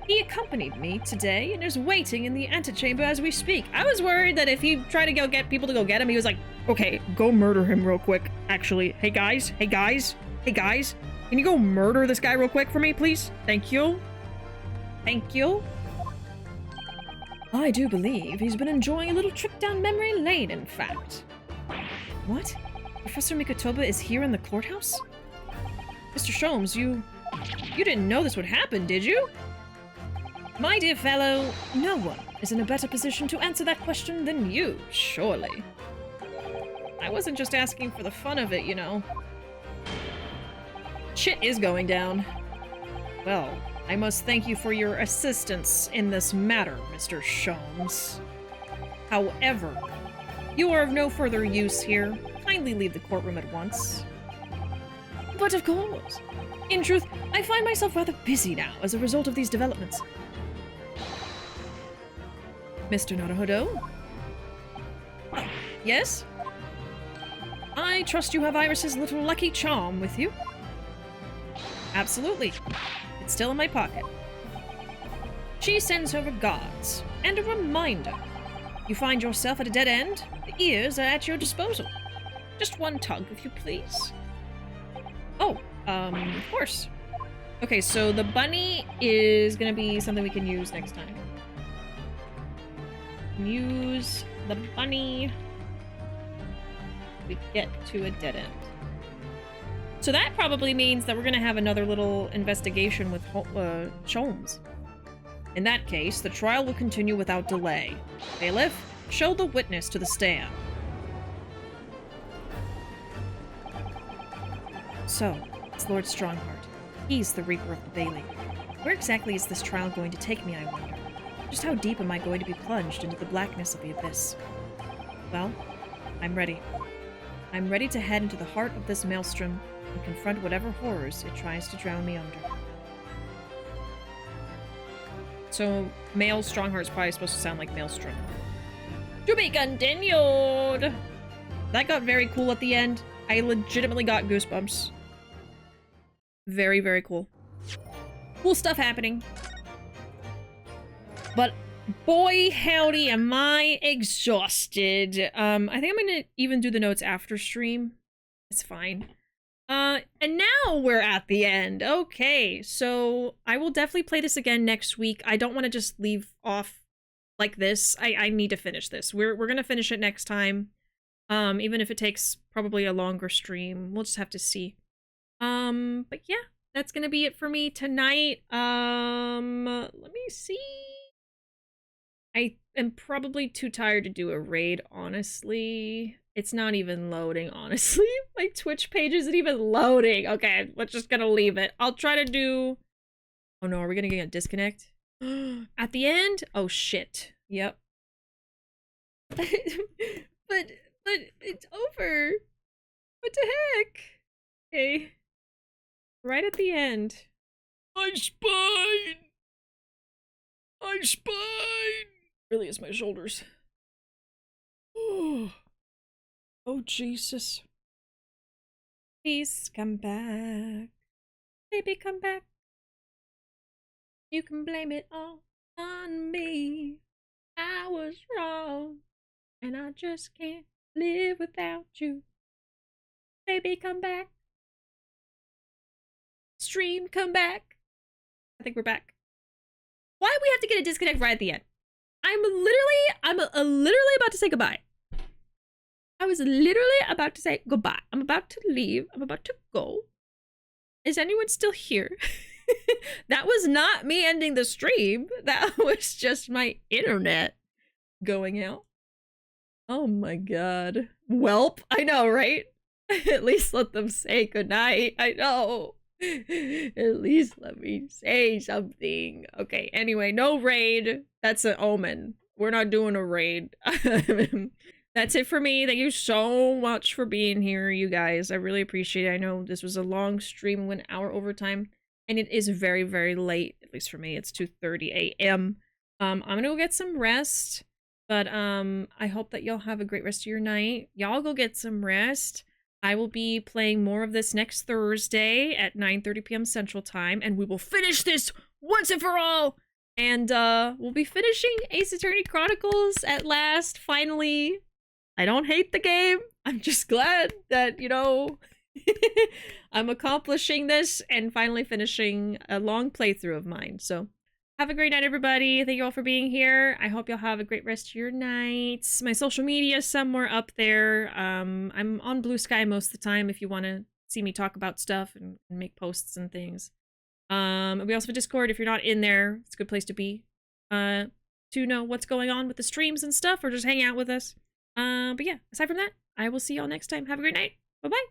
He accompanied me today and is waiting in the antechamber as we speak. I was worried that if he tried to go get people to go get him, he was like, okay, go murder him real quick. Actually, hey guys, can you go murder this guy real quick for me, please? Thank you. Thank you. I do believe he's been enjoying a little trip down memory lane, in fact. What? Professor Mikotoba is here in the courthouse? Mr. Sholmes, you didn't know this would happen, did you? My dear fellow, no one is in a better position to answer that question than you, surely. I wasn't just asking for the fun of it, you know. Shit is going down. Well, I must thank you for your assistance in this matter, Mr. Sholmes. However, you are of no further use here. Kindly leave the courtroom at once. But of course. In truth, I find myself rather busy now as a result of these developments. Mr. Naruhodo? Yes? I trust you have Iris's little lucky charm with you? Absolutely. It's still in my pocket. She sends her regards, and a reminder. You find yourself at a dead end, the ears are at your disposal. Just one tug, if you please. Oh, of course. Okay, so the bunny is gonna be something we can use next time. Use the bunny. We get to a dead end. So that probably means that we're gonna have another little investigation with Sholmes. In that case, the trial will continue without delay. Bailiff, show the witness to the stand. So, it's Lord Strongheart. He's the Reaper of the Bailey. Where exactly is this trial going to take me, I wonder? Just how deep am I going to be plunged into the blackness of the abyss? Well, I'm ready. I'm ready to head into the heart of this maelstrom and confront whatever horrors it tries to drown me under. So, male Strongheart is probably supposed to sound like Maelstrom. To be continued! That got very cool at the end. I legitimately got goosebumps. Very, very cool. Cool stuff happening. But boy howdy am I exhausted. I think I'm gonna even do the notes after stream. It's fine. And now we're at the end. Okay, so I will definitely play this again next week. I don't want to just leave off like this. I need to finish this. We're gonna finish it next time. Even if it takes probably a longer stream. We'll just have to see. But yeah, that's gonna be it for me tonight. Let me see. I am probably too tired to do a raid, honestly. It's not even loading, honestly. My Twitch page isn't even loading. Okay, we're just gonna leave it. I'll try to do... Oh no, are we gonna get a disconnect? At the end? Oh shit. Yep. but it's over. What the heck? Okay. Right at the end. My spine! My spine! Really is my shoulders. Oh, oh Jesus. Please come back. Baby, come back. You can blame it all on me. I was wrong, and I just can't live without you. Baby, come back. Stream, come back. I think we're back. Why do we have to get a disconnect right at the end? I'm literally about to say goodbye. I was literally about to say goodbye. I'm about to leave. I'm about to go. Is anyone still here? That was not me ending the stream. That was just my internet going out. Oh my god. Welp. I know, right? At least let them say goodnight. I know. At least let me say something. Okay, anyway, no raid. That's an omen. We're not doing a raid. That's it for me. Thank you so much for being here, you guys. I really appreciate it. I know this was a long stream, 1 hour overtime, and it is very, very late. At least for me, it's 2:30 a.m. I'm gonna go get some rest, but I hope that y'all have a great rest of your night. Y'all go get some rest. I will be playing more of this next Thursday at 9:30 p.m. Central Time, and we will finish this once and for all. And we'll be finishing Ace Attorney Chronicles at last, finally. I don't hate the game. I'm just glad that, you know, I'm accomplishing this and finally finishing a long playthrough of mine. So have a great night, everybody. Thank you all for being here. I hope you'll have a great rest of your nights. My social media is somewhere up there. I'm on Blue Sky most of the time if you want to see me talk about stuff and make posts and things. We also have a Discord. If you're not in there, it's a good place to be. To know what's going on with the streams and stuff, or just hang out with us. But yeah, aside from that, I will see y'all next time. Have a great night. Bye-bye.